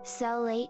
So late.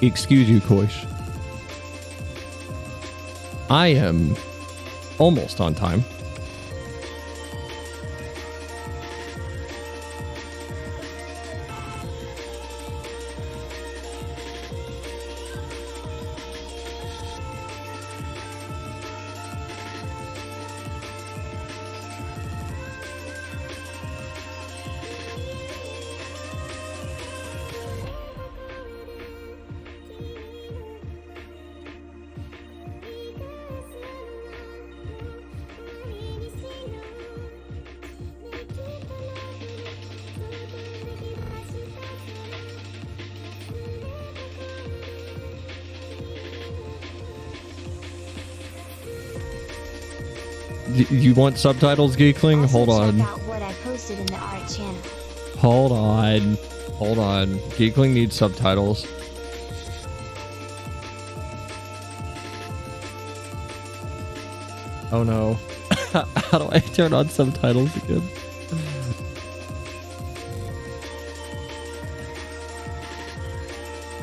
Excuse you, Koish. I am almost on time. You want subtitles, Geekling? Also Hold on. check out what I posted in the art channel. Hold on. Hold on. Geekling needs subtitles. Oh no. How do I turn on subtitles again?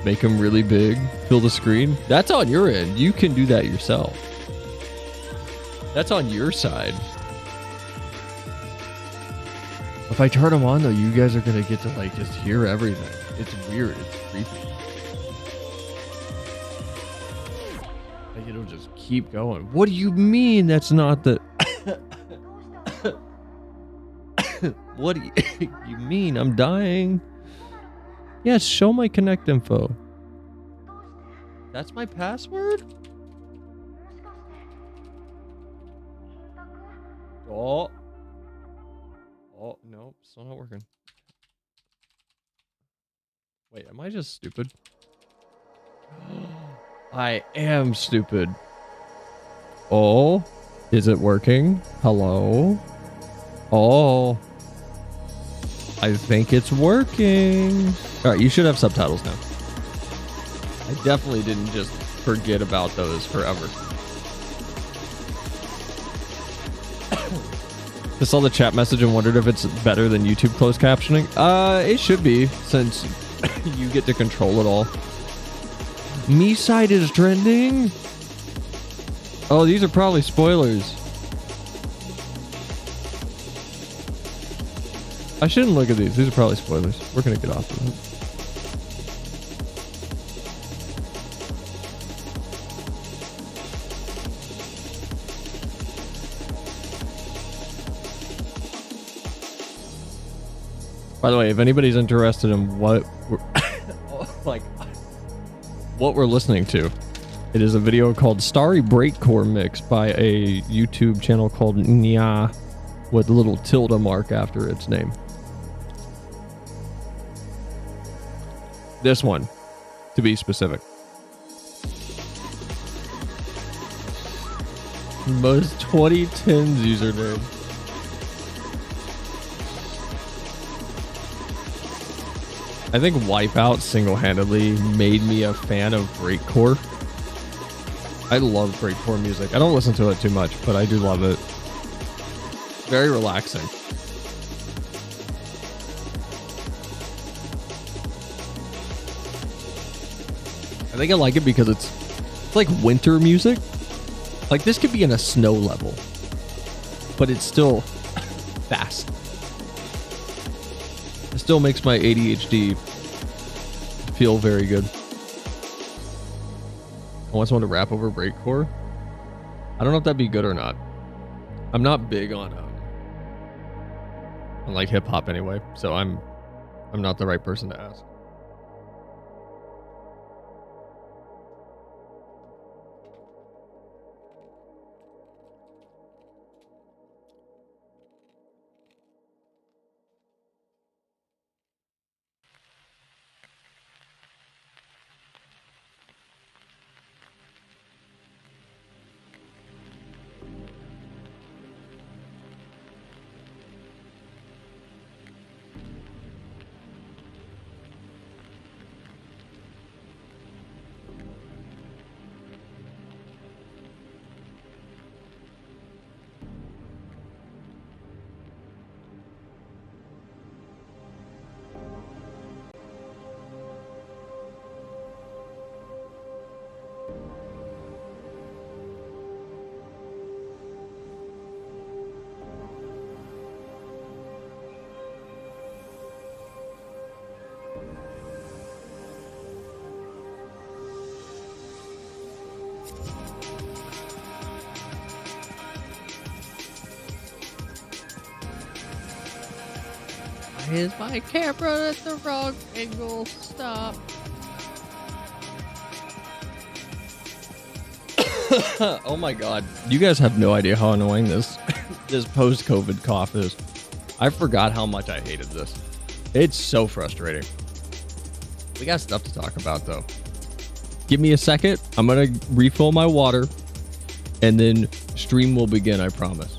Make them really big. Fill the screen. That's on your end. You can do that yourself. That's on your side. If I turn them on though, you guys are gonna get to like just hear everything. It's weird. It's creepy. Like it'll just keep going. What do you mean that's not the... What do you mean? I'm dying. Yes, show my connect info. That's my password? Oh. Oh, no, still not working. Wait, am I just stupid? I am stupid. Oh, is it working? Hello? Oh, I think it's working. All right, you should have subtitles now. I definitely didn't just forget about those forever. I saw the chat message and wondered if it's better than YouTube closed captioning. It should be, since you get to control it all. Me side is trending. Oh, these are probably spoilers. I shouldn't look at these. These are probably spoilers. We're gonna get off of it. By the way, if anybody's interested in what we're what we're listening to, it is a video called Starry Breakcore Mix by a YouTube channel called Nya with a little tilde mark after its name. This one, to be specific. Most 2010s username. I think Wipeout single-handedly made me a fan of breakcore. I love breakcore music. I don't listen to it too much, but I do love it. Very relaxing. I think I like it because it's like winter music. Like this could be in a snow level, but it's still fast. It still makes my ADHD feel very good. I want someone to rap over breakcore. I don't know if that'd be good or not. I'm not big on like hip hop anyway, so I'm not the right person to ask. Why is my camera at the wrong angle? Stop. Oh my god. You guys have no idea how annoying this this post-COVID cough is. I forgot how much I hated this. It's so frustrating. We got stuff to talk about though. Give me a second. I'm gonna refill my water and then stream will begin, I promise.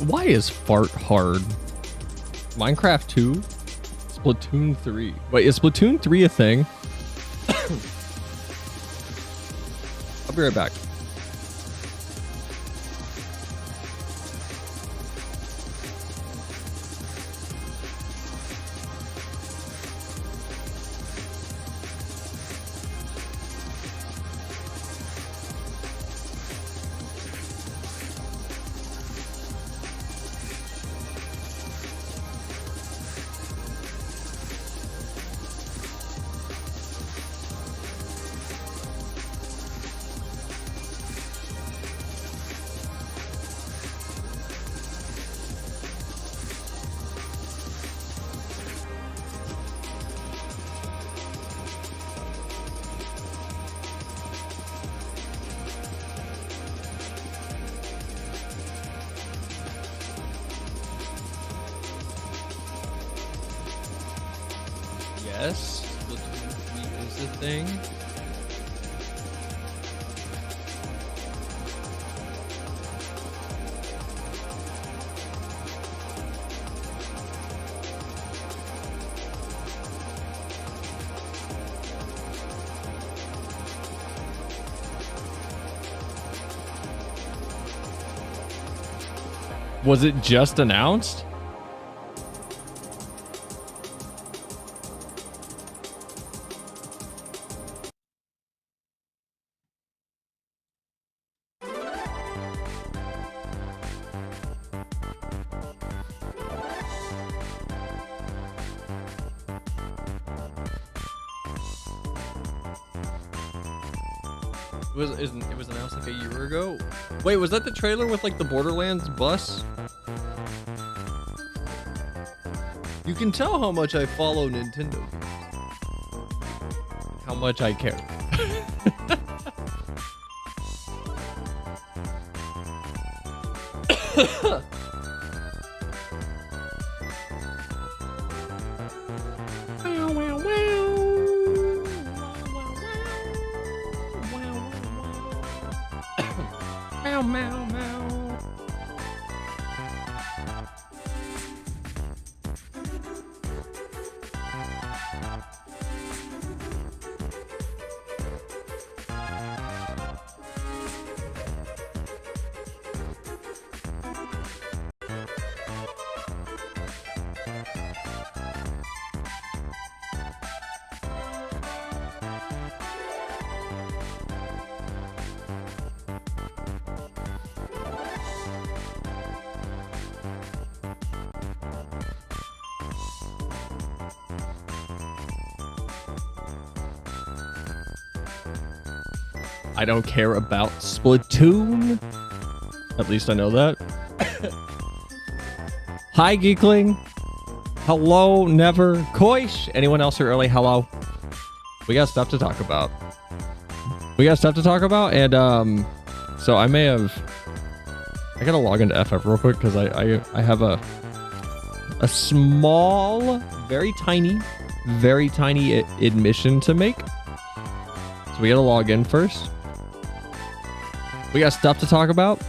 Why is fart hard? Minecraft 2? Splatoon 3. Wait, is Splatoon 3 a thing? I'll be right back. Yes, Splatoon 3 is a thing. Was it just announced? It was announced like a year ago. Wait, was that the trailer with like the Borderlands bus? You can tell how much I follow Nintendo. How much I care. I don't care about Splatoon. At least I know that. Hi, Geekling. Hello, Never. Koish. Anyone else here early? Hello. We got stuff to talk about. And so I may have... I gotta log into FF real quick because I have a small, very tiny admission to make. So we gotta log in first. We got stuff to talk about.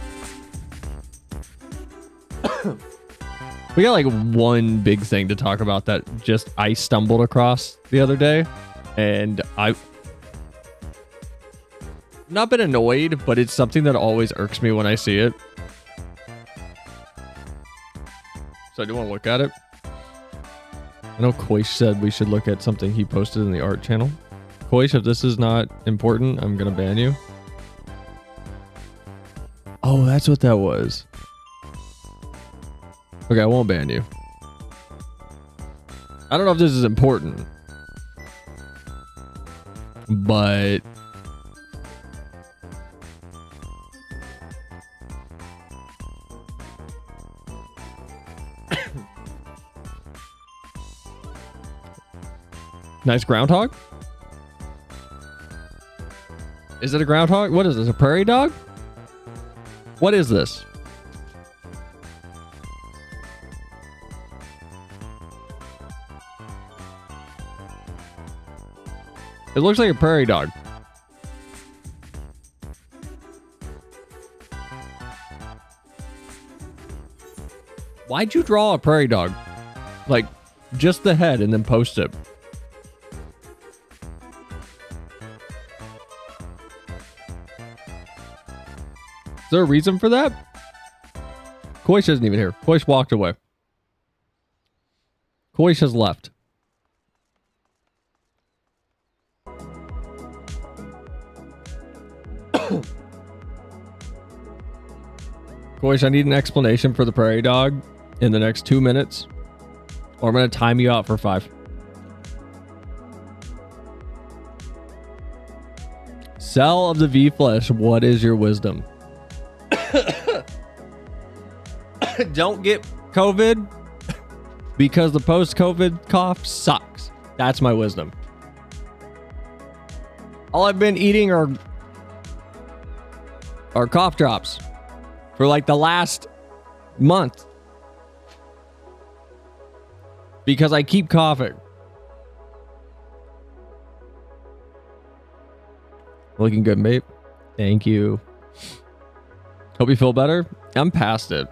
We got like one big thing to talk about that just I stumbled across the other day, and I've not been annoyed, but it's something that always irks me when I see it. So I do want to look at it. I know Koish said we should look at something he posted in the art channel. Koish, if this is not important, I'm gonna ban you. Oh, that's what that was. Okay, I won't ban you. I don't know if this is important, but nice groundhog? Is it a groundhog? What is this? A prairie dog? What is this? It looks like a prairie dog. Why'd you draw a prairie dog? Like, just the head and then post it. Is there a reason for that? Koish isn't even here. Koish walked away. Koish has left. Koish, I need an explanation for the prairie dog in the next 2 minutes, or I'm going to time you out for 5. Cell of the V-Flesh, what is your wisdom? Don't get COVID because the post-COVID cough sucks. That's my wisdom. All I've been eating are cough drops for like the last month because I keep coughing. Looking good, mate. Thank you. Hope you feel better. I'm past it.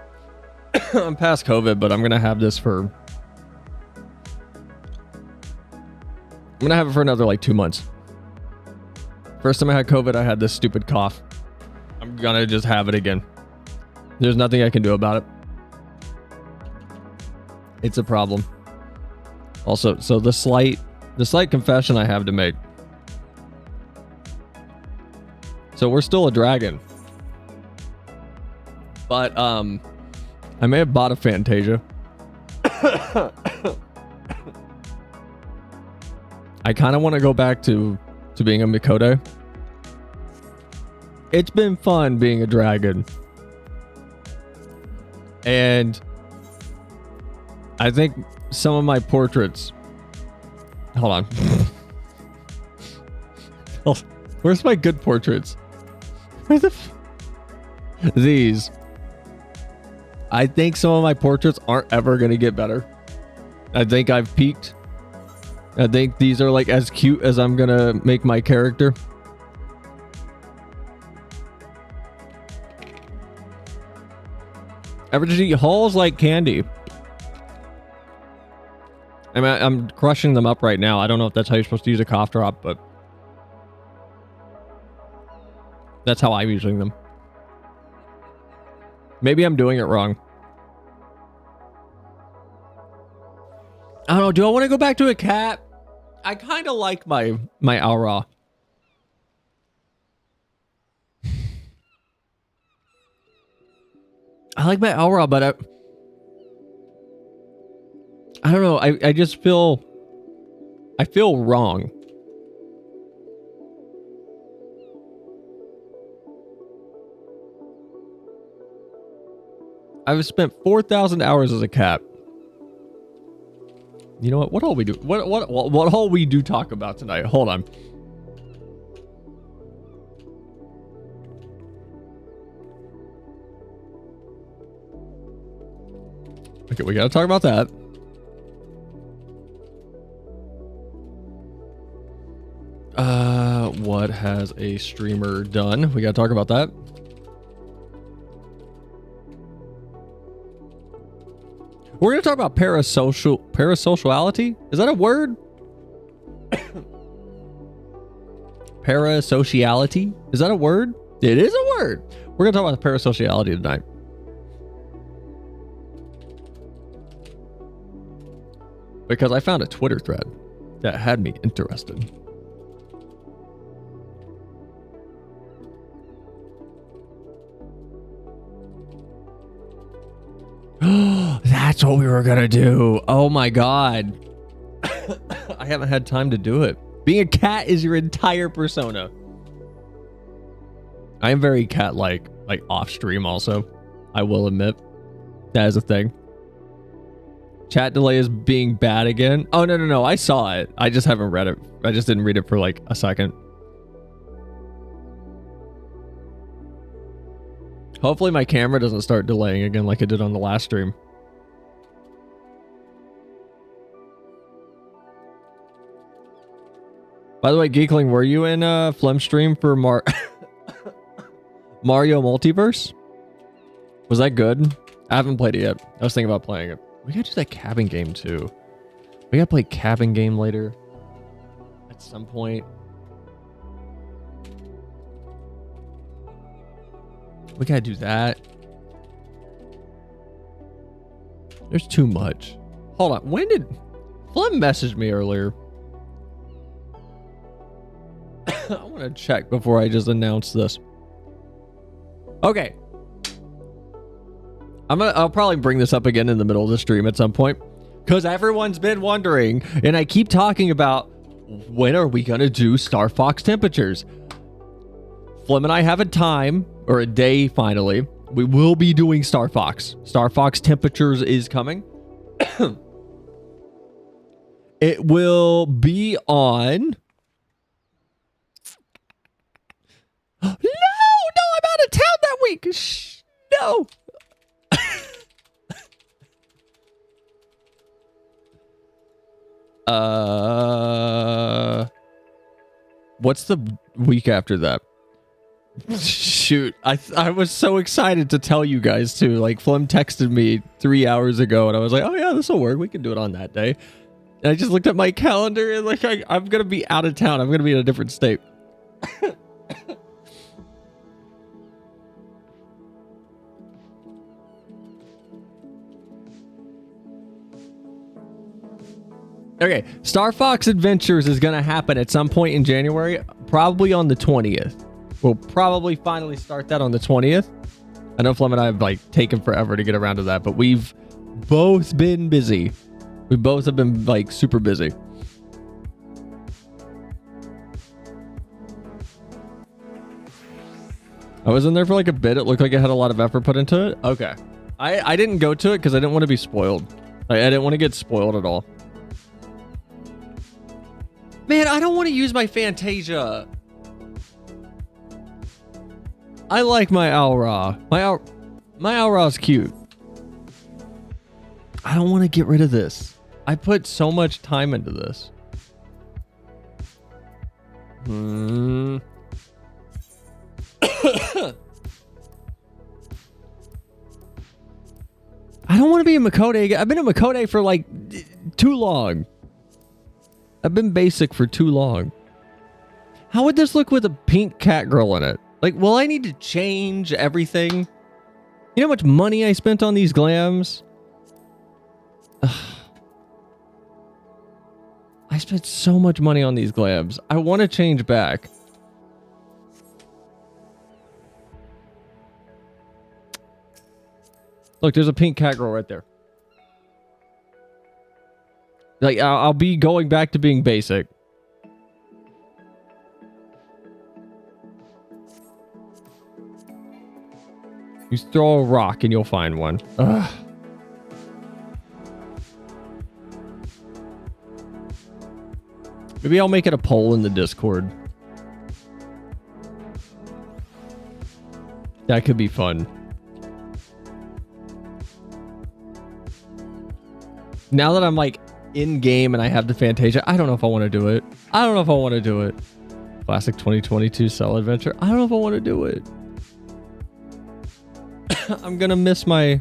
I'm past COVID, but I'm going to have this for... I'm going to have it for another like 2 months. First time I had COVID, I had this stupid cough. I'm going to just have it again. There's nothing I can do about it. It's a problem. Also, so the slight confession I have to make. So we're still a dragon. But I may have bought a Fantasia. I kind of want to go back to being a Mikote. It's been fun being a dragon. And I think some of my portraits... Hold on. Where's my good portraits? Where the... These. I think some of my portraits aren't ever going to get better. I think I've peaked. I think these are like as cute as I'm going to make my character. Ever just eat hulls like candy? I mean, I'm crushing them up right now. I don't know if that's how you're supposed to use a cough drop, but that's how I'm using them. Maybe I'm doing it wrong. I don't know. Do I want to go back to a cat? I kind of like my Aura. I like my Aura, but I don't know. I just feel... I feel wrong. I've spent 4,000 hours as a cat. You know what? What all we do? What all we do talk about tonight? Hold on. Okay, we gotta talk about that. What has a streamer done? We gotta talk about that. We're gonna talk about parasociality. Is that a word? Parasociality? Is that a word? It is a word. We're gonna talk about parasociality tonight. Because I found a Twitter thread that had me interested. That's what we were gonna do. Oh my god. I haven't had time to do it. Being a cat is your entire persona. I am very cat-like, like off stream also. I will admit. That is a thing. Chat delay is being bad again. Oh, no. I saw it. I just haven't read it. I just didn't read it for like a second. Hopefully my camera doesn't start delaying again like it did on the last stream. By the way, Geekling, were you in Flem stream for Mario Multiverse? Was that good? I haven't played it yet. I was thinking about playing it. We gotta do that cabin game too. We gotta play cabin game later. At some point. We gotta do that. There's too much. Hold on. When did Flem message me earlier? I want to check before I just announce this. Okay. I'll probably bring this up again in the middle of the stream at some point, because everyone's been wondering, and I keep talking about when are we gonna do Star Fox temperatures. Flem and I have a time, or a day finally. We will be doing Star Fox. Star Fox temperatures is coming. It will be on... No, I'm out of town that week. No. What's the week after that? Shoot, I was so excited to tell you guys too. Like, Flem texted me 3 hours ago and I was like, oh yeah, this will work. We can do it on that day. And I just looked at my calendar and like, I'm going to be out of town. I'm going to be in a different state. Okay, Star Fox Adventures is going to happen at some point in January, probably on the 20th. We'll probably finally start that on the 20th. I know Flem and I have like taken forever to get around to that, but we've both been busy. We both have been like super busy. I was in there for like a bit. It looked like I had a lot of effort put into it. Okay. I didn't go to it because I didn't want to be spoiled. I didn't want to get spoiled at all. Man, I don't want to use my Fantasia. I like my Aura. My Aura's cute. I don't want to get rid of this. I put so much time into this. I don't want to be a Makode. I've been a Makode for like too long. I've been basic for too long. How would this look with a pink cat girl in it? Like, will I need to change everything? You know how much money I spent on these glams? Ugh. I spent so much money on these glams. I want to change back. Look, there's a pink cat girl right there. Like, I'll be going back to being basic. You throw a rock and you'll find one. Ugh. Maybe I'll make it a poll in the Discord. That could be fun. Now that I'm like in game and I have the Fantasia, I don't know if I want to do it. I don't know if I want to do it. Classic 2022 Cell Adventure. I don't know if I want to do it. I'm gonna miss my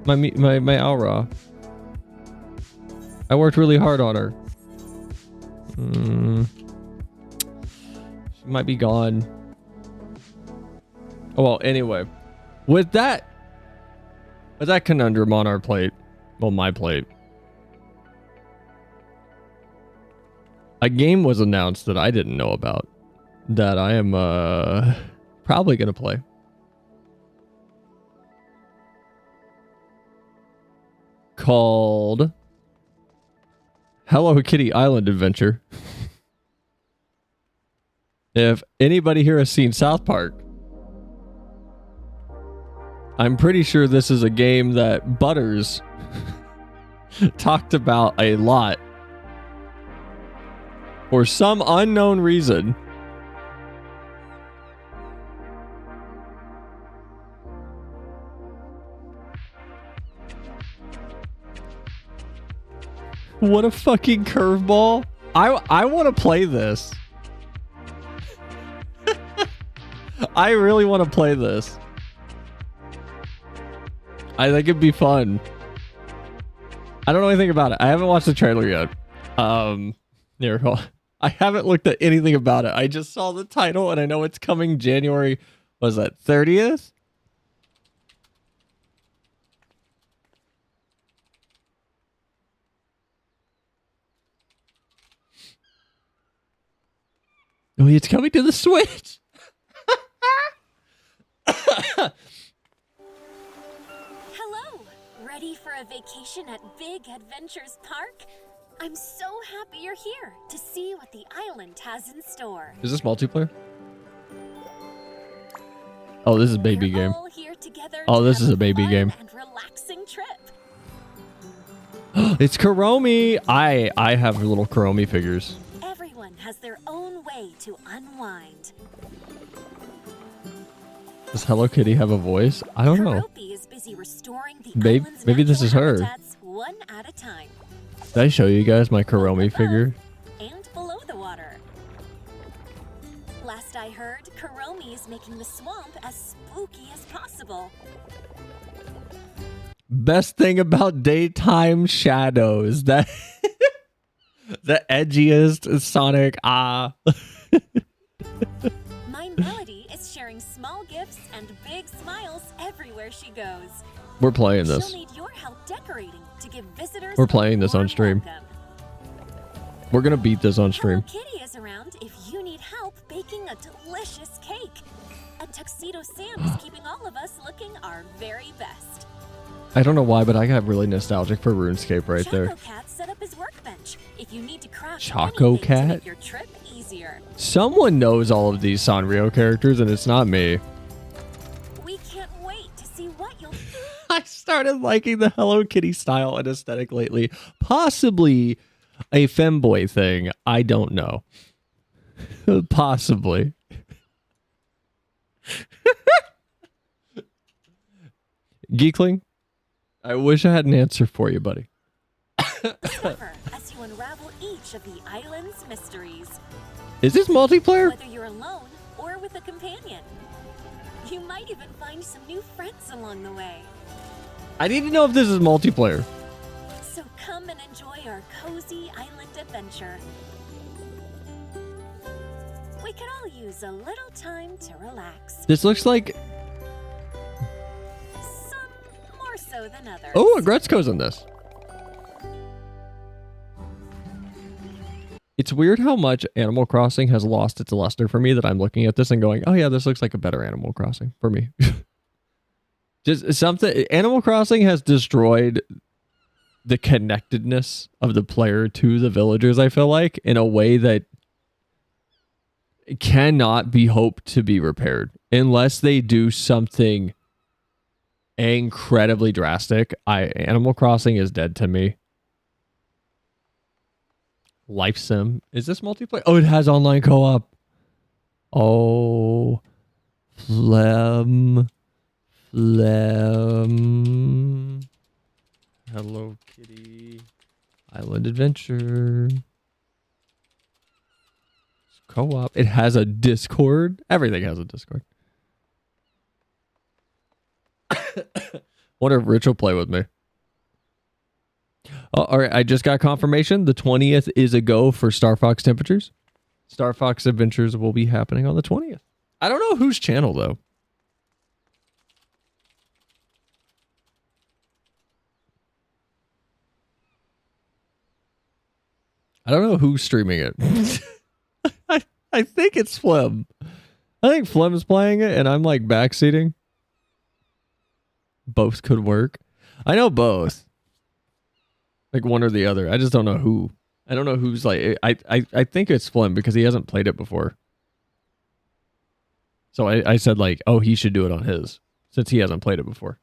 Aura. I worked really hard on her. She might be gone. Oh well, anyway. With that conundrum on our plate, well, my plate, a game was announced that I didn't know about that I am probably gonna play. Called Hello Kitty Island Adventure. If anybody here has seen South Park, I'm pretty sure this is a game that Butters talked about a lot for some unknown reason. What a fucking curveball. I want to play this. I really want to play this. I think it'd be fun. I don't know anything about it. I haven't watched the trailer yet. There, I haven't looked at anything about it. I just saw the title and I know it's coming January, was that 30th? Oh, it's coming to the Switch. Hello! Ready for a vacation at Big Adventures Park? I'm so happy you're here to see what the island has in store. Is this multiplayer? Oh, this is a baby We're game. all here together Oh, to this have is a baby fun game. And relaxing trip. It's Kuromi. I have little Kuromi figures. Everyone has their own way to unwind. Does Hello Kitty have a voice? I don't know. Kuropi is busy restoring the Maybe island's this is natural her. habitats one at a time. Did I show you guys my Kuromi Above figure? And below the water. Last I heard, Kuromi is making the swamp as spooky as possible. Best thing about daytime shadows, that the edgiest Sonic. My Melody is sharing small gifts and big smiles everywhere she goes. We're playing this. She'll need your help decorating to give visitors. We're playing this on warm stream. welcome. We're gonna beat this on stream. Hello Kitty is around if you need help baking a delicious cake. And Tuxedo Sam is keeping all of us looking our very best. I don't know why, but I got really nostalgic for RuneScape right there. Choco Cat set up his workbench if you need to craft Choco anything to Cat? make your trip easier. Someone knows all of these Sanrio characters, and it's not me. We can't wait to see what you'll I started liking the Hello Kitty style and aesthetic lately. Possibly a femboy thing. I don't know. Possibly. Geekling, I wish I had an answer for you, buddy. discover as you unravel each of the island's mysteries. Is this multiplayer? Whether you're alone or with a companion. You might even find some new friends along the way. I need to know if this is multiplayer. So come and enjoy our cozy island adventure. We could all use a little time to relax. This looks like... Some more so than others. Oh, Gretzko's in this. It's weird how much Animal Crossing has lost its luster for me that I'm looking at this and going, oh yeah, this looks like a better Animal Crossing for me. Just something... Animal Crossing has destroyed the connectedness of the player to the villagers, I feel like, in a way that cannot be hoped to be repaired unless they do something incredibly drastic. Animal Crossing is dead to me. Life Sim. Is this multiplayer? Oh, it has online co-op. Oh, phlegm. Hello Kitty. Island Adventure. Co-op. It has a Discord. Everything has a Discord. Wonder if Rich will play with me. Oh, all right, I just got confirmation. The 20th is a go for Star Fox Temperatures. Star Fox Adventures will be happening on the 20th. I don't know whose channel, though. I don't know who's streaming it. I think it's Flem. I think Flem's playing it, and I'm like backseating. Both could work. I know both. Like one or the other. I just don't know who. I don't know who's like. I think it's Flem because he hasn't played it before. So I said like, oh, he should do it on his since he hasn't played it before.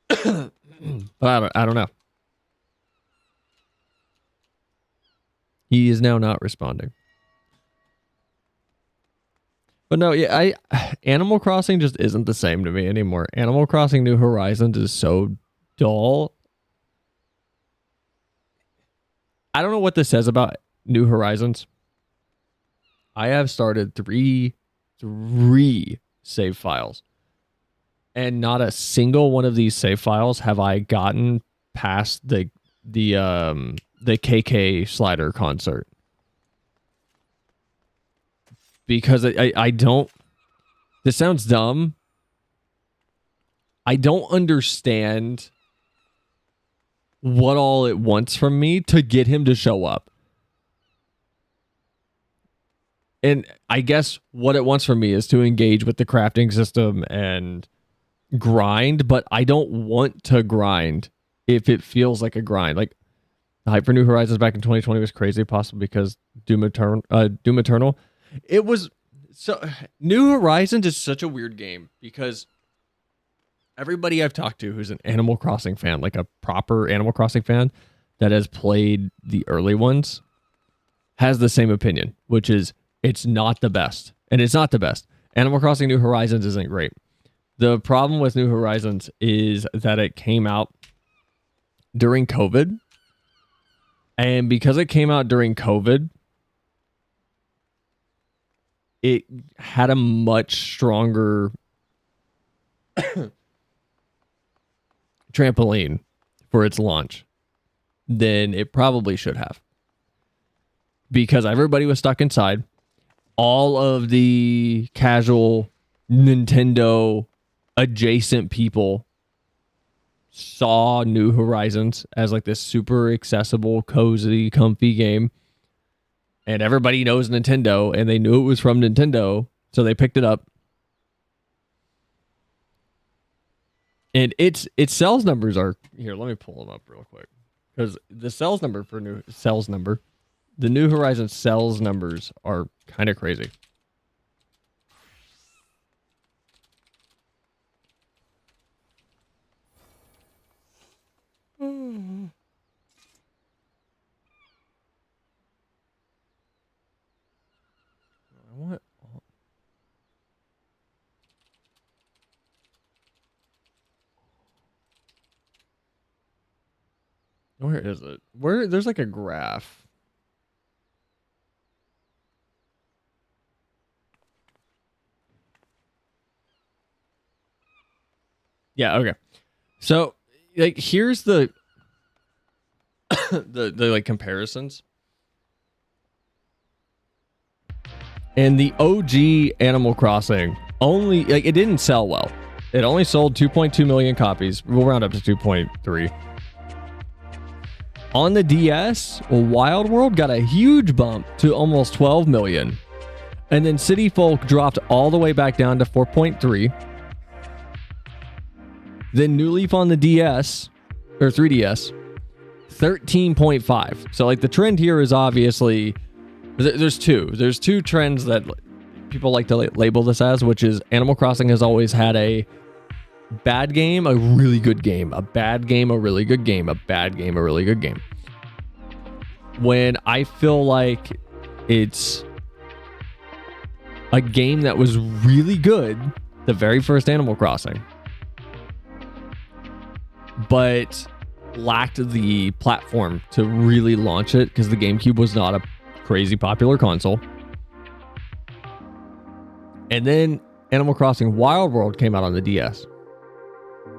But I don't know. He is now not responding. But no, yeah, Animal Crossing just isn't the same to me anymore. Animal Crossing New Horizons is so dull. I don't know what this says about New Horizons. I have started three save files. And not a single one of these save files have I gotten past the KK Slider concert. Because I don't... This sounds dumb. I don't understand what all it wants from me to get him to show up. And I guess what it wants from me is to engage with the crafting system and grind, but I don't want to grind if it feels like a grind. Like, the hype for New Horizons back in 2020 was crazy, possibly because Doom Eternal. It was... So, New Horizons is such a weird game because everybody I've talked to who's an Animal Crossing fan, like a proper Animal Crossing fan that has played the early ones, has the same opinion, which is it's not the best. And it's not the best. Animal Crossing New Horizons isn't great. The problem with New Horizons is that it came out during COVID. And because it came out during COVID, it had a much stronger trampoline for its launch than it probably should have. Because everybody was stuck inside. All of the casual Nintendo adjacent people saw New Horizons as like this super accessible, cozy, comfy game. And everybody knows Nintendo, and they knew it was from Nintendo, so they picked it up. And its sales numbers are... Here, let me pull them up real quick. Because the sales number for the New Horizons sales numbers are kind of crazy. Where is it? There's like a graph. Yeah, okay. So, like, here's the the like comparisons. And the OG Animal Crossing only, like, it didn't sell well. It only sold 2.2 million copies. We'll round up to 2.3. On the DS, Wild World got a huge bump to almost 12 million. And then City Folk dropped all the way back down to 4.3. Then New Leaf on the DS, or 3DS, 13.5. So, like, the trend here is obviously... There's two trends that people like to label this as, which is Animal Crossing has always had a bad game, a really good game, a bad game, a really good game, a bad game, a really good game. When I feel like it's a game that was really good, the very first Animal Crossing, but lacked the platform to really launch it because the GameCube was not a crazy popular console. And then Animal Crossing Wild World came out on the DS.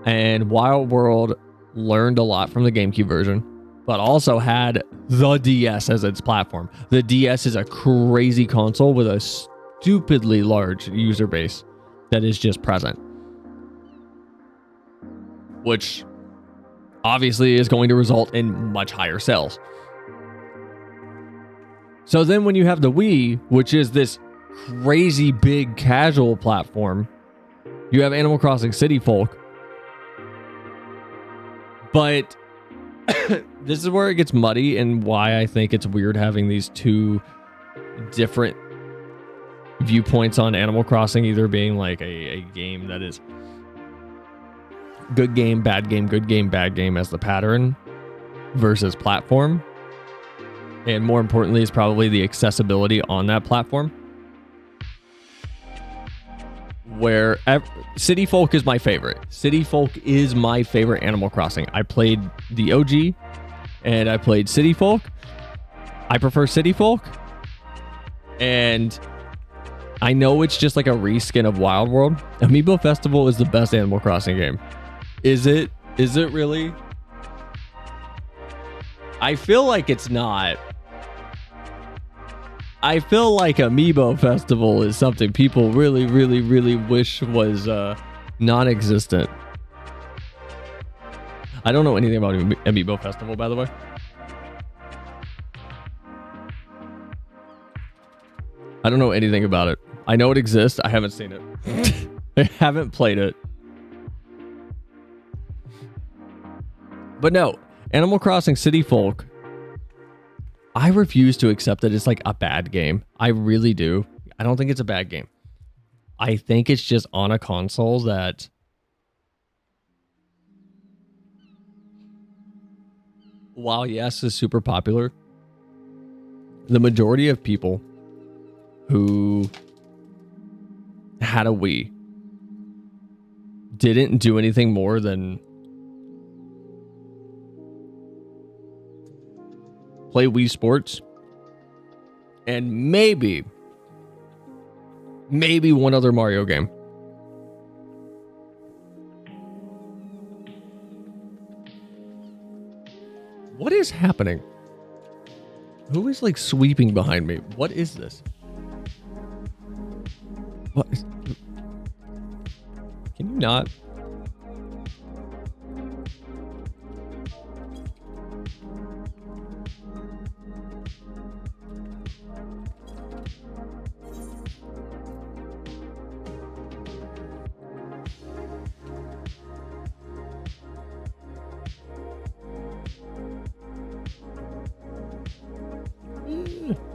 And Wild World learned a lot from the GameCube version, but also had the DS as its platform. The DS is a crazy console with a stupidly large user base that is just present, which obviously is going to result in much higher sales. So then when you have the Wii, which is this crazy big casual platform, you have Animal Crossing City Folk. But this is where it gets muddy and why I think it's weird having these two different viewpoints on Animal Crossing, either being like a game that is good game, bad game, good game, bad game as the pattern versus platform. And more importantly is probably the accessibility on that platform. Where City Folk is my favorite. City Folk is my favorite Animal Crossing. I played the OG and I played City Folk. I prefer City Folk. And I know it's just like a reskin of Wild World. Amiibo Festival is the best Animal Crossing game. Is it? Is it really? I feel like it's not. I feel like Amiibo Festival is something people really, really, really wish was non-existent. I don't know anything about Amiibo Festival, by the way. I don't know anything about it. I know it exists. I haven't seen it. I haven't played it. But no, Animal Crossing City Folk, I refuse to accept that it's like a bad game. I really do. I don't think it's a bad game. I think it's just on a console that while yes, is super popular, the majority of people who had a Wii didn't do anything more than play Wii Sports and maybe one other Mario game. What is happening? Who is like sweeping behind me? What is this? What is... Can you not?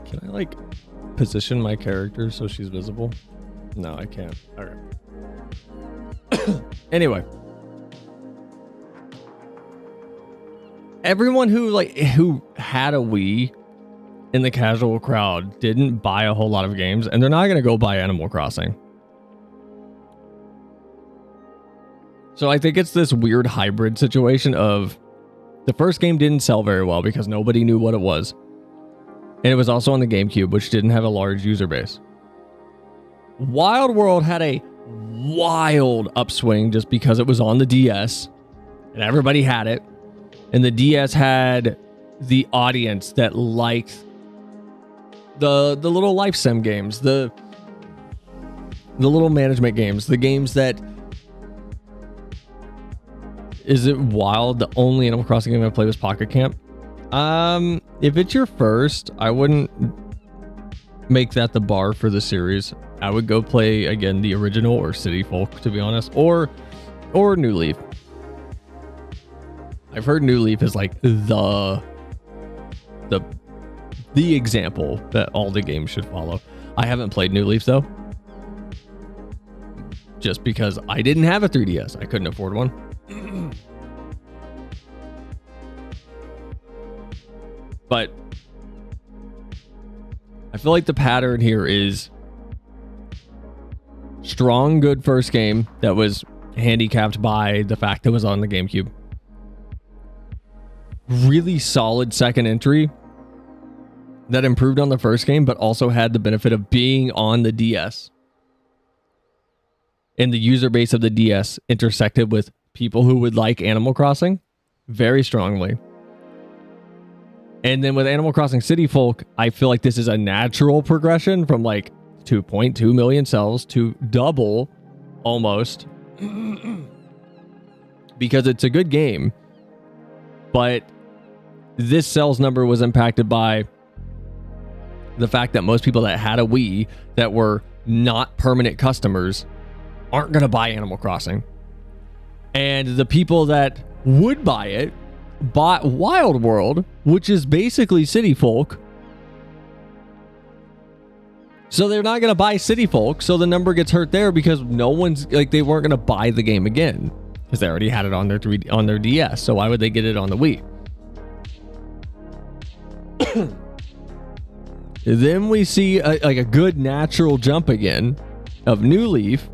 Can I like position my character so she's visible? No, I can't. Okay. Anyway, everyone who had a Wii in the casual crowd didn't buy a whole lot of games, and they're not going to go buy Animal Crossing. So I think it's this weird hybrid situation of the first game didn't sell very well because nobody knew what it was. And it was also on the GameCube, which didn't have a large user base. Wild World had a wild upswing just because it was on the DS and everybody had it. And the DS had the audience that liked the little life sim games, the little management games, the games that... Is it wild? The only Animal Crossing game I played was Pocket Camp. If it's your first, I wouldn't make that the bar for the series. I would go play again the original or City Folk, to be honest, or New Leaf. I've heard New Leaf is like the example that all the games should follow. I haven't played New Leaf though. just because I didn't have a 3DS. I couldn't afford one. But I feel like the pattern here is strong, good first game that was handicapped by the fact that it was on the GameCube. Really solid second entry that improved on the first game, but also had the benefit of being on the DS. And the user base of the DS intersected with people who would like Animal Crossing very strongly. And then with Animal Crossing City Folk, I feel like this is a natural progression from like 2.2 million cells to double almost. Because it's a good game. But this sales number was impacted by the fact that most people that had a Wii that were not permanent customers aren't going to buy Animal Crossing. And the people that would buy it bought Wild World, which is basically City Folk. So they're not going to buy City Folk, so the number gets hurt there because no one's like, they weren't going to buy the game again because they already had it on their DS. So why would they get it on the Wii? Then we see a good natural jump again of New Leaf.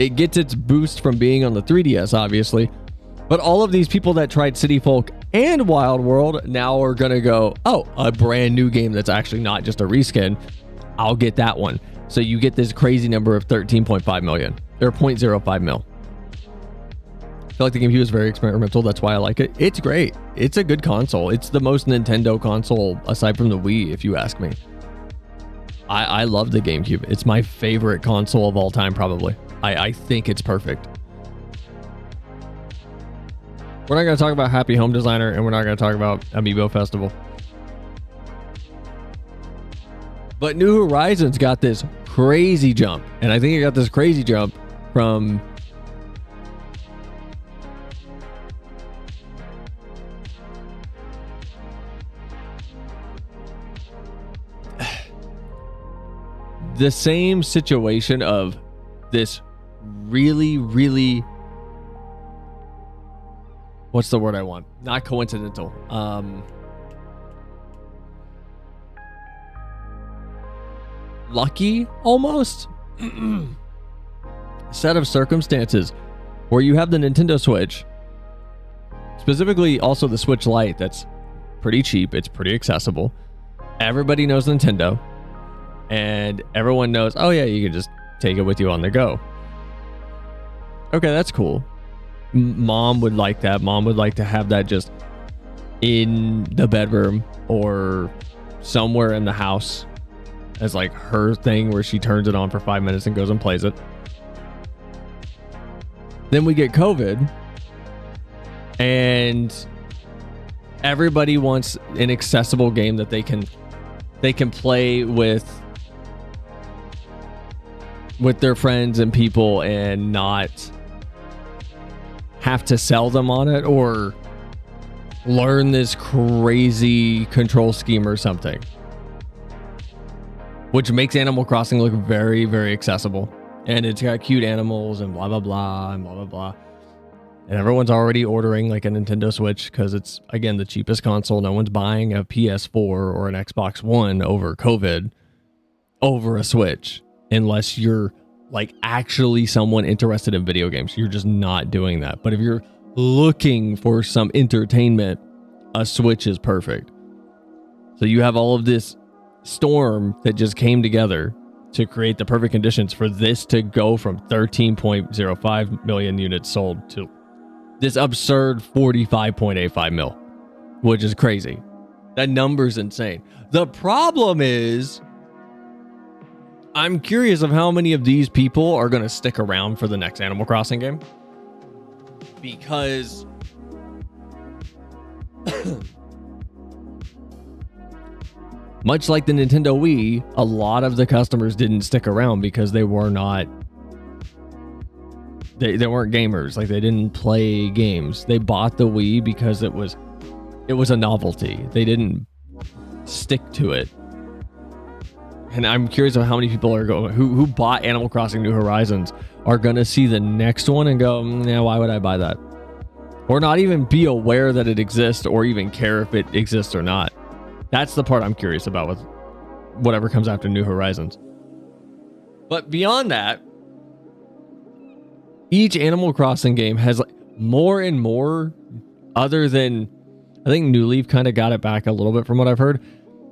It gets its boost from being on the 3DS, obviously. But all of these people that tried City Folk and Wild World now are going to go, oh, a brand new game that's actually not just a reskin. I'll get that one. So you get this crazy number of 13.5 million. Or 0.05 mil. I feel like the GameCube is very experimental. That's why I like it. It's great. It's a good console. It's the most Nintendo console aside from the Wii, if you ask me. I love the GameCube. It's my favorite console of all time, probably. I think it's perfect. We're not going to talk about Happy Home Designer, and we're not going to talk about Amiibo Festival. But New Horizons got this crazy jump, and I think it got this crazy jump from the same situation of this really, really, what's the word I want? Not coincidental. Lucky, almost, set of circumstances where you have the Nintendo Switch, specifically also the Switch Lite, that's pretty cheap. It's pretty accessible. Everybody knows Nintendo. And everyone knows, oh yeah, you can just take it with you on the go. Okay, that's cool. Mom would like that. Mom would like to have that just in the bedroom or somewhere in the house as like her thing where she turns it on for 5 minutes and goes and plays it. Then we get COVID and everybody wants an accessible game that they can play with their friends and people and not have to sell them on it or learn this crazy control scheme or something, which makes Animal Crossing look very, very accessible. And it's got cute animals and blah, blah, blah, and blah, blah, blah. And everyone's already ordering like a Nintendo Switch because it's, again, the cheapest console. No one's buying a PS4 or an Xbox One over COVID over a Switch. Unless you're like actually someone interested in video games. You're just not doing that. But if you're looking for some entertainment, a Switch is perfect. So you have all of this storm that just came together to create the perfect conditions for this to go from 13.05 million units sold to this absurd 45.85 mil, which is crazy. That number's insane. The problem is, I'm curious of how many of these people are going to stick around for the next Animal Crossing game. Because much like the Nintendo Wii, a lot of the customers didn't stick around because they were not... They weren't gamers. Like, they didn't play games. They bought the Wii because it was a novelty. They didn't stick to it. and I'm curious of how many people are going who bought Animal Crossing New Horizons are gonna see the next one and go, nah, why would I buy that? Or not even be aware that it exists or even care if it exists or not. That's the part I'm curious about with whatever comes after New Horizons. But beyond that, each Animal Crossing game has like more and more, other than I think New Leaf kind of got it back a little bit from what I've heard,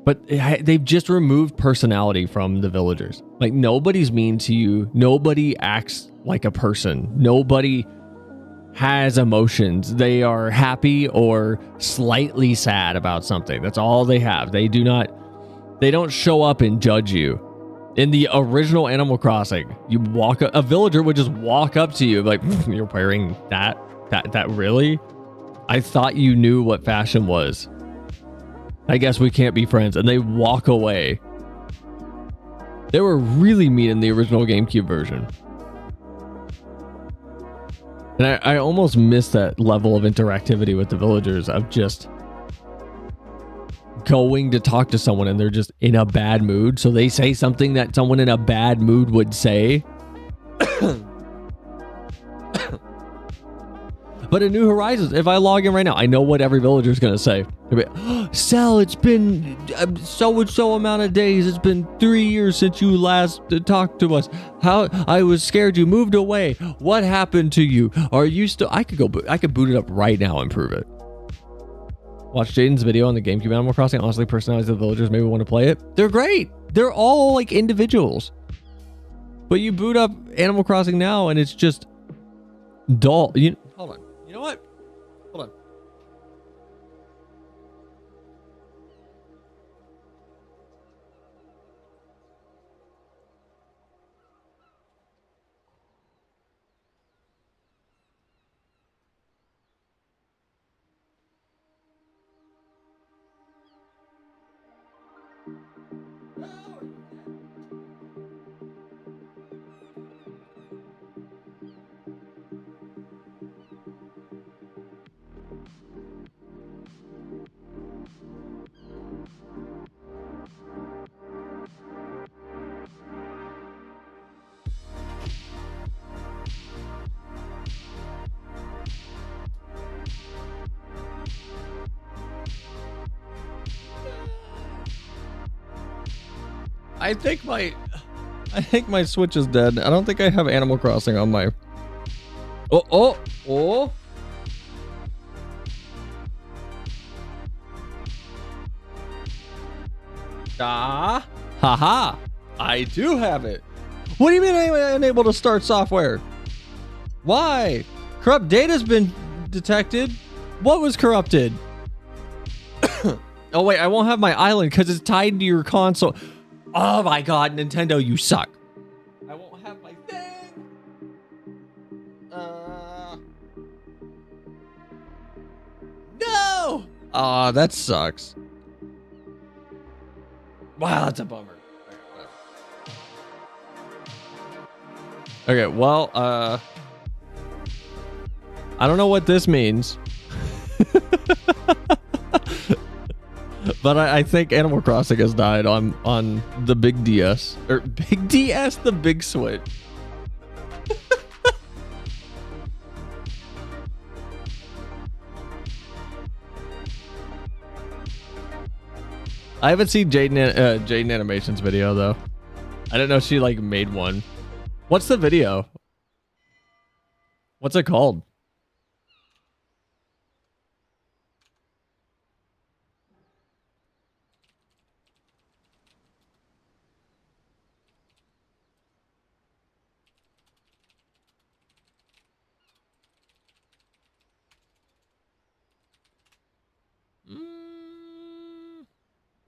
but they've just removed personality from the villagers. Like nobody's mean to you. Nobody acts like a person. Nobody has emotions. They are happy or slightly sad about something. That's all they have. They don't show up and judge you. In the original Animal Crossing, you walk a villager would just walk up to you like, you're wearing that really? I thought you knew what fashion was. I guess we can't be friends. And they walk away. They were really mean in the original GameCube version. And I almost miss that level of interactivity with the villagers of just going to talk to someone and they're just in a bad mood. So they say something that someone in a bad mood would say. But in New Horizons, if I log in right now, I know what every villager is going to say. They'll be, oh, Sal, it's been so amount of days. It's been 3 years since you last talked to us. How I was scared you moved away. What happened to you? Are you still? I could boot it up right now and prove it. Watch Jaden's video on the GameCube Animal Crossing. Honestly, personalities of the villagers maybe want to play it. They're great. They're all like individuals. But you boot up Animal Crossing now and it's just dull. Hold on. You know what? Hold on. I think my Switch is dead. I don't think I have Animal Crossing on my. Oh. Haha. I do have it. What do you mean I'm unable to start software? Why? Corrupt data's been detected. What was corrupted? Oh wait, I won't have my island because it's tied to your console. Oh my god, Nintendo, you suck. I won't have my thing. No! Aw, that sucks. Wow, that's a bummer. Okay, well, I don't know what this means. But I think Animal Crossing has died on the big DS. Or big DS? The big Switch. I haven't seen Jaden Animation's video though. I didn't know she like made one. What's the video? What's it called?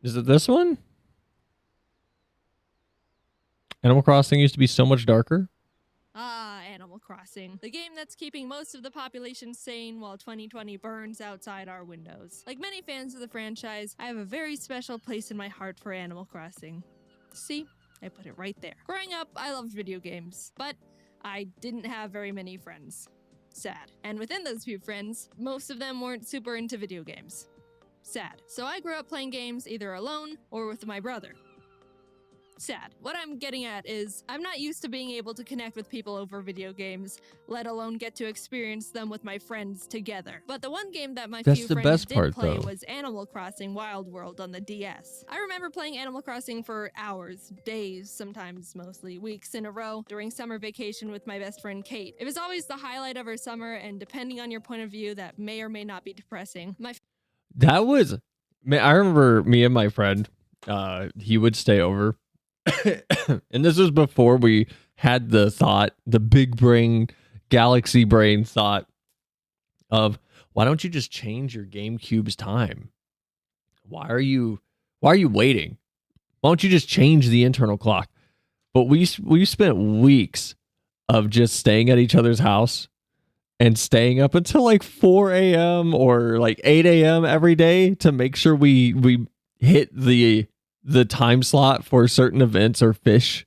Is it this one? Animal Crossing used to be so much darker. Ah, Animal Crossing. The game that's keeping most of the population sane while 2020 burns outside our windows. Like many fans of the franchise, I have a very special place in my heart for Animal Crossing. See? I put it right there. Growing up, I loved video games, but I didn't have very many friends. Sad. And within those few friends, most of them weren't super into video games. Sad. So I grew up playing games either alone or with my brother. sad. What I'm getting at is I'm not used to being able to connect with people over video games, let alone get to experience them with my friends together. But the one game that my That's few the friends best did part, play though. was Animal Crossing Wild World on the DS. I remember playing Animal Crossing for hours, days, sometimes mostly weeks in a row during summer vacation with my best friend Kate. It was always the highlight of our summer, and depending on your point of view, that may or may not be depressing. That was, man, I remember me and my friend, he would stay over. And this was before we had the thought, the big brain, galaxy brain thought of, why don't you just change your GameCube's time? Why are you waiting? Why don't you just change the internal clock? But we spent weeks of just staying at each other's house and staying up until like 4 a.m. or like 8 a.m. every day to make sure we hit the time slot for certain events or fish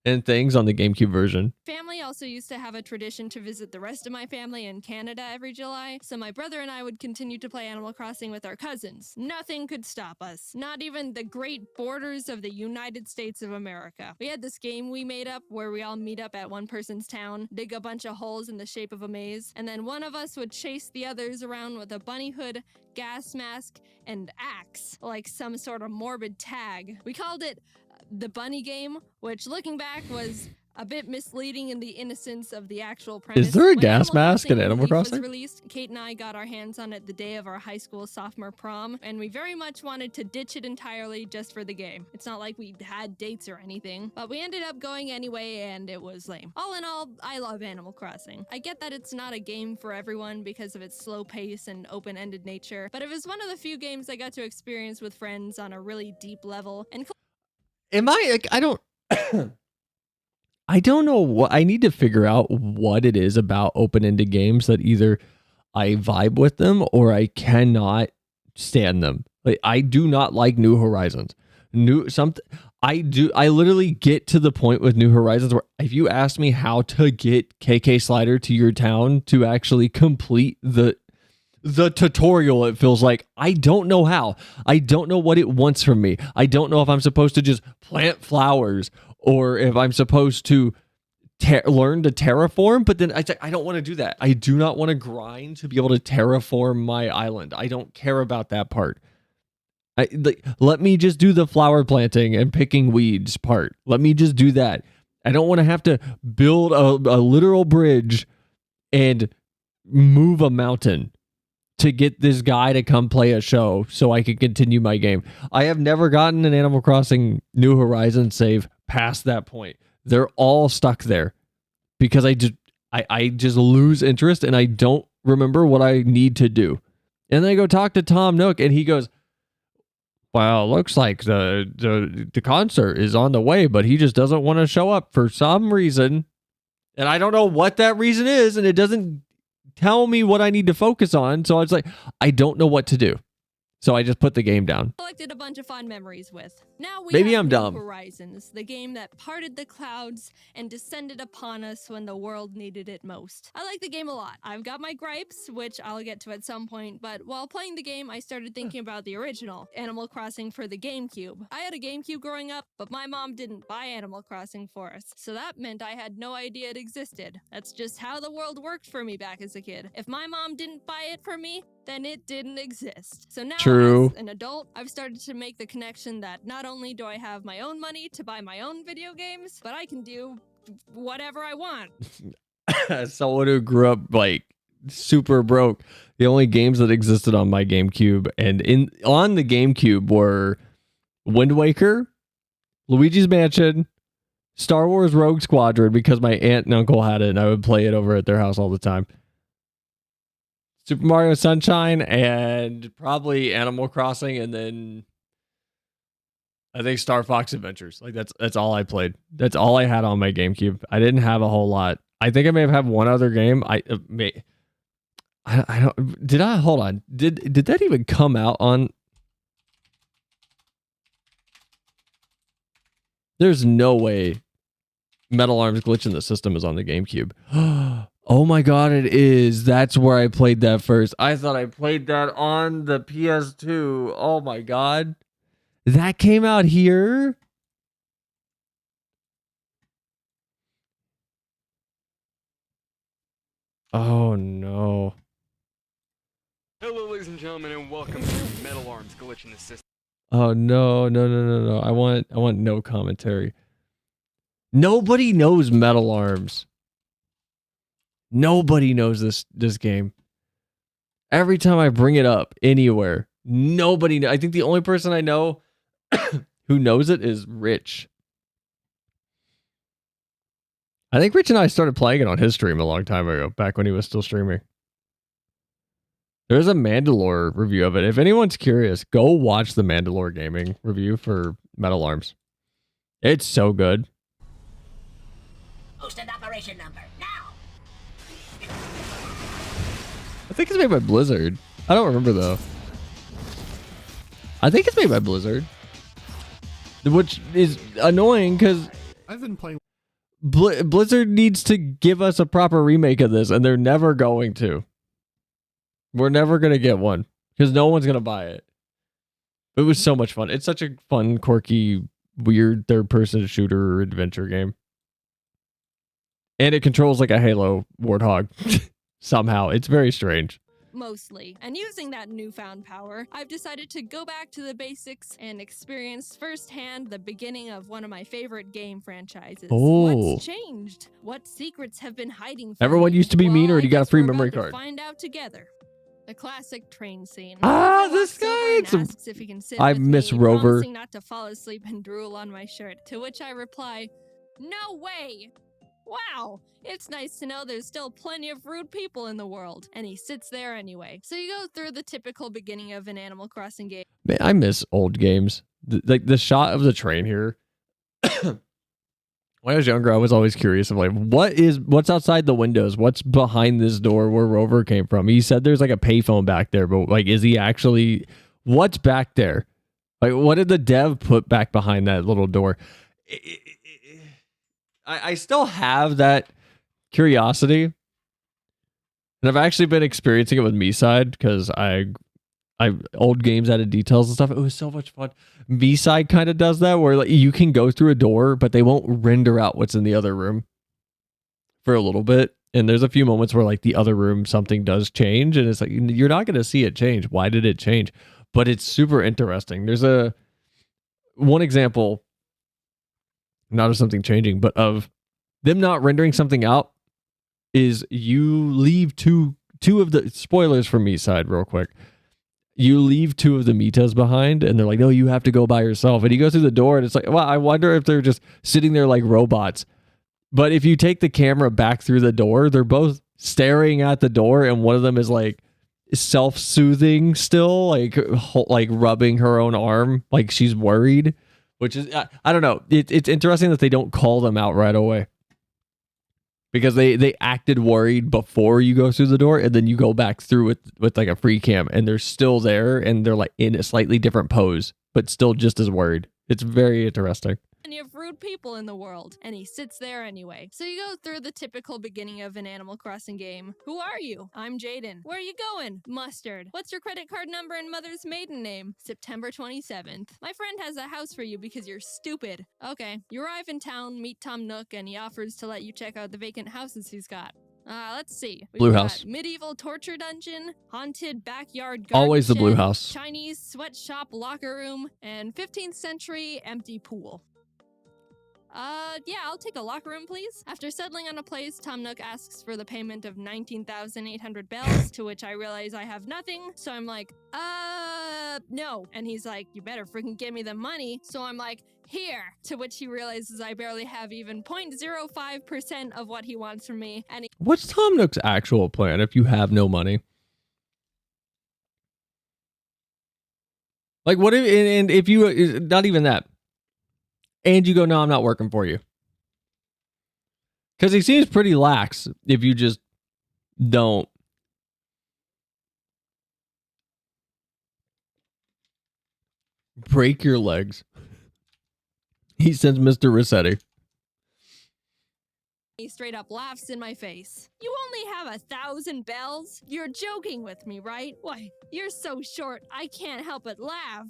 and things on the GameCube version. Family also used to have a tradition to visit the rest of my family in Canada every July, so my brother and I would continue to play Animal Crossing with our cousins. Nothing could stop us, not even the great borders of the United States of America. We had this game we made up where we all meet up at one person's town, dig a bunch of holes in the shape of a maze, and then one of us would chase the others around with a bunny hood, gas mask, and axe, like some sort of morbid tag. We called it the bunny game, which looking back was a bit misleading in the innocence of the actual premise. Is there a When gas Animal mask in Crossing Animal Leaf was Crossing? released, Kate and I got our hands on it the day of our high school sophomore prom, and we very much wanted to ditch it entirely just for the game. It's not like we had dates or anything, but we ended up going anyway, and it was lame. All in all, I love Animal Crossing. I get that it's not a game for everyone because of its slow pace and open-ended nature, but it was one of the few games I got to experience with friends on a really deep level, and Am I like, I don't I don't know what I need to figure out what it is about open-ended games that either I vibe with them or I cannot stand them. Like I do not like New Horizons. I literally get to the point with New Horizons where if you ask me how to get KK Slider to your town to actually complete the tutorial, it feels like I don't know how. I don't know what it wants from me. I don't know if I'm supposed to just plant flowers or if I'm supposed to learn to terraform, but then I don't want to do that. I do not want to grind to be able to terraform my island. I don't care about that part. Let me just do the flower planting and picking weeds part. Let me just do that. I don't want to have to build a literal bridge and move a mountain to get this guy to come play a show so I can continue my game. I have never gotten an Animal Crossing New Horizons save past that point. They're all stuck there because I just lose interest and I don't remember what I need to do. And then I go talk to Tom Nook and he goes, well, looks like the concert is on the way, but he just doesn't want to show up for some reason. And I don't know what that reason is, and it doesn't tell me what I need to focus on. So I was like, I don't know what to do. So I just put the game down. Collected a bunch of fun memories with. Now we Maybe have I'm New dumb. Horizons, the game that parted the clouds and descended upon us when the world needed it most. I like the game a lot. I've got my gripes, which I'll get to at some point, but while playing the game, I started thinking about the original, Animal Crossing for the GameCube. I had a GameCube growing up, but my mom didn't buy Animal Crossing for us, so that meant I had no idea it existed. That's just how the world worked for me back as a kid. If my mom didn't buy it for me, then it didn't exist. So now, True. as an adult, I've started to make the connection that not only do I have my own money to buy my own video games, but I can do whatever I want. As someone who grew up like super broke, the only games that existed on my GameCube and on the GameCube were Wind Waker, Luigi's Mansion, Star Wars Rogue Squadron because my aunt and uncle had it and I would play it over at their house all the time. Super Mario Sunshine and probably Animal Crossing, and then I think Star Fox Adventures. Like that's all I played. That's all I had on my GameCube. I didn't have a whole lot. I think I may have had one other game. I don't. Did I? Hold on. Did that even come out on? There's no way Metal Arms Glitch in the System is on the GameCube. Oh my god, it is. That's where I played that first. I thought I played that on the PS2. Oh my god. That came out here? Oh no. Hello, ladies and gentlemen, and welcome to Metal Arms Glitch in the System. Oh no. I want no commentary. Nobody knows Metal Arms. Nobody knows this game. Every time I bring it up anywhere, nobody I think the only person I know who knows it is Rich. I think Rich and I started playing it on his stream a long time ago, back when he was still streaming. There's a Mandalore review of it. If anyone's curious, go watch the Mandalore gaming review for Metal Arms. It's so good. Posted operation number now. I think it's made by Blizzard. I don't remember though. I think it's made by Blizzard. Which is annoying because I've been playing. Blizzard needs to give us a proper remake of this, and they're never going to. We're never going to get one because no one's going to buy it. It was so much fun. It's such a fun, quirky, weird third-person shooter adventure game. And it controls like a Halo Warthog somehow. It's very strange. Mostly. And using that newfound power, I've decided to go back to the basics and experience firsthand the beginning of one of my favorite game franchises. Oh. What's changed? What secrets have been hiding from Everyone me? used to be mean, or Well, you got a I guess free we're memory about to card. Find out together. The classic train scene. Ah, Rover this walks over guy, and it's a- asks if he can sit I with miss me, Rover. promising not to fall asleep and drool on my shirt. To which I reply, "No way! Wow, it's nice to know there's still plenty of rude people in the world." And he sits there anyway. So you go through the typical beginning of an Animal Crossing game. Man, I miss old games. Like the shot of the train here. When I was younger, I was always curious of like, what's outside the windows? What's behind this door where Rover came from? He said there's like a payphone back there, but like, is he actually? What's back there? Like, what did the dev put back behind that little door? I still have that curiosity, and I've actually been experiencing it with Me-Side because I old games added details and stuff. It was so much fun. Me-Side kind of does that where like you can go through a door, but they won't render out what's in the other room for a little bit. And there's a few moments where like the other room, something does change, and it's like you're not going to see it change. Why did it change? But it's super interesting. There's one example, not of something changing, but of them not rendering something out. Is you leave two of the spoilers from Me-Side real quick. You leave two of the Mitas behind, and they're like, "No, you have to go by yourself." And he goes through the door, and it's like, well, I wonder if they're just sitting there like robots. But if you take the camera back through the door, they're both staring at the door, and one of them is like self-soothing still, like rubbing her own arm, like she's worried. Which is, I don't know. It's interesting that they don't call them out right away. Because they acted worried before you go through the door, and then you go back through with like a free cam, and they're still there, and they're like in a slightly different pose, but still just as worried. It's very interesting. Plenty of rude people in the world, and he sits there anyway. So you go through the typical beginning of an Animal Crossing game. Who are you? I'm Jaden. Where are you going? Mustard. What's your credit card number and mother's maiden name? September 27th. My friend has a house for you because you're stupid. Okay. You arrive in town, meet Tom Nook, and he offers to let you check out the vacant houses he's got. Let's see. We've Blue got house. Medieval torture dungeon, haunted backyard garden Always the blue shed, house. Chinese sweatshop locker room, and 15th century empty pool. Yeah, I'll take a locker room, please. After settling on a place, Tom Nook asks for the payment of 19,800 bells, to which I realize I have nothing. So I'm like, no. And he's like, you better freaking give me the money. So I'm like, here. To which he realizes I barely have even 0.05% of what he wants from me. And What's Tom Nook's actual plan if you have no money? Like, what if, and if you, not even that, and you go, no, I'm not working for you. Because he seems pretty lax if you just don't. Break your legs. He sends Mr. Rossetti. he straight up laughs in my face. You only have 1,000 bells? You're joking with me, right? Why, you're so short, I can't help but laugh.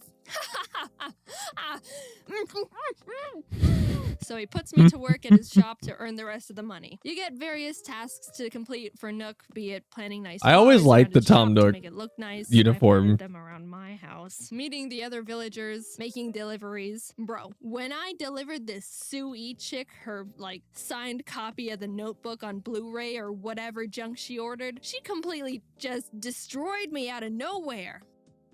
so he puts me to work at his shop to earn the rest of the money. You get various tasks to complete for Nook, be it planning nice I always flowers liked around the his shop Tom to Nook make it look nice. uniform. I've them around my house. Meeting the other villagers, making deliveries. Bro, when I delivered this Sue chick her, like, signed copy of the Notebook on Blu-ray or whatever junk she ordered, she completely just destroyed me out of nowhere.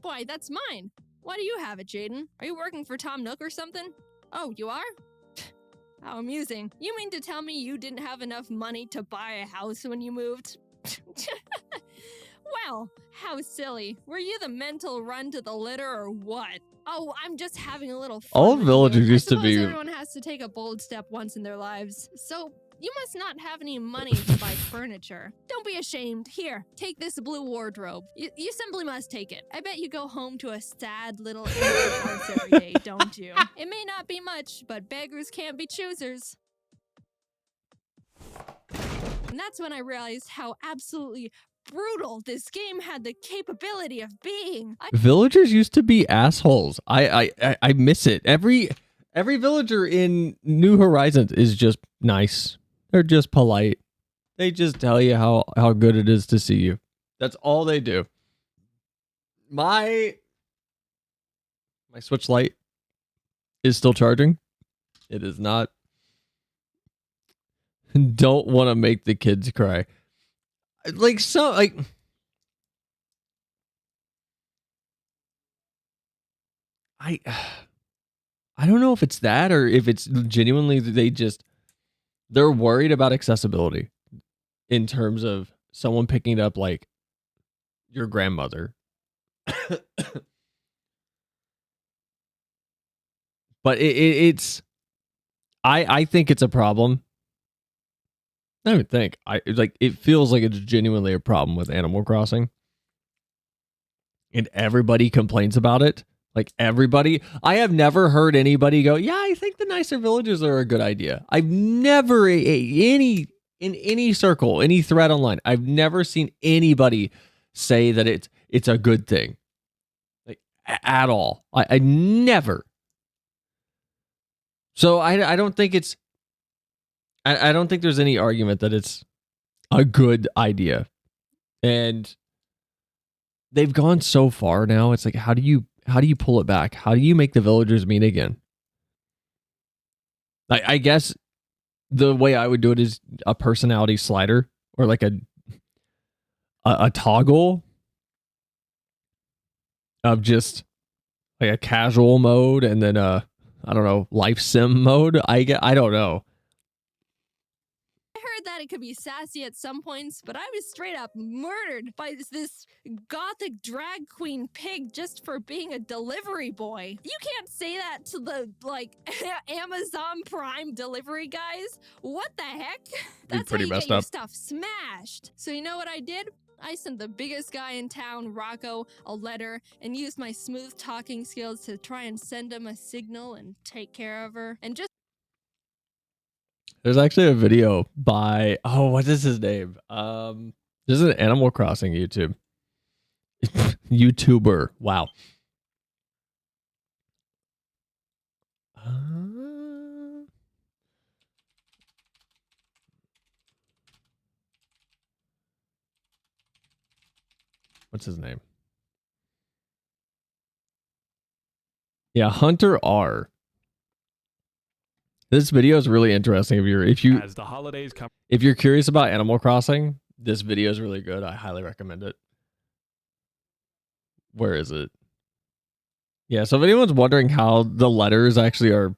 Boy, that's mine. Why do you have it, Jaden? Are you working for Tom Nook or something? Oh, you are? How amusing. You mean to tell me you didn't have enough money to buy a house when you moved? Well, how silly. Were you the mental run to the litter or what? Oh, I'm just having a little fun All with villagers you. used to I suppose be. everyone has to take a bold step once in their lives. So, you must not have any money to buy furniture. Don't be ashamed. Here, take this blue wardrobe. You simply must take it. I bet you go home to a sad little empty house every day, don't you? It may not be much, but beggars can't be choosers. And that's when I realized how absolutely brutal this game had the capability of being. Villagers used to be assholes. I miss it. Every villager in New Horizons is just nice. They're just polite. They just tell you how good it is to see you. That's all they do. My Switch Lite is still charging. It is not. Don't want to make the kids cry. I don't know if it's that or if it's genuinely they're worried about accessibility in terms of someone picking it up like your grandmother. But I think it's a problem. I don't think it feels like it's genuinely a problem with Animal Crossing. And everybody complains about it. Like everybody, I have never heard anybody go, yeah, I think the nicer villages are a good idea. I've never, in any circle, any thread online, I've never seen anybody say that it's a good thing. Like at all. I never. So I don't think it's, I don't think there's any argument that it's a good idea. And they've gone so far now. It's like, how do you pull it back? How do you make the villagers mean again? I guess the way I would do it is a personality slider or like a toggle of just like a casual mode and then I don't know, life sim mode. I don't know. That it could be sassy at some points, but I was straight up murdered by this gothic drag queen pig just for being a delivery boy. You can't say that to the, like, Amazon Prime delivery guys. What the heck? That's pretty how you messed get your up. stuff smashed. So you know what I did? I sent the biggest guy in town, Rocco, a letter and used my smooth talking skills to try and send him a signal and take care of her. And just There's actually a video by, what is his name? This is an Animal Crossing YouTuber. Wow. What's his name? Yeah, Hunter R. This video is really interesting. As the holidays come, if you're curious about Animal Crossing, this video is really good. I highly recommend it. Where is it? Yeah, so if anyone's wondering how the letters actually are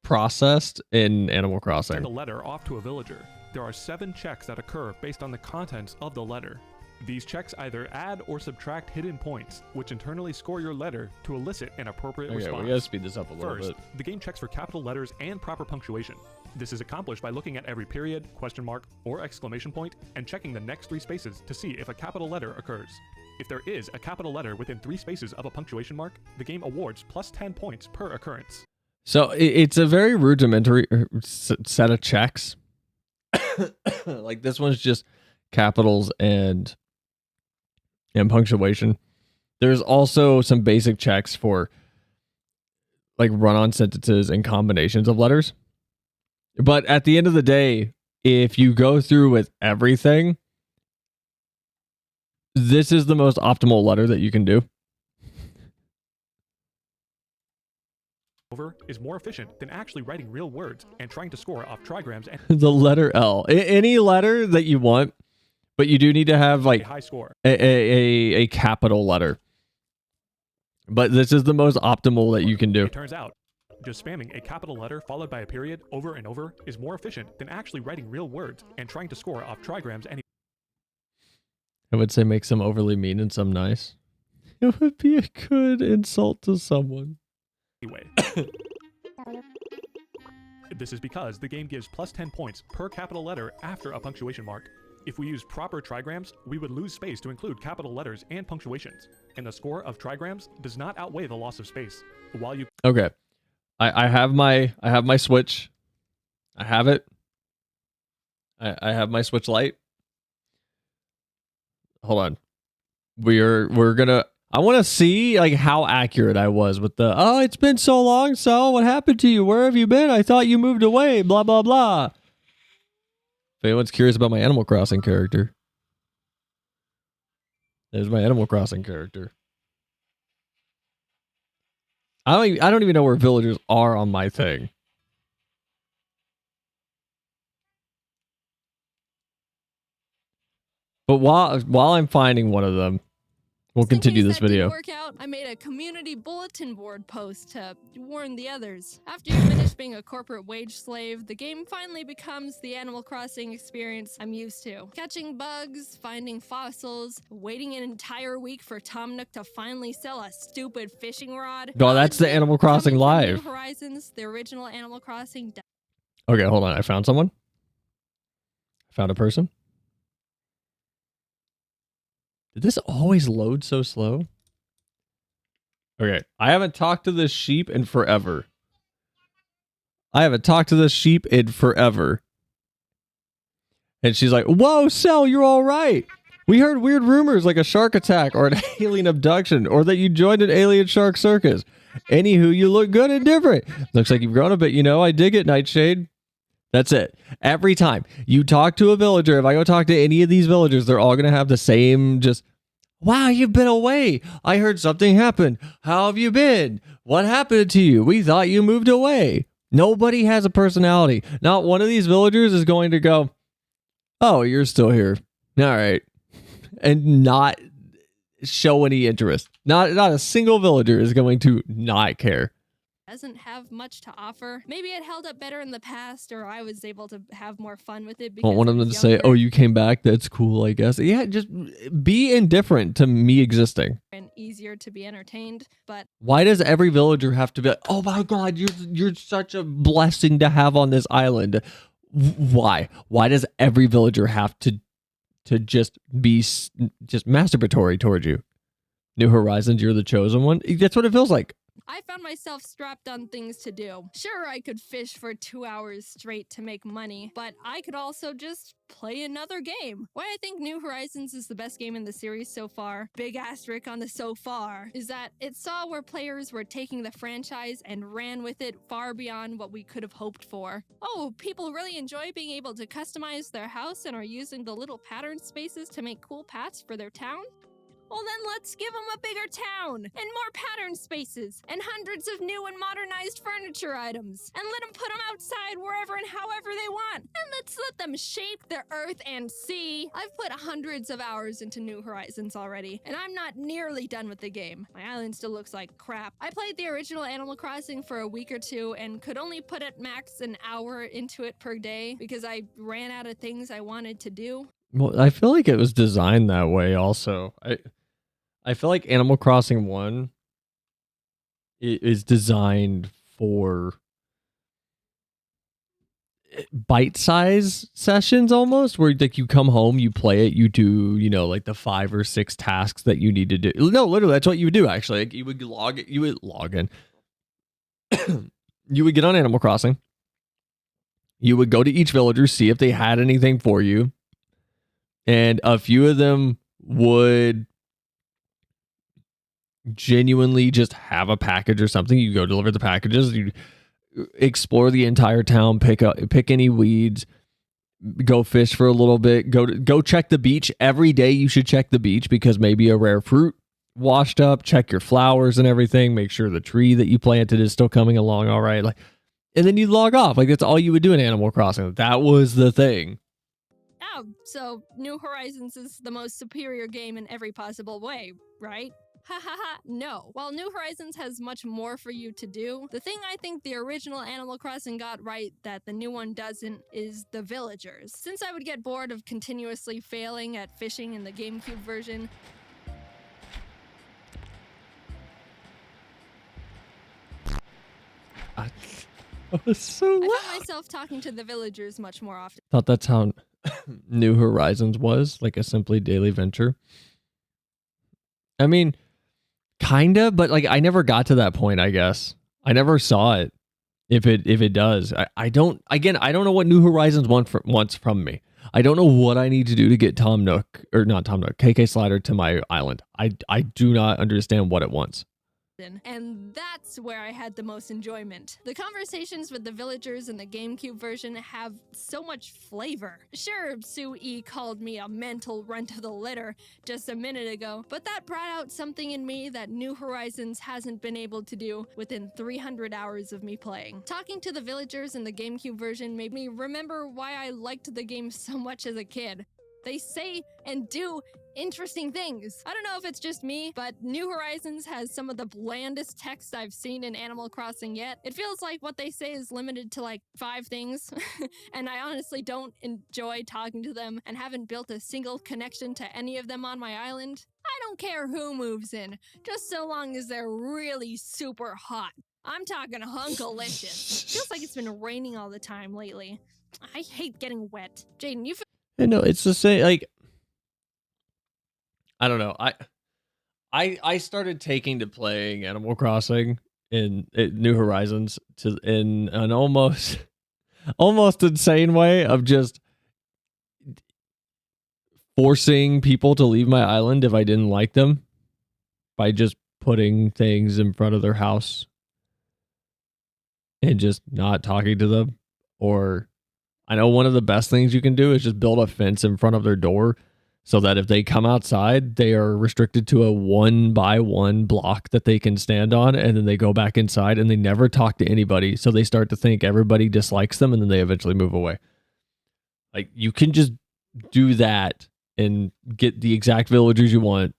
processed in Animal Crossing. send a letter off to a villager. There are 7 checks that occur based on the contents of the letter. These checks either add or subtract hidden points, which internally score your letter to elicit an appropriate Okay, response. we gotta speed this up a little First, bit. the game checks for capital letters and proper punctuation. This is accomplished by looking at every period, question mark, or exclamation point, and checking the next 3 spaces to see if a capital letter occurs. If there is a capital letter within 3 spaces of a punctuation mark, the game awards plus 10 points per occurrence. So it's a very rudimentary set of checks. Like this one's just capitals and punctuation. There's also some basic checks for like run-on sentences and combinations of letters. But at the end of the day, if you go through with everything, this is the most optimal letter that you can do. Over is more efficient than actually writing real words and trying to score off trigrams and The letter L. Any letter that you want, but you do need to have a like high score. a capital letter. But this is the most optimal that you can do. It turns out, just spamming a capital letter followed by a period over and over is more efficient than actually writing real words and trying to score off trigrams I would say make some overly mean and some nice. It would be a good insult to someone. anyway. This is because the game gives plus 10 points per capital letter after a punctuation mark. If we use proper trigrams, we would lose space to include capital letters and punctuations, and the score of trigrams does not outweigh the loss of space. While you Okay. I have my Switch. I have it. I have my Switch Lite. Hold on. We're gonna I want to see like how accurate I was with the it's been so long, so what happened to you? Where have you been? I thought you moved away, blah blah blah. If anyone's curious about my Animal Crossing character. There's my Animal Crossing character. I don't even know where villagers are on my thing. But while I'm finding one of them, we'll Just in continue case this that didn't video. work out, I made a community bulletin board post to warn the others. After you finish being a corporate wage slave, the game finally becomes the Animal Crossing experience I'm used to. Catching bugs, finding fossils, waiting an entire week for Tom Nook to finally sell a stupid fishing rod. No, that's the Legit, Animal Crossing coming from Live. New Horizons, the original Animal Crossing. Okay, hold on. I found someone. I found a person. Did this always load so slow? Okay, I haven't talked to this sheep in forever. And she's like, whoa, Cell, you're all right. We heard weird rumors like a shark attack or an alien abduction or that you joined an alien shark circus. Anywho, you look good and different. Looks like you've grown a bit, you know. I dig it, Nightshade. That's it. Every time you talk to a villager, if I go talk to any of these villagers, they're all going to have the same just, wow, you've been away. I heard something happened. How have you been? What happened to you? We thought you moved away. Nobody has a personality. Not one of these villagers is going to go, oh, you're still here. All right. And not show any interest. Not a single villager is going to not care. Doesn't have much to offer. Maybe it held up better in the past, or I was able to have more fun with it. I don't want them to say, oh, you came back. That's cool, I guess. Yeah, just be indifferent to me existing. And easier to be entertained, but Why does every villager have to be like, oh my god, you're such a blessing to have on this island? Why? Why does every villager have to just be just masturbatory towards you? New Horizons, you're the chosen one. That's what it feels like. I found myself strapped on things to do. Sure, I could fish for 2 hours straight to make money, but I could also just play another game. Why I think New Horizons is the best game in the series so far, big asterisk on the so far, is that it saw where players were taking the franchise and ran with it far beyond what we could have hoped for. Oh, people really enjoy being able to customize their house and are using the little pattern spaces to make cool paths for their town? Well, then let's give them a bigger town, and more pattern spaces, and hundreds of new and modernized furniture items, and let them put them outside wherever and however they want, and let's let them shape the earth and sea. I've put hundreds of hours into New Horizons already, and I'm not nearly done with the game. My island still looks like crap. I played the original Animal Crossing for a week or two, and could only put at max an hour into it per day, because I ran out of things I wanted to do. Well, I feel like it was designed that way also. I feel like Animal Crossing 1 is designed for bite-size sessions almost, where like you come home, you play it, you do, you know, like the 5 or 6 tasks that you need to do. No, literally, that's what you would do actually. Like you would log in. You would get on Animal Crossing. You would go to each villager, see if they had anything for you. And a few of them would genuinely just have a package or something. You go deliver the packages, you explore the entire town, pick any weeds, go fish for a little bit, go check the beach. Every day you should check the beach because maybe a rare fruit washed up. Check your flowers and everything. Make sure the tree that you planted is still coming along all right. Like, and then you log off. Like, that's all you would do in Animal Crossing. That was the thing. Oh, so New Horizons is the most superior game in every possible way, right? Ha ha ha, no. While New Horizons has much more for you to do, the thing I think the original Animal Crossing got right that the new one doesn't is the villagers. Since I would get bored of continuously failing at fishing in the GameCube version, I was so I loud. found myself talking to the villagers much more often. Thought that's how New Horizons was, like a simply daily venture. I mean, kinda, but like I never got to that point, I guess. I never saw it. If it does. I don't know what New Horizons wants from me. I don't know what I need to do to get KK Slider to my island. I do not understand what it wants. And that's where I had the most enjoyment. The conversations with the villagers in the GameCube version have so much flavor. Sure, Sue E called me a mental runt of the litter just a minute ago, but that brought out something in me that New Horizons hasn't been able to do within 300 hours of me playing. Talking to the villagers in the GameCube version made me remember why I liked the game so much as a kid. They say and do interesting things. I don't know if it's just me, but New Horizons has some of the blandest text I've seen in Animal Crossing yet. It feels like what they say is limited to like 5 things, and I honestly don't enjoy talking to them and haven't built a single connection to any of them on my island. I don't care who moves in, just so long as they're really super hot. I'm talking hunkalicious. Feels like it's been raining all the time lately. I hate getting wet. Jaden, you feel No, it's the same. Like, I don't know. I started taking to playing Animal Crossing in New Horizons in an almost insane way of just forcing people to leave my island if I didn't like them by just putting things in front of their house and just not talking to them. Or I know one of the best things you can do is just build a fence in front of their door so that if they come outside, they are restricted to a 1-by-1 block that they can stand on, and then they go back inside and they never talk to anybody. So they start to think everybody dislikes them, and then they eventually move away. Like, you can just do that and get the exact villagers you want,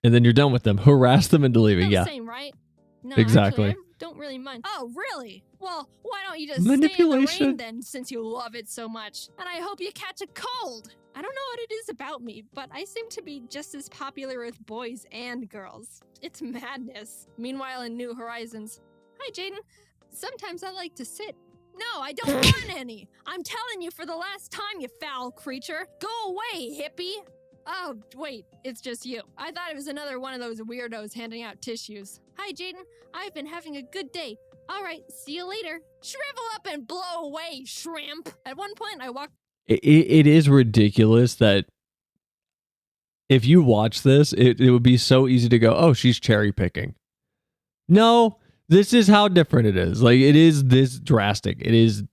and then you're done with them. Harass them into leaving. Yeah, same, right? No, exactly. Actually, I don't really mind. Oh, really? Well, why don't you just Manipulation. stay in the rain then, since you love it so much? And I hope you catch a cold. I don't know what it is about me, but I seem to be just as popular with boys and girls. It's madness. Meanwhile, in New Horizons, hi, Jaden. Sometimes I like to sit. No, I don't want any. I'm telling you for the last time, you foul creature. Go away, hippie. Oh, wait, it's just you. I thought it was another one of those weirdos handing out tissues. Hi, Jaden. I've been having a good day. All right, see you later. Shrivel up and blow away, shrimp. At one point, I walked. It is ridiculous that if you watch this, it would be so easy to go, oh, she's cherry picking. No, this is how different it is. Like, it is this drastic. It is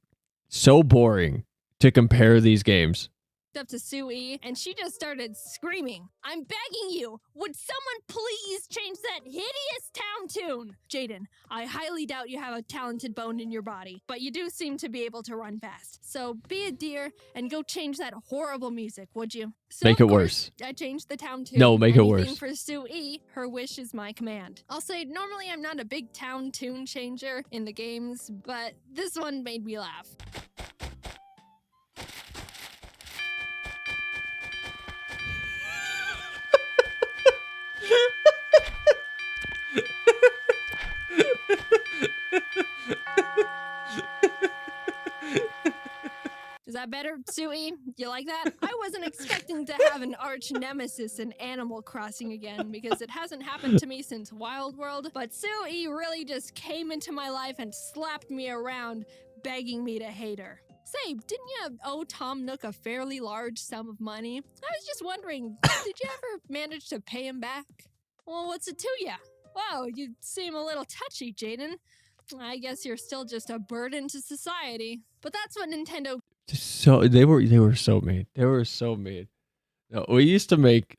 so boring to compare these games. Up to Sue E, and she just started screaming. I'm begging you, would someone please change that hideous town tune? Jaden, I highly doubt you have a talented bone in your body, but you do seem to be able to run fast. So be a dear and go change that horrible music, would you? So Make it worse. I changed the town tune. No, make it Anything worse. for Sue E, her wish is my command. I'll say normally I'm not a big town tune changer in the games, but this one made me laugh. Is that better, Suey? You like that? I wasn't expecting to have an arch nemesis in Animal Crossing again because it hasn't happened to me since Wild World, but Suey really just came into my life and slapped me around, begging me to hate her. Say, didn't you owe Tom Nook a fairly large sum of money? I was just wondering, did you ever manage to pay him back? Well, what's it to ya? Wow, you seem a little touchy, Jaden. I guess you're still just a burden to society. But that's what Nintendo. So they were so mean. They were so mean. No, we used to make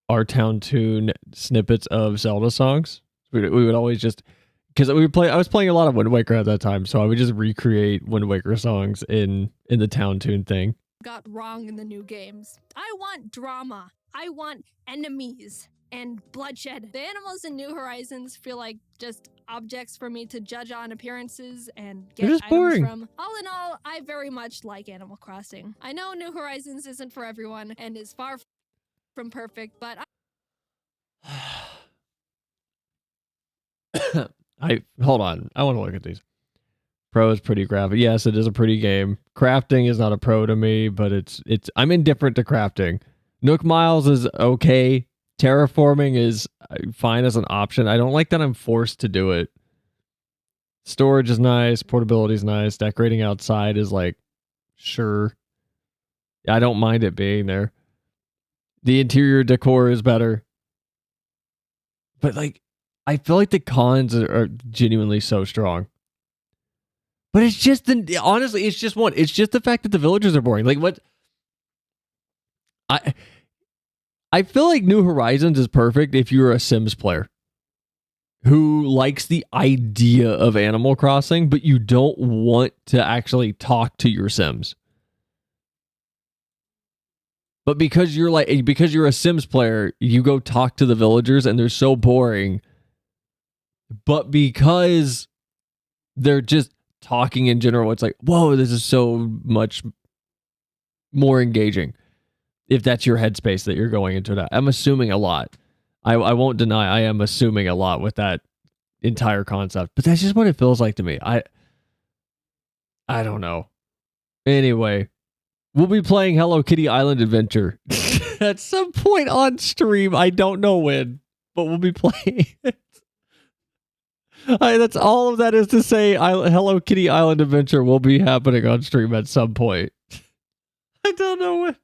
our town tune snippets of Zelda songs. We would always just, because I was playing a lot of Wind Waker at that time, so I would just recreate Wind Waker songs in the town tune thing. Got wrong in the new games. I want drama. I want enemies and bloodshed. The animals in New Horizons feel like just objects for me to judge on appearances and get They're just items boring. from. All in all, I very much like Animal Crossing. I know New Horizons isn't for everyone and is far from perfect, but Hold on. I want to look at these. Pro is pretty graphic. Yes, it is a pretty game. Crafting is not a pro to me, but I'm indifferent to crafting. Nook Miles is okay. Terraforming is fine as an option. I don't like that I'm forced to do it. Storage is nice. Portability is nice. Decorating outside is like, sure. I don't mind it being there. The interior decor is better. But like, I feel like the cons are genuinely so strong. But it's just, honestly, it's just one. It's just the fact that the villagers are boring. Like, what? I feel like New Horizons is perfect if you're a Sims player who likes the idea of Animal Crossing, but you don't want to actually talk to your Sims. But because you're a Sims player, you go talk to the villagers and they're so boring. But because they're just talking in general, it's like, whoa, this is so much more engaging. If that's your headspace that you're going into that. I'm assuming a lot. I won't deny I am assuming a lot with that entire concept. But that's just what it feels like to me. I don't know. Anyway, we'll be playing Hello Kitty Island Adventure at some point on stream. I don't know when, but we'll be playing it. That's all of that is to say. Hello Kitty Island Adventure will be happening on stream at some point. I don't know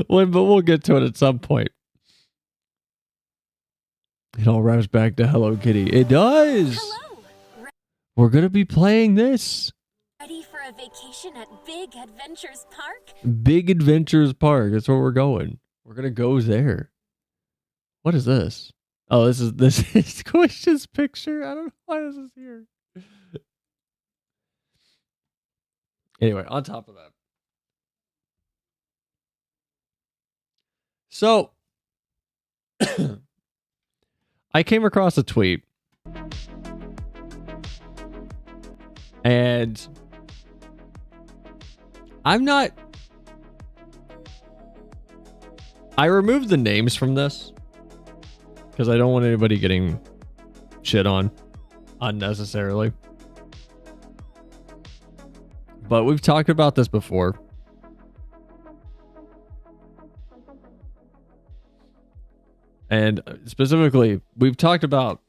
when, but we'll get to it at some point. It all wraps back to Hello Kitty. It does. Hello! We're gonna be playing this. Ready for a vacation at Big Adventures Park? Big Adventures Park. That's where we're going. We're gonna go there. What is this? Oh, this is Squish's picture. I don't know why this is here. Anyway, on top of that. So I came across a tweet and I removed the names from this because I don't want anybody getting shit on unnecessarily. But we've talked about this before. And specifically, we've talked about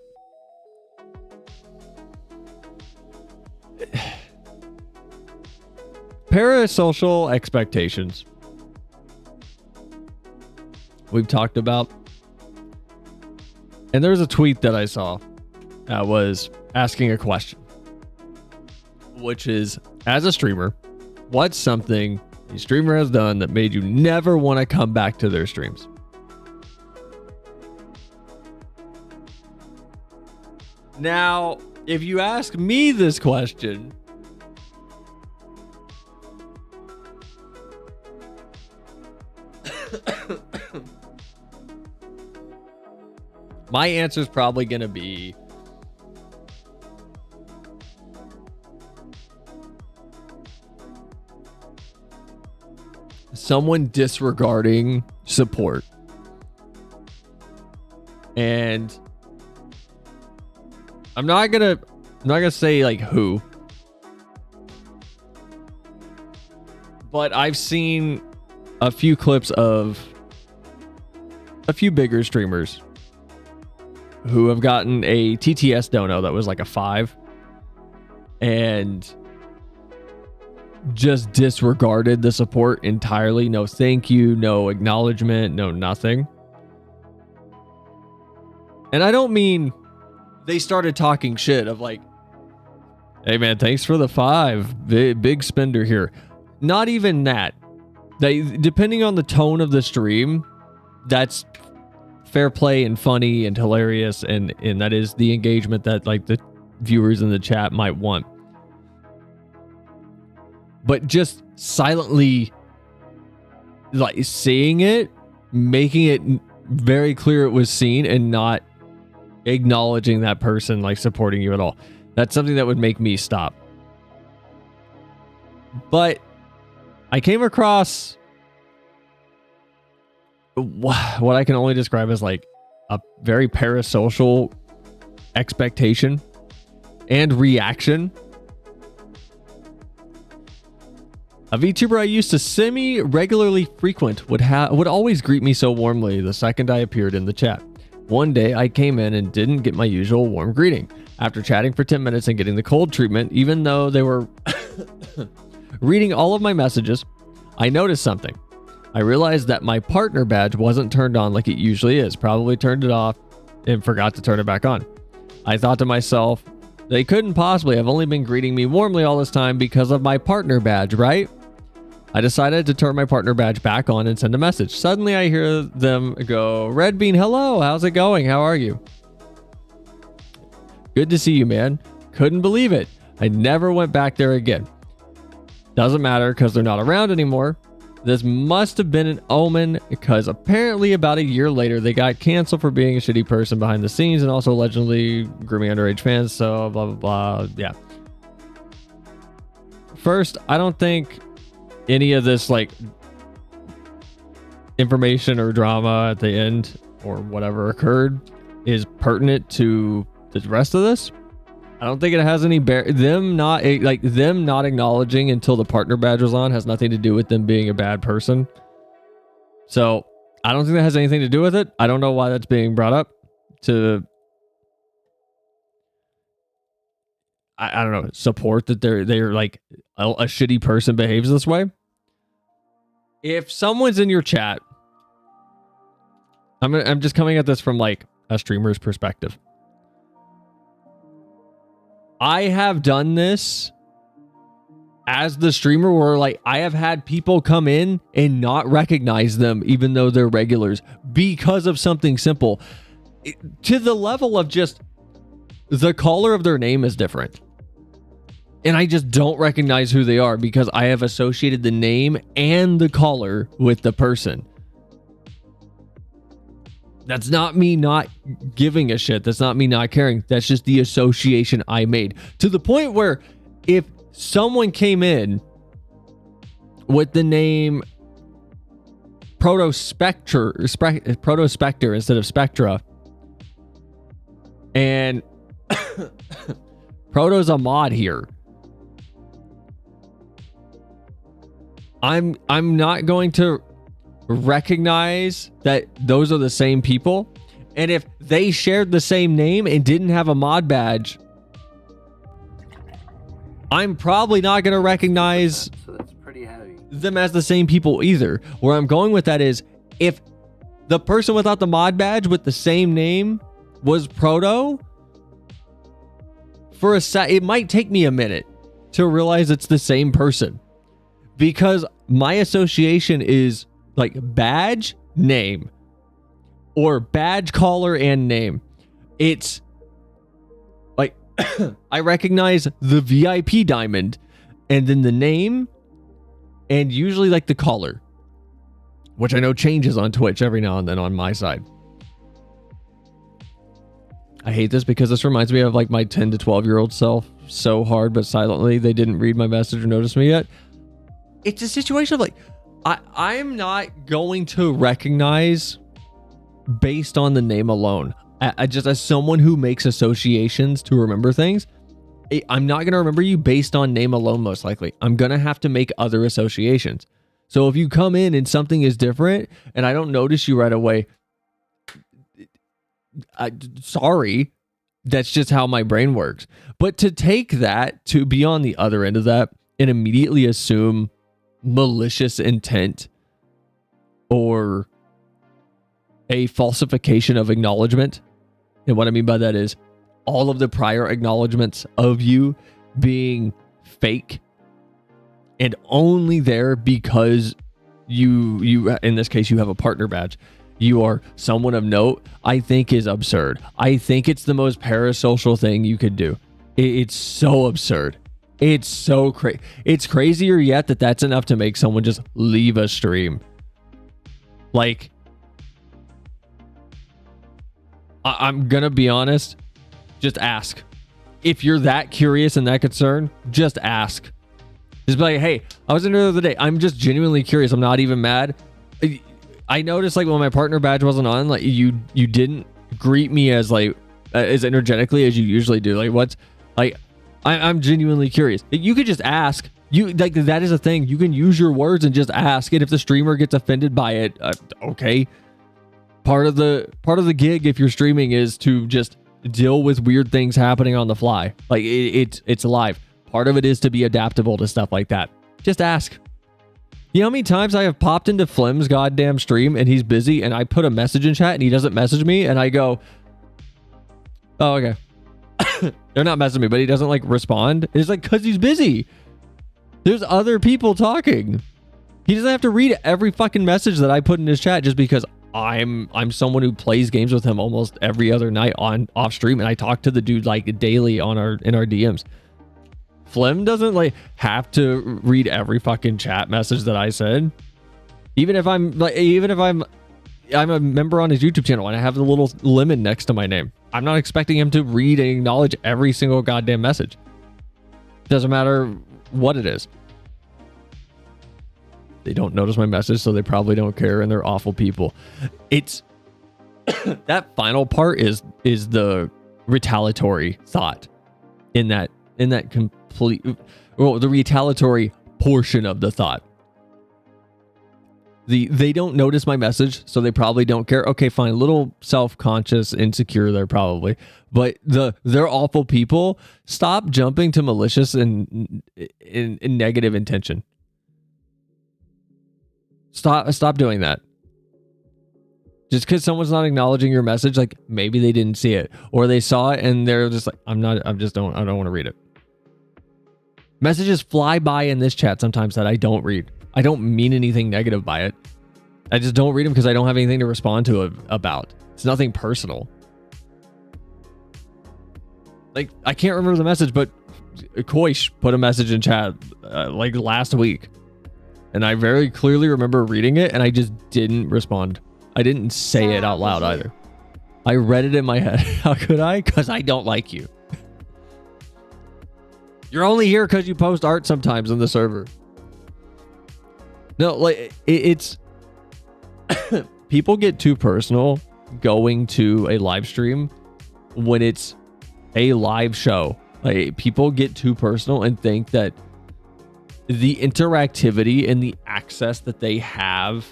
parasocial expectations. We've talked about, and there was a tweet that I saw that was asking a question, which is, as a streamer, what's something a streamer has done that made you never want to come back to their streams? Now, if you ask me this question, my answer is probably going to be someone disregarding support. And I'm not gonna say like who, but I've seen a few clips of a few bigger streamers who have gotten a TTS dono that was like a 5 and just disregarded the support entirely. No thank you, no acknowledgement, no nothing. And I don't mean they started talking shit of like, hey man, thanks for the 5. Big spender here. Not even that. They, depending on the tone of the stream, that's fair play and funny and hilarious, and that is the engagement that like the viewers in the chat might want. But just silently like seeing it, making it very clear it was seen, and not acknowledging that person like supporting you at all. That's something that would make me stop. But I came across what I can only describe as like a very parasocial expectation and reaction. A VTuber I used to semi-regularly frequent would always greet me so warmly the second I appeared in the chat. One day I came in and didn't get my usual warm greeting. After chatting for 10 minutes and getting the cold treatment, even though they were reading all of my messages, I noticed something. I realized that my partner badge wasn't turned on like it usually is. Probably turned it off and forgot to turn it back on. I thought to myself, they couldn't possibly have only been greeting me warmly all this time because of my partner badge, right? I decided to turn my partner badge back on and send a message. Suddenly I hear them go, Red Bean, hello, how's it going? How are you? Good to see you, man. Couldn't believe it. I never went back there again. Doesn't matter because they're not around anymore. This must have been an omen because apparently about a year later they got canceled for being a shitty person behind the scenes and also allegedly grooming underage fans, so blah, blah, blah. Yeah. First, I don't think any of this like information or drama at the end or whatever occurred is pertinent to the rest of this. I don't think it has any them not acknowledging until the partner badge was on has nothing to do with them being a bad person. So I don't think that has anything to do with it. I don't know why that's being brought up to I don't know, support that they're like a shitty person behaves this way. If someone's in your chat, I'm just coming at this from like a streamer's perspective. I have done this as the streamer where like I have had people come in and not recognize them even though they're regulars because of something simple, to the level of just the color of their name is different. And I just don't recognize who they are because I have associated the name and the color with the person. That's not me not giving a shit. That's not me not caring. That's just the association I made. To the point where if someone came in with the name Proto-Spectre instead of Spectra, and Proto's a mod here, I'm not going to recognize that those are the same people. And if they shared the same name and didn't have a mod badge, I'm probably not going to recognize that's pretty heavy. them as the same people either. Where I'm going with that is if the person without the mod badge with the same name was Proto, for a sec, it might take me a minute to realize it's the same person because my association is like badge, name, or badge, collar, and name. It's like I recognize the VIP diamond and then the name and usually like the collar, which I know changes on Twitch every now and then on my side. I hate this because this reminds me of like my 10 to 12-year-old self so hard, but silently they didn't read my message or notice me yet. It's a situation of like, I'm not going to recognize based on the name alone. I just, as someone who makes associations to remember things, I'm not going to remember you based on name alone, most likely. I'm going to have to make other associations. So if you come in and something is different and I don't notice you right away, sorry, that's just how my brain works. But to take that, to be on the other end of that and immediately assume malicious intent or a falsification of acknowledgement. And what I mean by that is all of the prior acknowledgments of you being fake and only there because you in this case you have a partner badge, you are someone of note, I think is absurd. I think it's the most parasocial thing you could do. It's so absurd. It's so crazy. It's crazier yet that that's enough to make someone just leave a stream. Like, I'm gonna be honest, just ask. If you're that curious and that concerned, just ask. Just be like, hey, I was in there the other day. I'm just genuinely curious. I'm not even mad. I noticed like when my partner badge wasn't on, like you didn't greet me as like as energetically as you usually do. Like what's like I'm genuinely curious. You could just ask. You like that is a thing. You can use your words and just ask. And if the streamer gets offended by it, okay. Part of the gig if you're streaming is to just deal with weird things happening on the fly. Like it's live. Part of it is to be adaptable to stuff like that. Just ask. You know how many times I have popped into Flem's goddamn stream and he's busy and I put a message in chat and he doesn't message me and I go, oh, okay. They're not messaging me, but he doesn't like respond. It's like, cause he's busy. There's other people talking. He doesn't have to read every fucking message that I put in his chat just because I'm someone who plays games with him almost every other night on off stream and I talk to the dude like daily on in our DMs. Flem doesn't like have to read every fucking chat message that I said. Even if I'm a member on his YouTube channel and I have the little lemon next to my name. I'm not expecting him to read and acknowledge every single goddamn message. Doesn't matter what it is. They don't notice my message, so they probably don't care, and they're awful people. It's that final part is the retaliatory thought in that complete, well, the retaliatory portion of the thought. They don't notice my message, so they probably don't care. Okay, fine, a little self-conscious, insecure there probably, but they're awful people. Stop jumping to malicious and negative intention. Stop doing that. Just because someone's not acknowledging your message, like maybe they didn't see it or they saw it and they're just like, I don't want to read it. Messages fly by in this chat sometimes that I don't read. I don't mean anything negative by it. I just don't read them because I don't have anything to respond to about. It's nothing personal. Like I can't remember the message, but Koish put a message in chat like last week. And I very clearly remember reading it and I just didn't respond. I didn't say it out loud either. I read it in my head. How could I? Because I don't like you. You're only here because you post art sometimes in the server. No, like it's people get too personal going to a live stream when it's a live show. Like people get too personal and think that the interactivity and the access that they have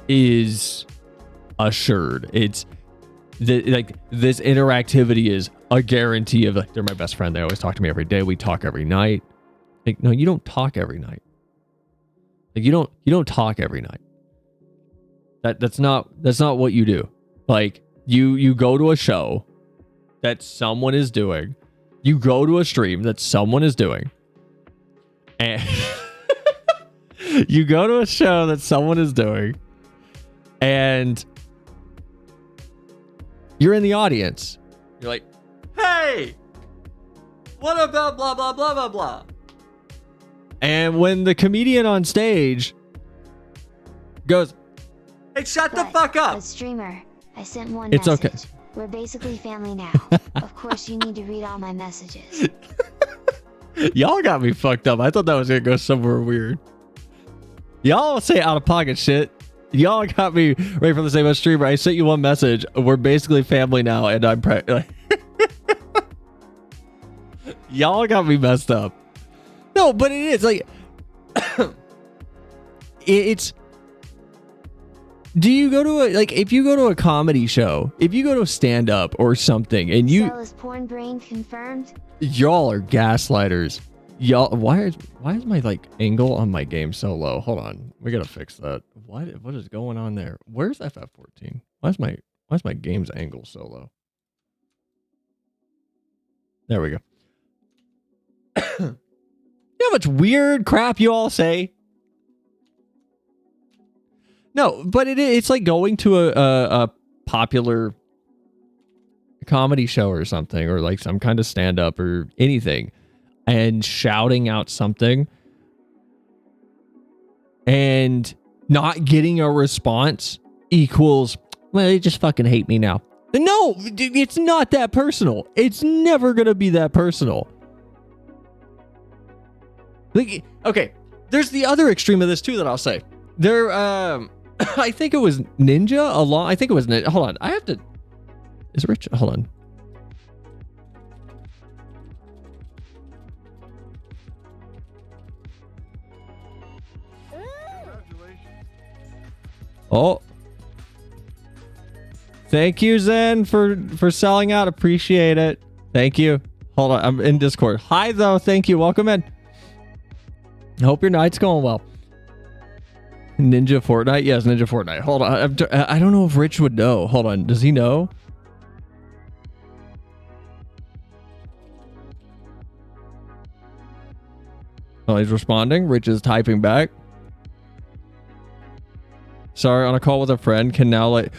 is assured. It's like this interactivity is a guarantee of like they're my best friend. They always talk to me every day. We talk every night. Like no, you don't talk every night. Like you don't talk every night. That's not what you do. Like you go to a show that someone is doing. You go to a stream that someone is doing. And you go to a show that someone is doing. And you're in the audience. You're like, hey, what about blah, blah, blah, blah, blah. And when the comedian on stage goes, hey, shut the fuck up. But streamer, I sent one it's message. Okay. We're basically family now. Of course you need to read all my messages. Y'all got me fucked up. I thought that was going to go somewhere weird. Y'all say out of pocket shit. Y'all got me right from the same streamer. I sent you one message. We're basically family now, and I'm y'all got me messed up. No, but it is like it's. Do you go to if you go to a comedy show, if you go to a stand up or something, and you So is porn brain confirmed? y'all are gaslighters. Y'all, why is my like angle on my game so low? Hold on, we gotta fix that. What is going on there? Where's FF14? Why is my Why is my game's angle so low? There we go. You know how much weird crap you all say? No, but it's like going to a popular comedy show or something, or like some kind of stand-up or anything, and shouting out something and not getting a response equals, well, they just fucking hate me now. No, it's not that personal. It's never gonna be that personal. Like, okay, there's the other extreme of this too that I'll say. There, I think it was Ninja I think it was Ninja. Hold on, I have to. Is Rich? Hold on. Oh. Thank you, Zen, for selling out. Appreciate it. Thank you. Hold on, I'm in Discord. Hi, though. Thank you. Welcome in. Hope your night's going well. Ninja Fortnite? Yes, Ninja Fortnite. Hold on. I don't know if Rich would know. Hold on. Does he know? Oh, he's responding. Rich is typing back. Sorry, on a call with a friend. Can now like...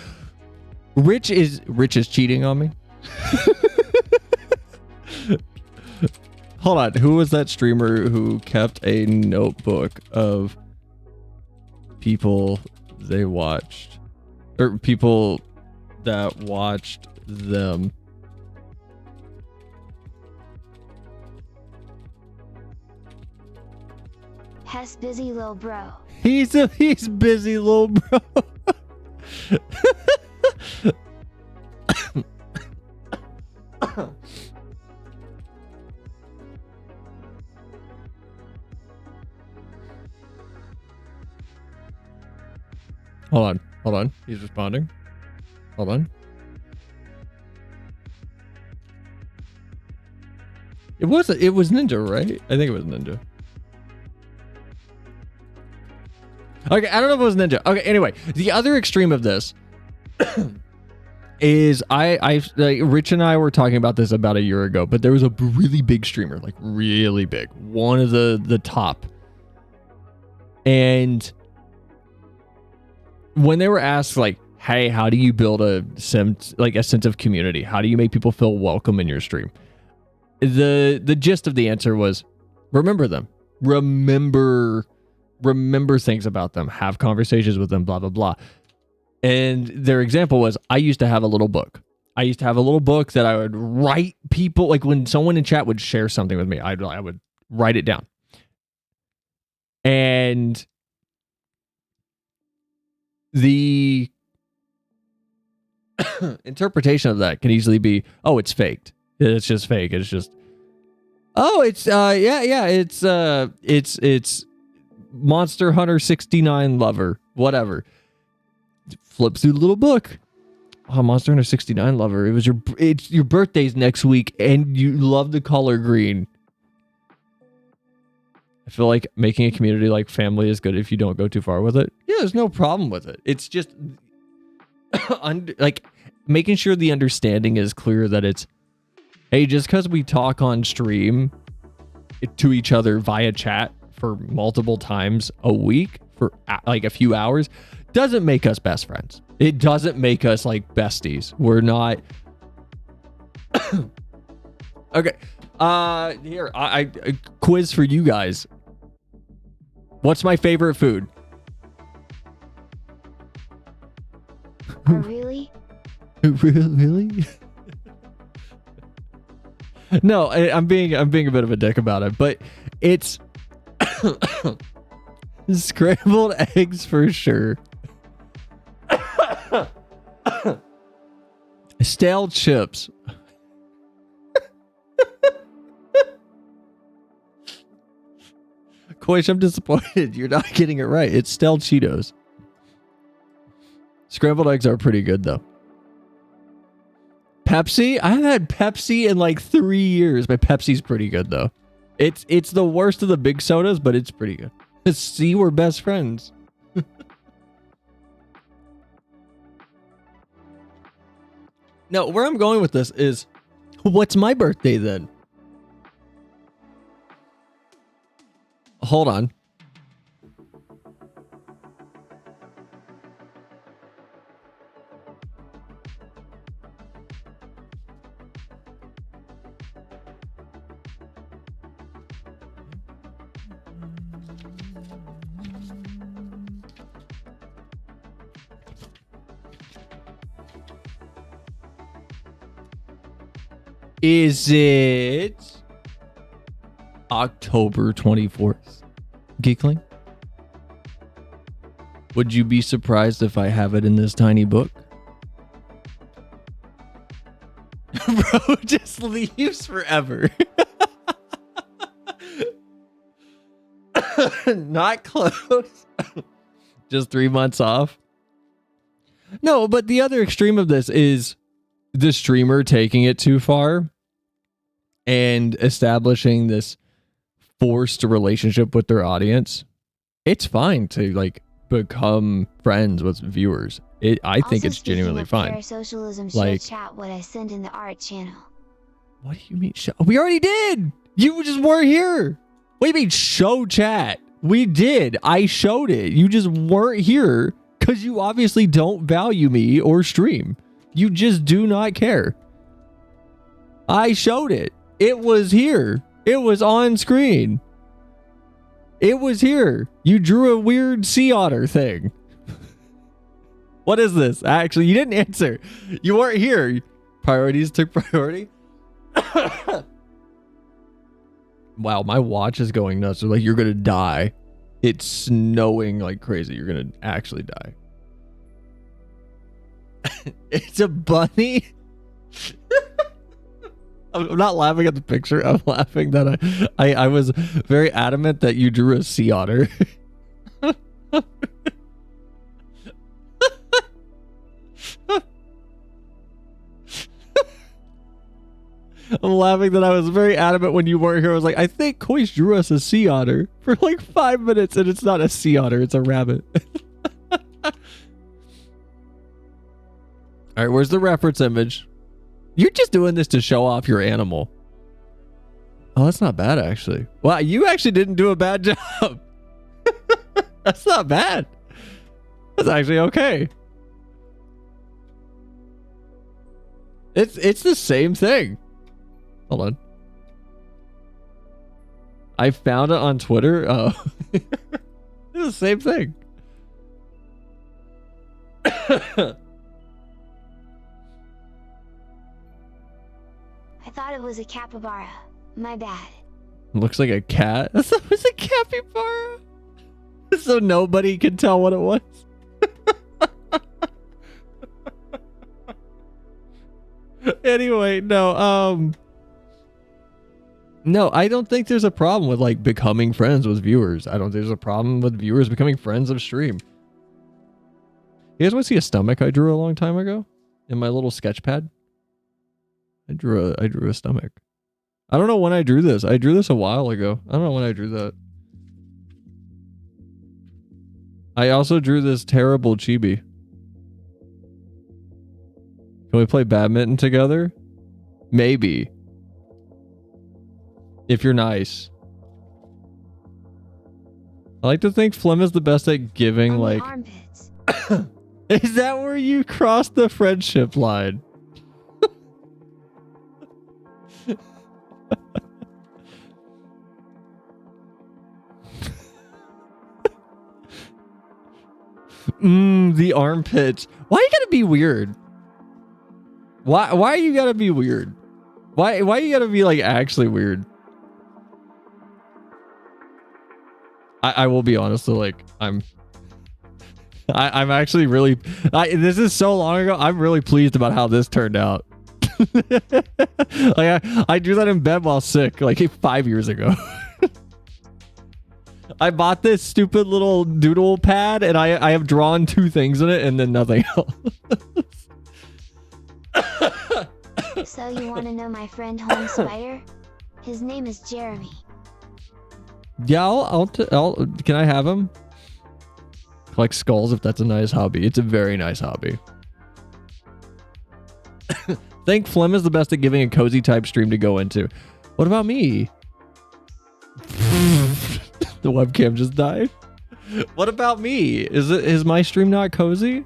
Rich is cheating on me. Hold on. Who was that streamer who kept a notebook of people they watched? Or people that watched them? Hess busy lil bro. He's busy, little bro. Hold on. He's responding. Hold on. It was Ninja, right? I think it was Ninja. Okay, I don't know if it was Ninja. Okay, anyway, the other extreme of this is Rich and I were talking about this about a year ago, but there was a really big streamer, like really big, one of the top. And when they were asked like, hey, how do you build a sense of community? How do you make people feel welcome in your stream? The gist of the answer was, remember them. Remember things about them, have conversations with them, blah, blah, blah. And their example was, I used to have a little book. That I would write people, like when someone in chat would share something with me, I would write it down. And the interpretation of that can easily be, oh, it's faked. It's just fake. It's just, oh, it's it's Monster Hunter 69 lover, whatever. Flip through the little book. Oh, Monster Hunter 69 lover. It's your birthday's next week and you love the color green. I feel like making a community like family is good if you don't go too far with it. Yeah, there's no problem with it. It's just like making sure the understanding is clear that it's, hey, just because we talk on stream to each other via chat for multiple times a week for like a few hours doesn't make us best friends. It doesn't make us like besties. We're not. Okay. Here, I quiz for you guys. What's my favorite food? Oh, really? Really? No, I'm being a bit of a dick about it, but it's scrambled eggs for sure. Stale chips. Koish, I'm disappointed. You're not getting it right. It's stale Cheetos. Scrambled eggs are pretty good though. Pepsi? I haven't had Pepsi in like 3 years, but Pepsi's pretty good though. It's the worst of the big sodas, but it's pretty good. See, we're best friends. No, where I'm going with this is, what's my birthday then? Hold on. Is it October 24th? Geekling? Would you be surprised if I have it in this tiny book? Bro just leaves forever. Not close. Just 3 months off. No, but the other extreme of this is the streamer taking it too far and establishing this forced relationship with their audience. It's fine to like become friends with viewers. I think it's genuinely fine. Socialism, like, chat what I sent in the art channel. What do you mean show? We already did. You just weren't here. What do you mean show chat? We did. I showed it. You just weren't here because you obviously don't value me or stream. You just do not care. I showed it. It was here. It was on screen. It was here. You drew a weird sea otter thing. What is this? Actually, you didn't answer. You weren't here. Priorities took priority. Wow, my watch is going nuts. So like, you're gonna die. It's snowing like crazy. You're gonna actually die. It's a bunny. I'm not laughing at the picture. I'm laughing that I was very adamant that you drew a sea otter. I'm laughing that I was very adamant when you weren't here. I was like, I think Koish drew us a sea otter for like 5 minutes, and it's not a sea otter, it's a rabbit. All right, where's the reference image? You're just doing this to show off your animal. Oh, that's not bad, actually. Wow, you actually didn't do a bad job. That's not bad. That's actually okay. It's the same thing. Hold on. I found it on Twitter. Oh. It's the same thing. I thought it was a capybara. My bad. Looks like a cat. That was a capybara. So nobody could tell what it was. Anyway, no, I don't think there's a problem with like becoming friends with viewers. I don't think there's a problem with viewers becoming friends of stream. You guys want to see a stomach I drew a long time ago in my little sketch pad? I drew a stomach. I don't know when I drew this. I drew this a while ago. I don't know when I drew that. I also drew this terrible chibi. Can we play badminton together? Maybe. If you're nice. I like to think Flem is the best at giving On like... the armpits. Is that where you cross the friendship line? The armpits. Why you gotta be weird? Why you gotta be weird? Why you gotta be like actually weird? I will be honest though, like I'm actually really this is so long ago. I'm really pleased about how this turned out. Like I drew that in bed while sick like 5 years ago. I bought this stupid little doodle pad and I have drawn 2 things in it and then nothing else. So you want to know my friend Home Spider? His name is Jeremy. Yeah, I'll can I have him? Collect skulls if that's a nice hobby. It's a very nice hobby. Think Phlegm is the best at giving a cozy type stream to go into. What about me? The webcam just died. What about me? Is my stream not cozy?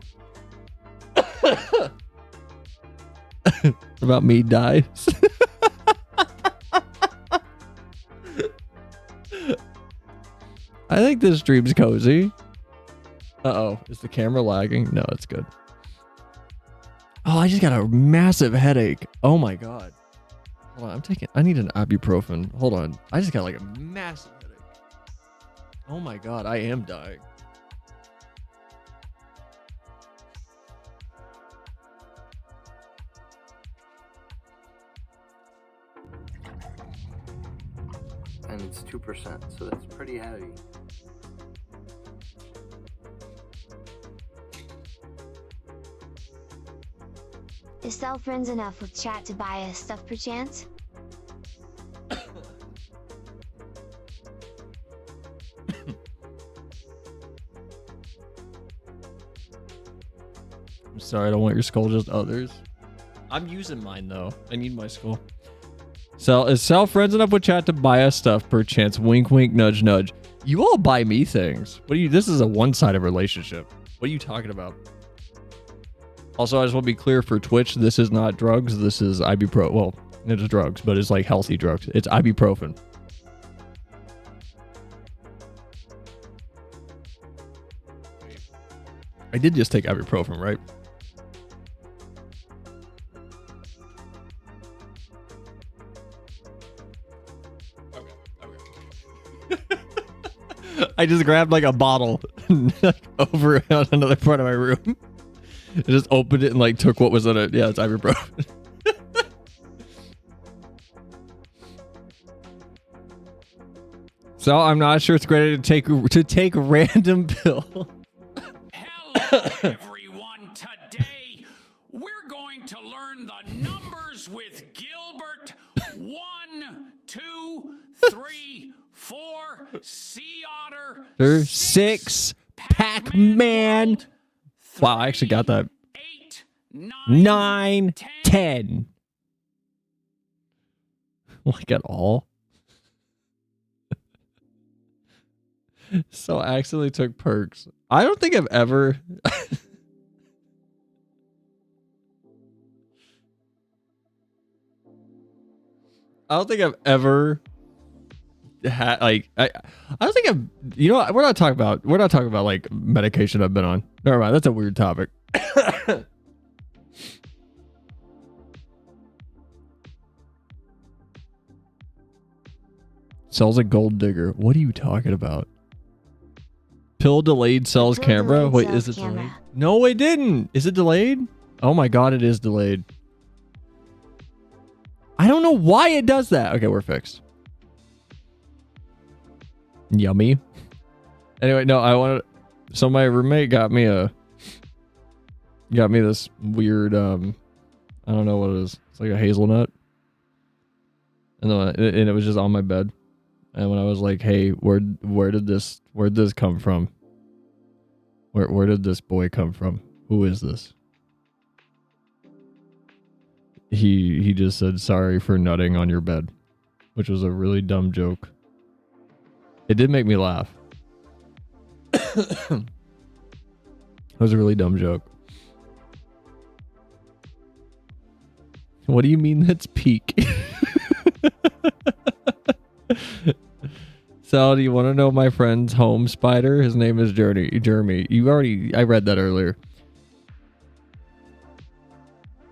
What about me dies? I think this stream's cozy. Uh-oh. Is the camera lagging? No, it's good. Oh, I just got a massive headache. Oh my god. Hold on, I need an ibuprofen. Hold on. I just got like a massive headache. Oh my god, I am dying. And it's 2%, so that's pretty heavy. Is Cell friends enough with chat to buy us stuff perchance? I'm sorry, I don't want your skull, just others. I'm using mine though. I need my skull. Is Sal friends enough with chat to buy us stuff perchance? Wink, wink, nudge, nudge. You all buy me things. What do you? This is a one-sided relationship. What are you talking about? Also, I just want to be clear for Twitch. This is not drugs. This is ibuprofen. Well, it's drugs, but it's like healthy drugs. It's ibuprofen. I did just take ibuprofen, right? I just grabbed like a bottle over on another part of my room. I just opened it and like took what was in it. Yeah, it's ibuprofen. So I'm not sure it's great to take a random pill. Hello, everyone. Today, we're going to learn the numbers with Gilbert. 1, 2, 3, 4, sea otter. There's 6, Pac-Man. Wow, I actually got that. 8, 9, 10. Oh, I got all. So I accidentally took perks. I don't think I've ever... I don't think I've ever had like I don't think I've, you know, we're not talking about like medication I've been on. Never mind, that's a weird topic. Sells a gold digger. What are you talking about? Pill delayed sells Pill camera. delayed Wait, sells is it camera. delayed? No, it didn't. Is it delayed? Oh my god, it is delayed. I don't know why it does that. Okay, we're fixed. Yummy. Anyway, no, I wanted. So my roommate got me this weird. I don't know what it is. It's like a hazelnut, and it was just on my bed. And when I was like, "Hey, where'd this come from? Where did this boy come from? Who is this?" He just said, "Sorry for nutting on your bed," which was a really dumb joke. It did make me laugh. It was a really dumb joke. What do you mean that's peak? Sal, do you want to know my friend's home spider? His name is Jeremy. I read that earlier.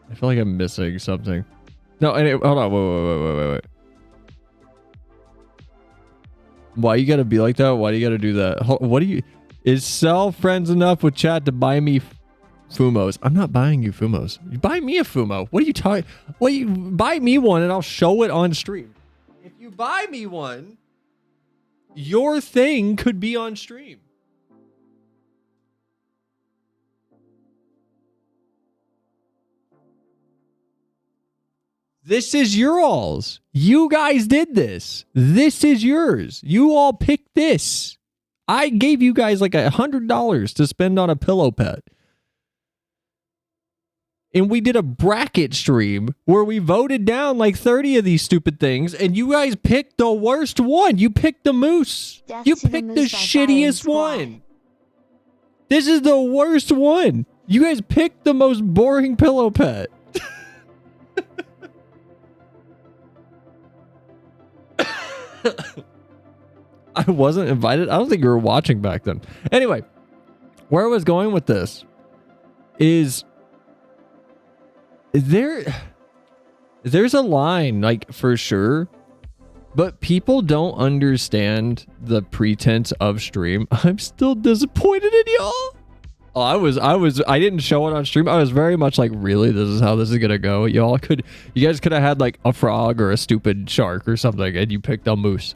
I feel like I'm missing something. No, hold on. Wait. Why you gotta be like that? Why do you gotta do that? Is Sal friends enough with chat to buy me Fumos? I'm not buying you Fumos. You buy me a Fumo. What are you talking? Well, you buy me one and I'll show it on stream. If you buy me one, your thing could be on stream. This is your all's. You guys did this. This is yours. You all picked this. I gave you guys like $100 to spend on a pillow pet. and we did a bracket stream where we voted down like 30 of these stupid things, and you guys picked the worst one. You picked the moose. Death You to the picked the moose by firing shittiest squad. one. This is the worst one. You guys picked the most boring pillow pet. I wasn't invited. I don't think you were watching back then. Anyway, where I was going with this is there's a line, like, for sure, but people don't understand the pretense of stream. I'm still disappointed in y'all. Oh, I didn't show it on stream. I was very much like, really, this is how this is gonna go. You guys could have had like a frog or a stupid shark or something, and you picked a moose.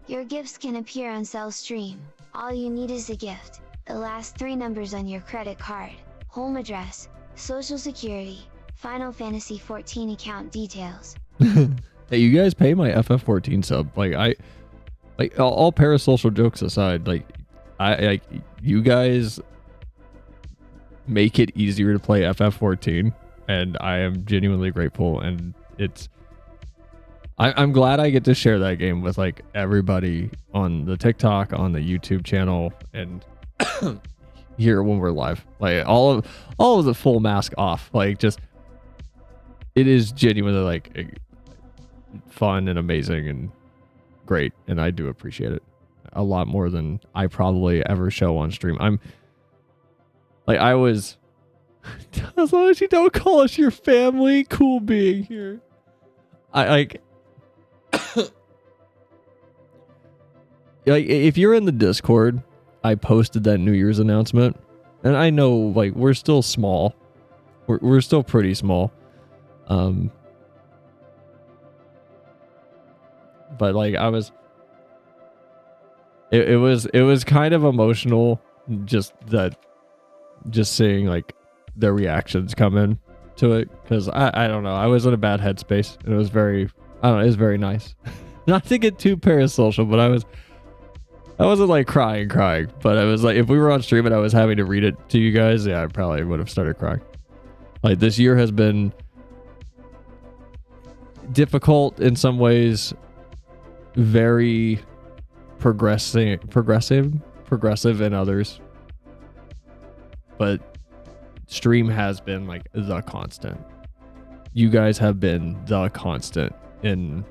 Your gifts can appear on Cell Stream. All you need is a gift, the last 3 numbers on your credit card, home address, social security, Final Fantasy 14 account details. Hey, you guys pay my FF14 sub. Like, all parasocial jokes aside, like you guys make it easier to play FF14, and I am genuinely grateful. And I'm glad I get to share that game with like everybody on the TikTok, on the YouTube channel, and here when we're live. Like all of the full mask off. Like, just, it is genuinely like fun and amazing and great, and I do appreciate it a lot more than I probably ever show on stream. I'm like, I was as long as you don't call us your family, cool being here. I like like, if you're in the Discord, I posted that New Year's announcement, and I know, like, we're still small. We're still pretty small. But like, it was kind of emotional, just seeing like their reactions come in to it, because I don't know, I was in a bad headspace, and it was very nice. Not to get too parasocial, but I wasn't like crying, but I was like, if we were on stream and I was having to read it to you guys, yeah, I probably would have started crying. Like, this year has been difficult in some ways, very progressive in others, but stream has been like the constant. You guys have been the constant in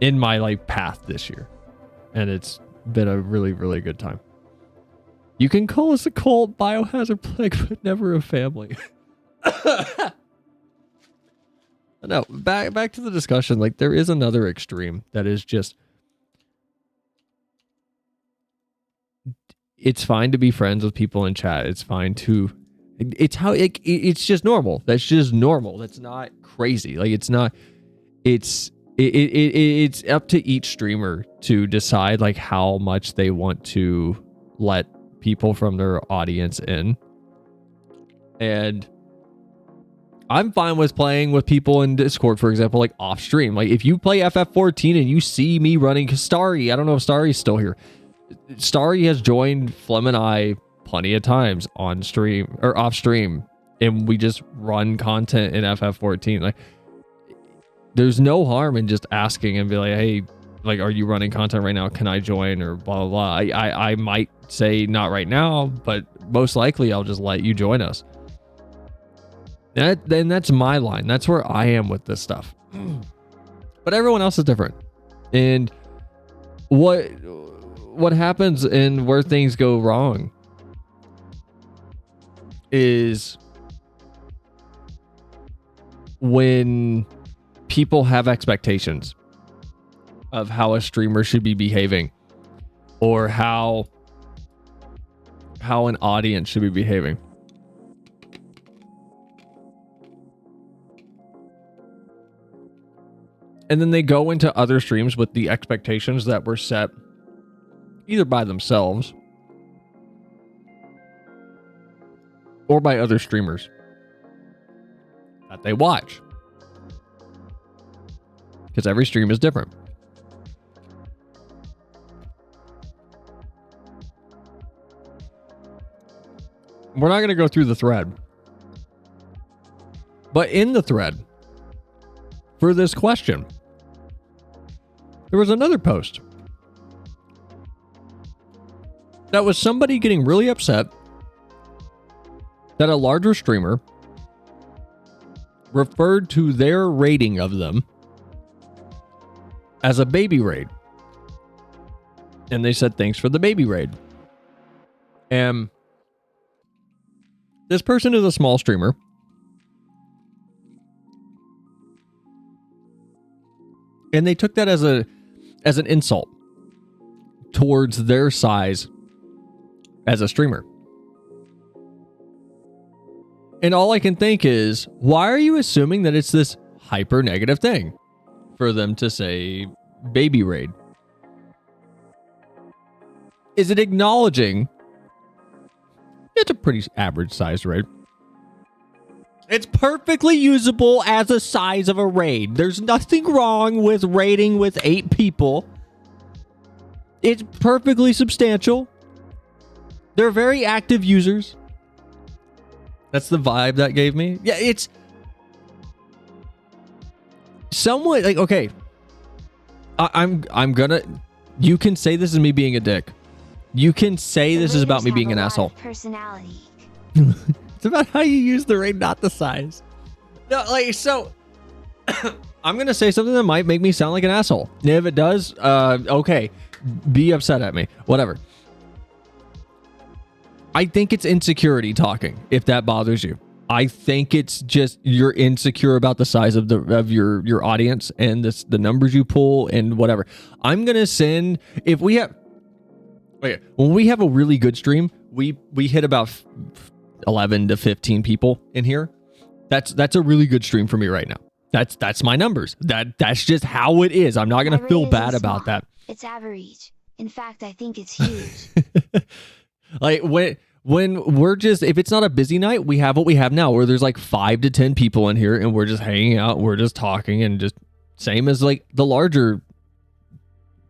my like path this year, and it's been a really, really good time. You can call us a cult, biohazard plague, but never a family. No, back to the discussion. Like, there is another extreme that is just, it's fine to be friends with people in chat. It's fine to, it's just normal. That's just normal. That's not crazy. Like, it's not, it's up to each streamer to decide like how much they want to let people from their audience in. And I'm fine with playing with people in Discord, for example, like off stream. Like, if you play FF14 and you see me running Starry, I don't know if Starry's still here. Starry has joined Flem and I plenty of times on stream or off stream, and we just run content in FF14. Like, there's no harm in just asking and be like, hey, like, are you running content right now? Can I join? Or blah, blah, blah. I might say not right now, but most likely I'll just let you join us. Then that's my line. That's where I am with this stuff. But everyone else is different. And what happens and where things go wrong is when people have expectations of how a streamer should be behaving, or how an audience should be behaving. And then they go into other streams with the expectations that were set either by themselves or by other streamers that they watch. Because every stream is different. we're not going to go through the thread. But in the thread, for this question, there was another post that was somebody getting really upset that a larger streamer referred to their rating of them as a baby raid. And they said, thanks for the baby raid. And this person is a small streamer. And they took that as an insult towards their size as a streamer. And all I can think is, why are you assuming that it's this hyper negative thing for them to say baby raid? Is it acknowledging it's a pretty average sized raid? It's perfectly usable as a size of a raid. There's nothing wrong with raiding with 8 people. It's perfectly substantial. They're very active users. That's the vibe that gave me. Yeah, it's somewhat like, okay, I'm gonna, you can say this is me being a dick. You can say this is about me being an asshole. Personality. It's about how you use the raid, not the size. No, like, so I'm gonna say something that might make me sound like an asshole. And if it does, okay, be upset at me, whatever. I think it's insecurity talking, if that bothers you. I think it's just you're insecure about the size of your audience and the numbers you pull and whatever. I'm gonna send, if we have, okay, when we have a really good stream, we hit about 11 to 15 people in here. That's a really good stream for me right now. That's my numbers. That's just how it is. I'm not gonna feel bad about that. It's average. In fact, I think it's huge. Like when we're just, if it's not a busy night, we have what we have now, where there's like 5 to 10 people in here and we're just hanging out, we're just talking, and just same as like the larger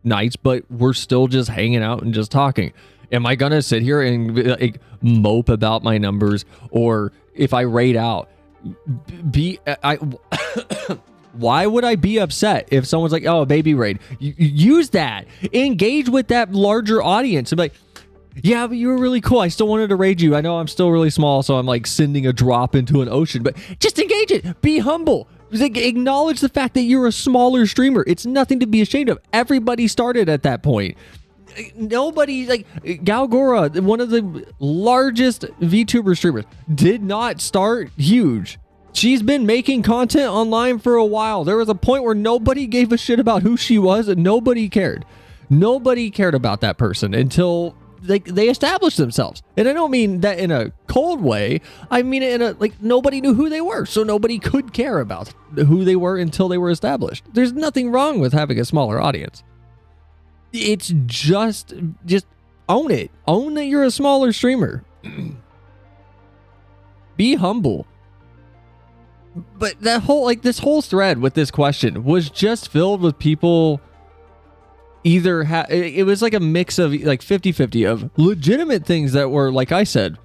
nights, but we're still just hanging out and just talking. Am I gonna sit here and like mope about my numbers, or if I rate out, why would I be upset if someone's like, oh, a baby raid? Use that, engage with that larger audience and be like, yeah, but you were really cool. I still wanted to raid you. I know I'm still really small, so I'm like sending a drop into an ocean, but just engage it. Be humble. Acknowledge the fact that you're a smaller streamer. It's nothing to be ashamed of. Everybody started at that point. Nobody, like Galgora, one of the largest VTuber streamers, did not start huge. She's been making content online for a while. There was a point where nobody gave a shit about who she was and nobody cared. Nobody cared about that person until they established themselves. And I don't mean that in a cold way. I mean it in a, like, nobody knew who they were, so nobody could care about who they were until they were established. There's nothing wrong with having a smaller audience. It's just own it. Own that you're a smaller streamer. Be humble. But that whole, like, this whole thread with this question was just filled with people either it was like a mix of like 50-50 of legitimate things that were, like I said,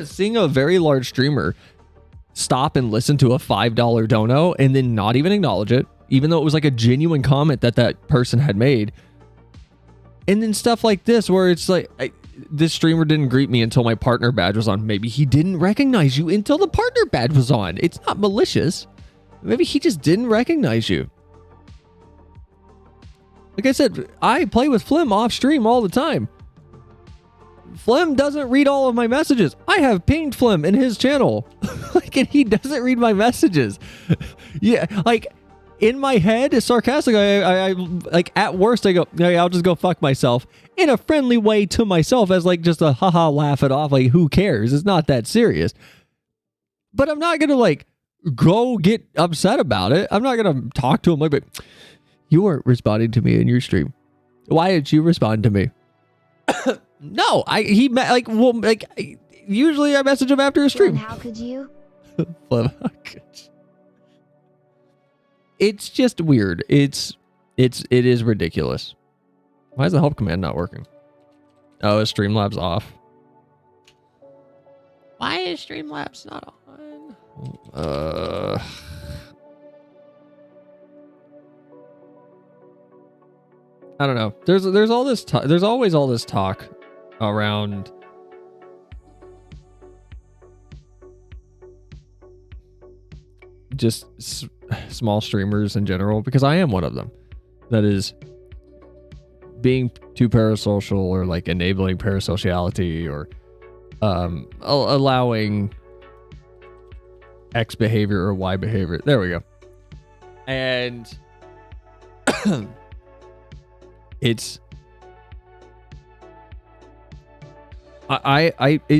seeing a very large streamer stop and listen to a $5 dono and then not even acknowledge it, even though it was like a genuine comment that person had made. And then stuff like this where it's like, this streamer didn't greet me until my partner badge was on. Maybe he didn't recognize you until the partner badge was on. It's not malicious. Maybe he just didn't recognize you. Like I said, I play with Flim off stream all the time. Flim doesn't read all of my messages. I have pinged Flim in his channel. Like, and he doesn't read my messages. Yeah, like, in my head, sarcastic, I like, at worst, I go, yeah, I'll just go fuck myself in a friendly way to myself, as like just a haha, laugh it off. Like, who cares? It's not that serious. But I'm not gonna like go get upset about it. I'm not gonna talk to him like, but you weren't responding to me in your stream. Why did you respond to me? No, usually I message him after a stream. How could you? It's just weird. It is ridiculous. Why is the help command not working? Oh, is Streamlabs off? Why is Streamlabs not on? I don't know. There's all this there's always all this talk around just small streamers in general, because I am one of them. That is being too parasocial, or like enabling parasociality, or allowing X behavior or Y behavior. There we go. And it's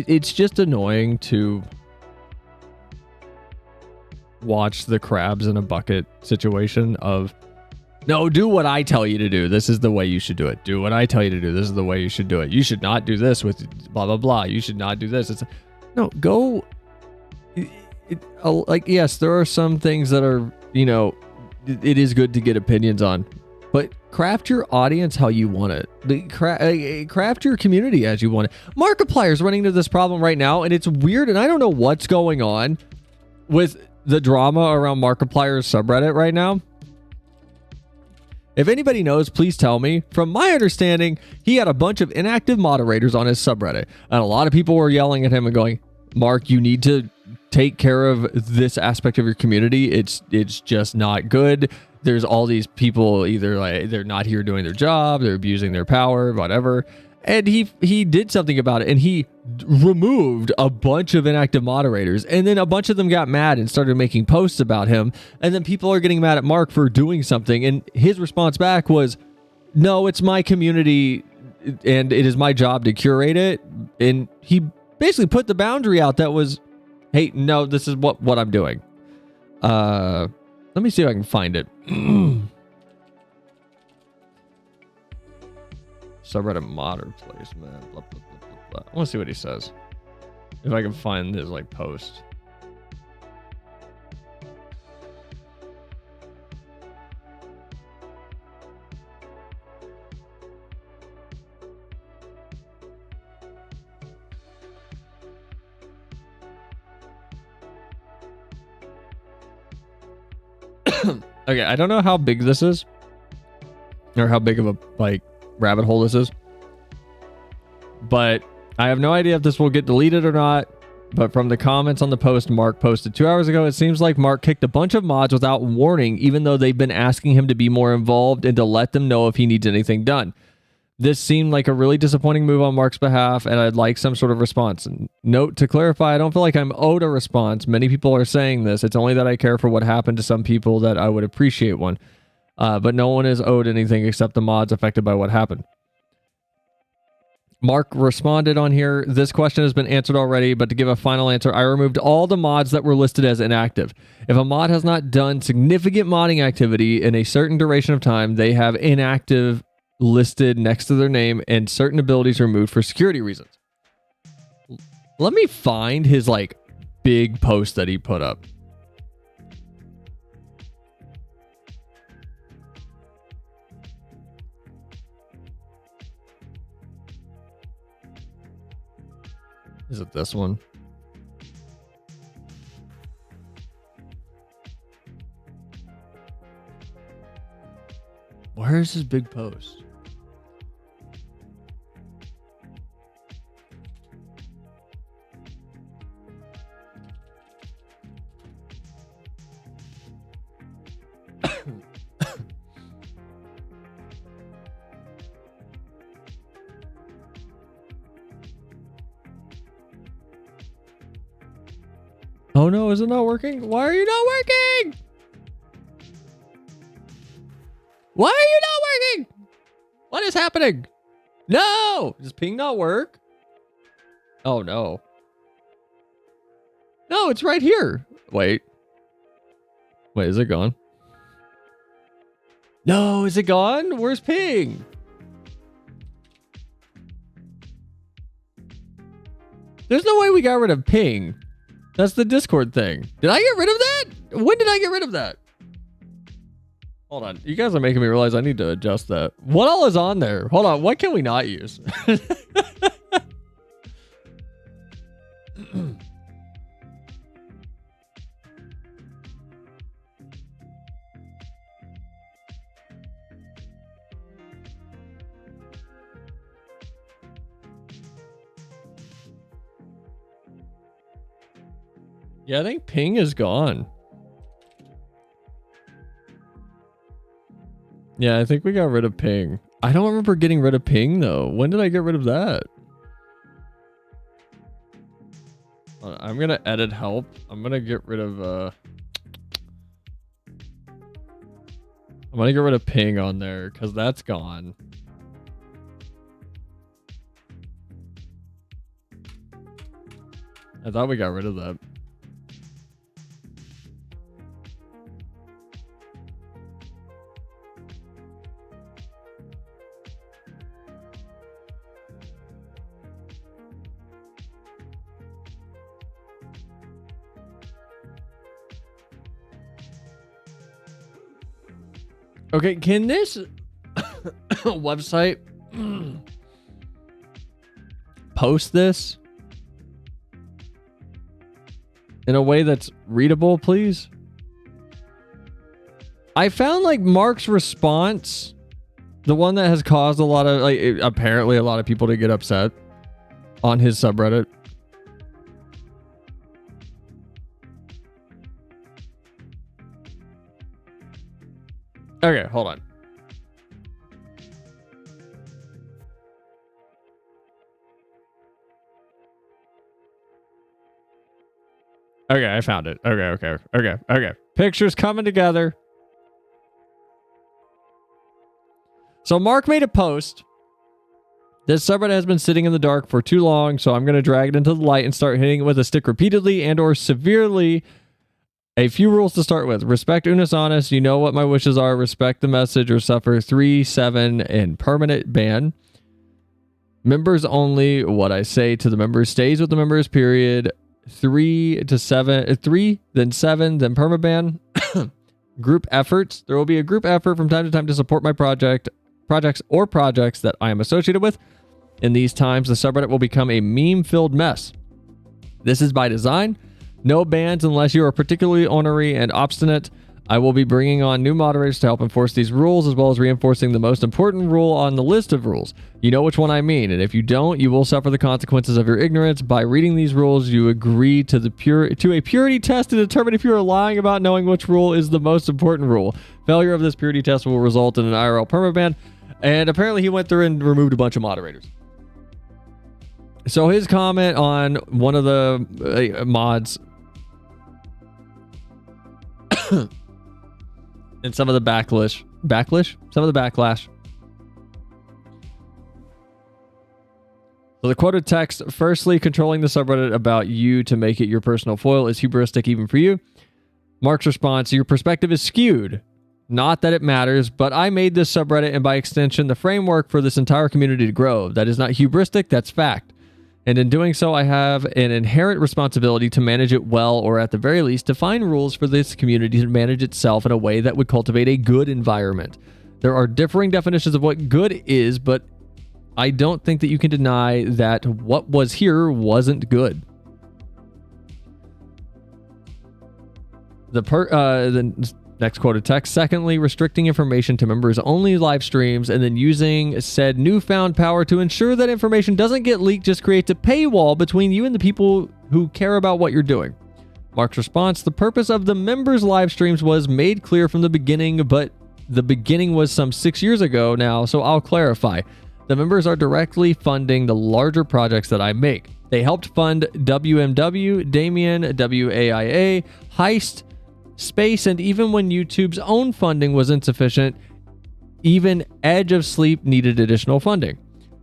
it's just annoying to watch the crabs in a bucket situation of, no, do what I tell you to do. This is the way you should do it. Do what I tell you to do. This is the way you should do it. You should not do this with blah, blah, blah. You should not do this. It's no, go. Like, yes, there are some things that are, you know, it is good to get opinions on, but craft your audience how you want it. Craft your community as you want it. Markiplier's running into this problem right now, and it's weird, and I don't know what's going on with the drama around Markiplier's subreddit right now. If anybody knows, please tell me. From my understanding, he had a bunch of inactive moderators on his subreddit, and a lot of people were yelling at him and going, Mark, you need to take care of this aspect of your community. It's just not good. There's all these people, either like they're not here doing their job, they're abusing their power, whatever. And he did something about it, and he removed a bunch of inactive moderators, and then a bunch of them got mad and started making posts about him, and then people are getting mad at Mark for doing something, and his response back was, no, it's my community and it is my job to curate it. And he basically put the boundary out that was, hey, no, this is what I'm doing. Let me see if I can find it. Subreddit mod replacement. Blah, blah, blah, blah, blah. I want to see what he says. If I can find his like post. Okay, I don't know how big this is, or how big of a like rabbit hole this is, but I have no idea if this will get deleted or not. But from the comments on the post Mark posted 2 hours ago, it seems like Mark kicked a bunch of mods without warning, even though they've been asking him to be more involved and to let them know if he needs anything done. This seemed like a really disappointing move on Mark's behalf, and I'd like some sort of response. And note to clarify, I don't feel like I'm owed a response. Many people are saying this. It's only that I care for what happened to some people that I would appreciate one. But no one is owed anything except the mods affected by what happened. Mark responded on here, this question has been answered already, but to give a final answer, I removed all the mods that were listed as inactive. If a mod has not done significant modding activity in a certain duration of time, they have inactive listed next to their name and certain abilities removed for security reasons. Let me find his like big post that he put up. Is it this one? Where's his big post? Oh no, is it not working? Why are you not working? Why are you not working? What is happening? No! Does ping not work? Oh no. No, it's right here. Wait. Wait, is it gone? No, is it gone? Where's ping? There's no way we got rid of ping. That's the Discord thing. Did I get rid of that? When did I get rid of that? Hold on. You guys are making me realize I need to adjust that. What all is on there? Hold on. What can we not use? Yeah, I think ping is gone. Yeah, I think we got rid of ping. I don't remember getting rid of ping though. When did I get rid of that? I'm gonna edit help. I'm gonna get rid of I'm gonna get rid of ping on there because that's gone. I thought we got rid of that. Okay, can this website post this in a way that's readable, please? I found like Mark's response, the one that has caused a lot of apparently a lot of people to get upset on his subreddit. Okay, hold on. Okay, I found it. Okay. Pictures coming together. So Mark made a post. This subreddit has been sitting in the dark for too long, so I'm going to drag it into the light and start hitting it with a stick repeatedly and or severely. A few rules to start with. Respect Unis Honest. You know what my wishes are. Respect the message or suffer 3-7 and permanent ban. Members only. What I say to the members stays with the members, period. 3 to 7. 3, then 7, then permaban. Group efforts. There will be a group effort from time to time to support my projects that I am associated with. In these times, the subreddit will become a meme-filled mess. This is by design. No bans unless you are particularly ornery and obstinate. I will be bringing on new moderators to help enforce these rules, as well as reinforcing the most important rule on the list of rules. You know which one I mean, and if you don't, you will suffer the consequences of your ignorance. By reading these rules, you agree to a purity test to determine if you are lying about knowing which rule is the most important rule. Failure of this purity test will result in an IRL permaban, and apparently he went through and removed a bunch of moderators. So his comment on one of the mods and some of the backlash. So the quoted text, firstly, controlling the subreddit about you to make it your personal foil is hubristic even for you. Mark's response, your perspective is skewed. Not that it matters, but I made this subreddit and by extension the framework for this entire community to grow. That is not hubristic, that's fact. And in doing so, I have an inherent responsibility to manage it well, or at the very least, to find rules for this community to manage itself in a way that would cultivate a good environment. There are differing definitions of what good is, but I don't think that you can deny that what was here wasn't good. The next quoted text. Secondly, restricting information to members only live streams and then using said newfound power to ensure that information doesn't get leaked just creates a paywall between you and the people who care about what you're doing. Mark's response, the purpose of the members live streams was made clear from the beginning, but the beginning was some 6 years ago now, so I'll clarify. The members are directly funding the larger projects that I make. They helped fund WMW, Damien, WAIA, Heist, Space, and even when YouTube's own funding was insufficient, even Edge of Sleep needed additional funding,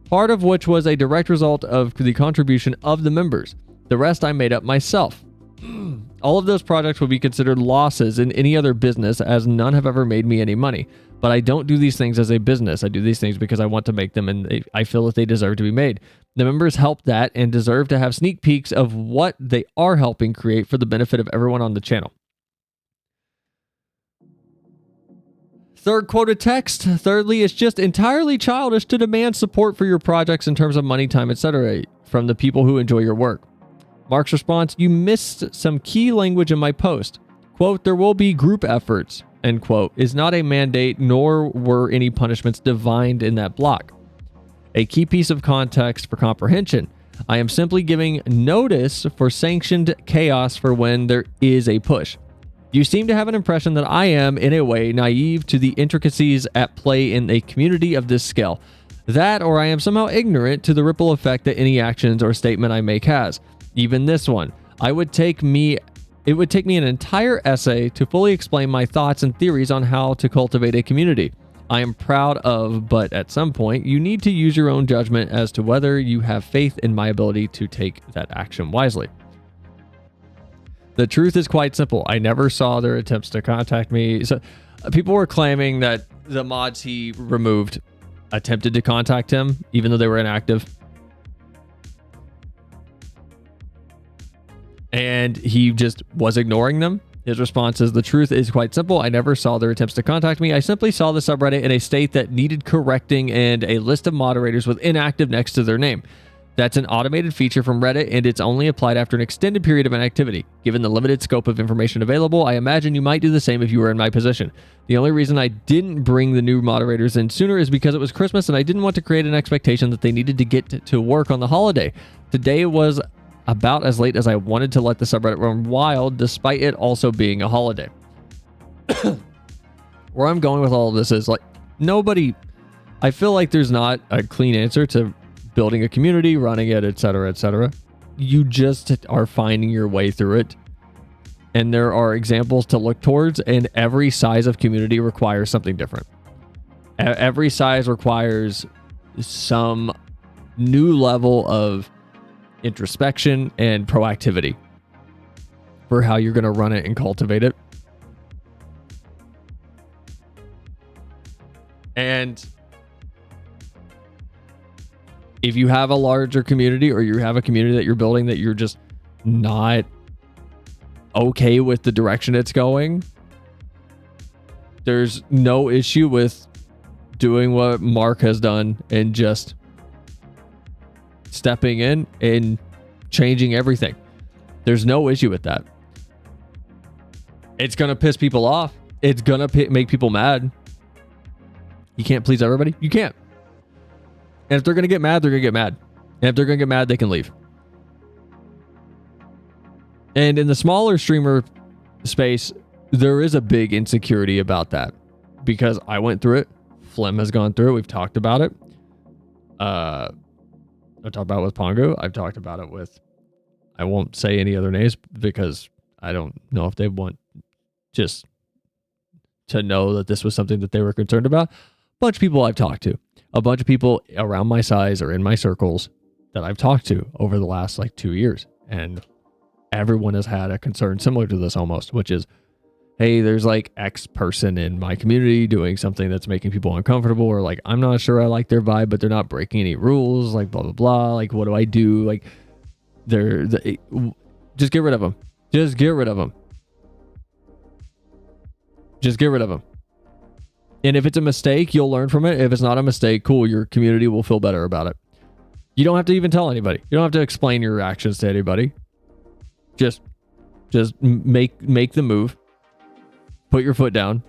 part of which was a direct result of the contribution of the members. The rest I made up myself. All of those projects would be considered losses in any other business, as none have ever made me any money. But I don't do these things as a business. I do these things because I want to make them, and I feel that they deserve to be made. The members help that and deserve to have sneak peeks of what they are helping create for the benefit of everyone on the channel. Third quoted text. Thirdly, it's just entirely childish to demand support for your projects in terms of money, time, etc. from the people who enjoy your work. Mark's response, you missed some key language in my post. Quote, there will be group efforts, end quote, is not a mandate, nor were any punishments divined in that block. A key piece of context for comprehension. I am simply giving notice for sanctioned chaos for when there is a push. You seem to have an impression that I am, in a way, naive to the intricacies at play in a community of this scale. That, or I am somehow ignorant to the ripple effect that any actions or statement I make has. Even this one. It would take me an entire essay to fully explain my thoughts and theories on how to cultivate a community. I am proud of, but at some point, you need to use your own judgment as to whether you have faith in my ability to take that action wisely. The truth is quite simple. I never saw their attempts to contact me. So people were claiming that the mods he removed attempted to contact him, even though they were inactive. And he just was ignoring them. His response is, the truth is quite simple. I never saw their attempts to contact me. I simply saw the subreddit in a state that needed correcting and a list of moderators with inactive next to their name. That's an automated feature from Reddit, and it's only applied after an extended period of inactivity. Given the limited scope of information available, I imagine you might do the same if you were in my position. The only reason I didn't bring the new moderators in sooner is because it was Christmas, and I didn't want to create an expectation that they needed to get to work on the holiday. Today was about as late as I wanted to let the subreddit run wild, despite it also being a holiday. Where I'm going with all of this is, like, nobody... I feel like there's not a clean answer to building a community, running it, etc., etc. You just are finding your way through it. And there are examples to look towards, and every size of community requires something different. Every size requires some new level of introspection and proactivity for how you're going to run it and cultivate it. And if you have a larger community, or you have a community that you're building that you're just not okay with the direction it's going, there's no issue with doing what Mark has done and just stepping in and changing everything. There's no issue with that. It's going to piss people off. It's going to make people mad. You can't please everybody. You can't. And if they're going to get mad, they're going to get mad. And if they're going to get mad, they can leave. And in the smaller streamer space, there is a big insecurity about that. Because I went through it. Flim has gone through it. We've talked about it. I've talked about it with Pongo. I've talked about it with... I won't say any other names because I don't know if they want just to know that this was something that they were concerned about. A bunch of people I've talked to. A bunch of people around my size or in my circles that I've talked to over the last 2 years. And everyone has had a concern similar to this almost, which is, hey, there's X person in my community doing something that's making people uncomfortable, or I'm not sure I like their vibe, but they're not breaking any rules, blah, blah, blah. What do I do? Just get rid of them. Just get rid of them. Just get rid of them. And if it's a mistake, you'll learn from it. If it's not a mistake, cool, your community will feel better about it. You don't have to even tell anybody. You don't have to explain your actions to anybody. Just make the move. Put your foot down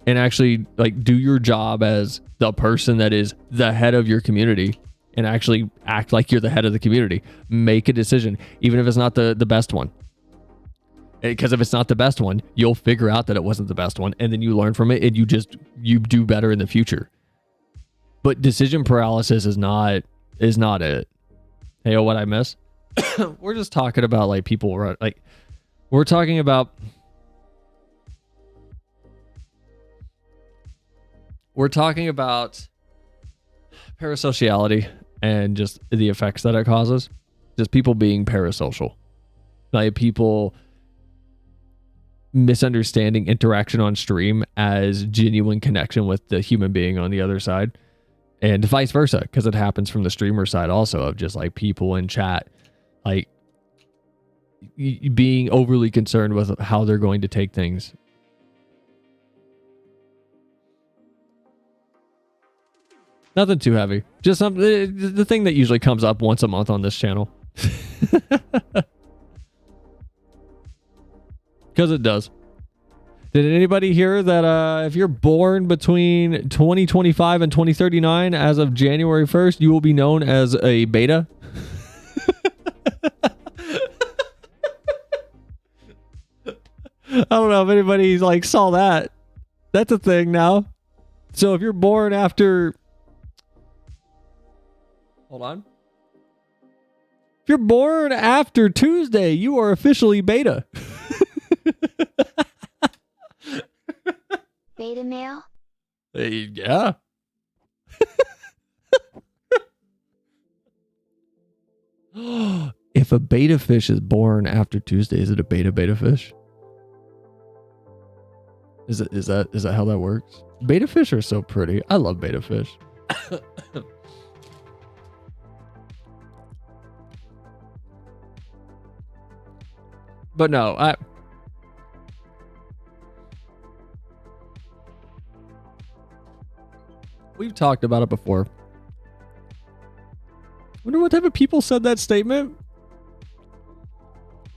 and actually do your job as the person that is the head of your community, and actually act like you're the head of the community. Make a decision, even if it's not the best one. Because if it's not the best one, you'll figure out that it wasn't the best one, and then you learn from it, and you do better in the future. But decision paralysis is not it. Hey, what I miss? We're just talking about people we're talking about parasociality and just the effects that it causes. Just people being parasocial. People misunderstanding interaction on stream as genuine connection with the human being on the other side, and vice versa, because it happens from the streamer side also, of just people in chat being overly concerned with how they're going to take things. Nothing too heavy, just the thing that usually comes up once a month on this channel. Because it does. Did anybody hear that if you're born between 2025 and 2039, as of January 1st, you will be known as a beta? I don't know if anybody like saw that. That's a thing now. So if you're born after, hold on. If you're born after Tuesday, you are officially beta. Beta male? Yeah. If a beta fish is born after Tuesday, is it a beta fish? Is that how that works? Beta fish are so pretty. I love beta fish. But no, we've talked about it before. Wonder what type of people said that statement?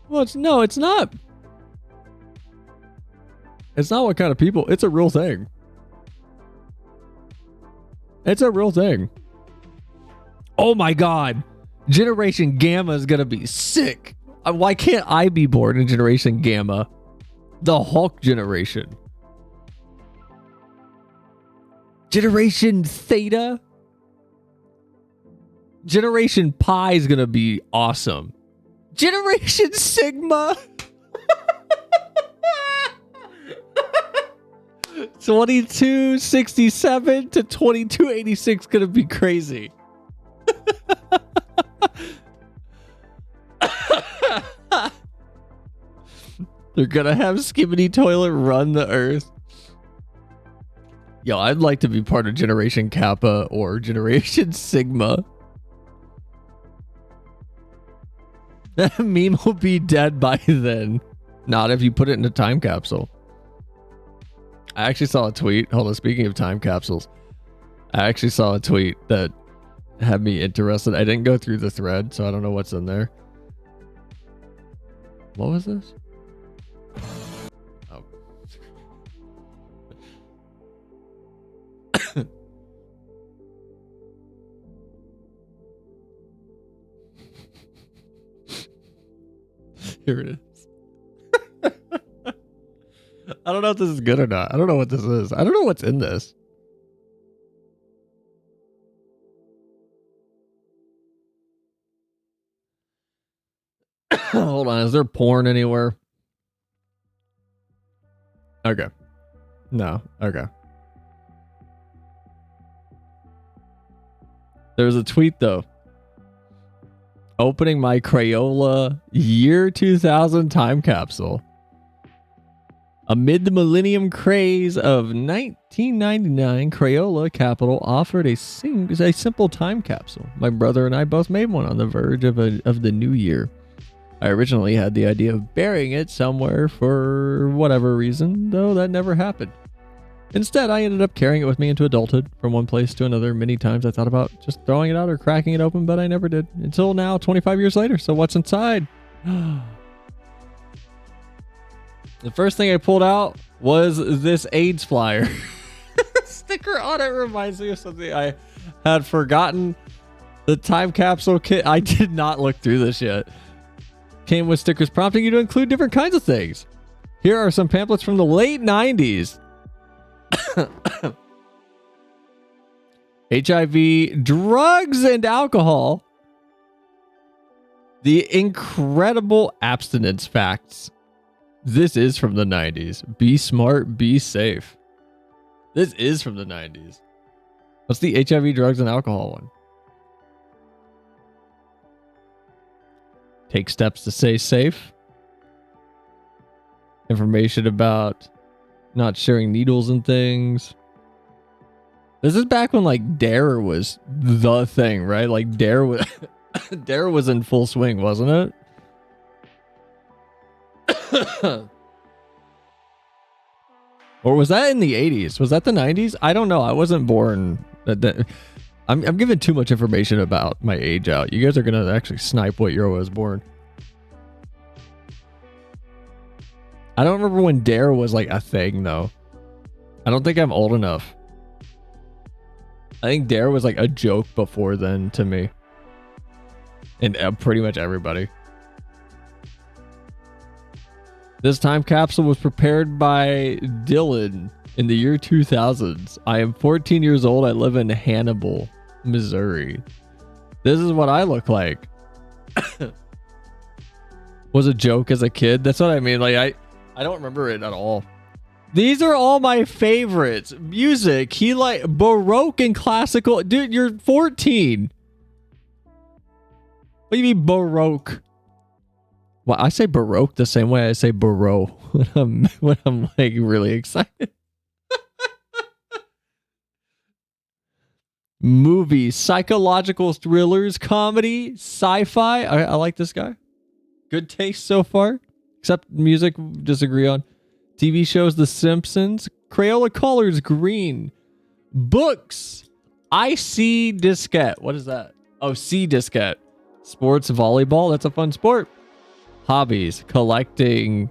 Well, it's not. It's not what kind of people. It's a real thing. It's a real thing. Oh my God. Generation Gamma is going to be sick. Why can't I be born in Generation Gamma? The Hulk generation. Generation Theta. Generation Pi is going to be awesome. Generation Sigma. 2267 to 2286 gonna be crazy. They're gonna have Skibbity Toilet run the earth. Yo, I'd like to be part of Generation Kappa or Generation Sigma. That meme will be dead by then. Not if you put it in a time capsule. I actually saw a tweet. Hold on, speaking of time capsules, I actually saw a tweet that had me interested. I didn't go through the thread, so I don't know what's in there. What was this? Oh. Here it is. I don't know if this is good or not. I don't know what this is. I don't know what's in this. Hold on. Is there porn anywhere? Okay. No. Okay. There's a tweet though. Opening my Crayola year 2000 time capsule. Amid the millennium craze of 1999, Crayola Capital offered a simple time capsule. My brother and I both made one on the verge of the new year. I originally had the idea of burying it somewhere for whatever reason, though that never happened. Instead, I ended up carrying it with me into adulthood from one place to another. Many times I thought about just throwing it out or cracking it open, but I never did. Until now, 25 years later. So what's inside? The first thing I pulled out was this AIDS flyer. Sticker on it reminds me of something I had forgotten. The time capsule kit. I did not look through this yet. Came with stickers prompting you to include different kinds of things. Here are some pamphlets from the late 90s. HIV, drugs, and alcohol. The incredible abstinence facts. This is from the 90s. Be smart, be safe. This is from the 90s. What's the HIV, drugs, and alcohol one? Take steps to stay safe. Information about not sharing needles and things. This is back when like Dare was the thing, right? Like Dare was Dare was in full swing, wasn't it? Or was that in the 80s? Was that the 90s? I don't know. I wasn't born. I'm giving too much information about my age out. You guys are going to actually snipe what year I was born. I don't remember when Dare was like a thing though. I don't think I'm old enough. I think Dare was like a joke before then to me. And pretty much everybody. This time capsule was prepared by Dylan in the year 2000s. I am 14 years old. I live in Hannibal, Missouri. This is what I look like. Was a joke as a kid. That's what I mean. Like I don't remember it at all. These are all my favorites. Music. He like Baroque and classical. Dude, you're 14. What do you mean Baroque? Well, I say Baroque the same way I say Barreau when I'm like really excited. Movies, psychological thrillers, comedy, sci-fi. I like this guy. Good taste so far. Except music, disagree on. TV shows, The Simpsons. Crayola colors, green. Books. I see diskette. What is that? Oh, C diskette. Sports, volleyball. That's a fun sport. Hobbies, collecting.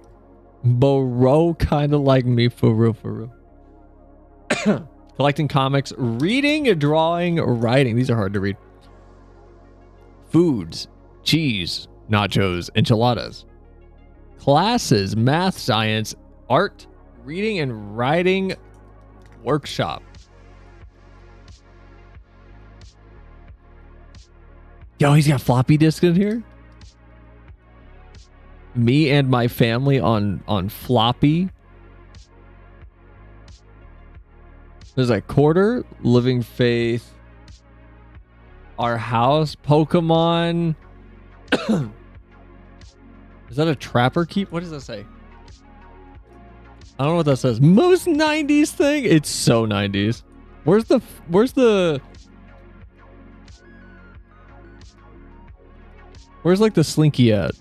Boro, kind of like me, for real. Collecting comics, reading, drawing, writing. These are hard to read. Foods, cheese, nachos, enchiladas. Classes, math, science, art, reading, and writing workshop. Yo, he's got floppy disk in here. Me and my family on floppy. There's a quarter, Living Faith, Our House, Pokemon. Is that a Trapper Keep? What does that say? I don't know what that says. Most 90s thing? It's so 90s. Where's like the Slinky at?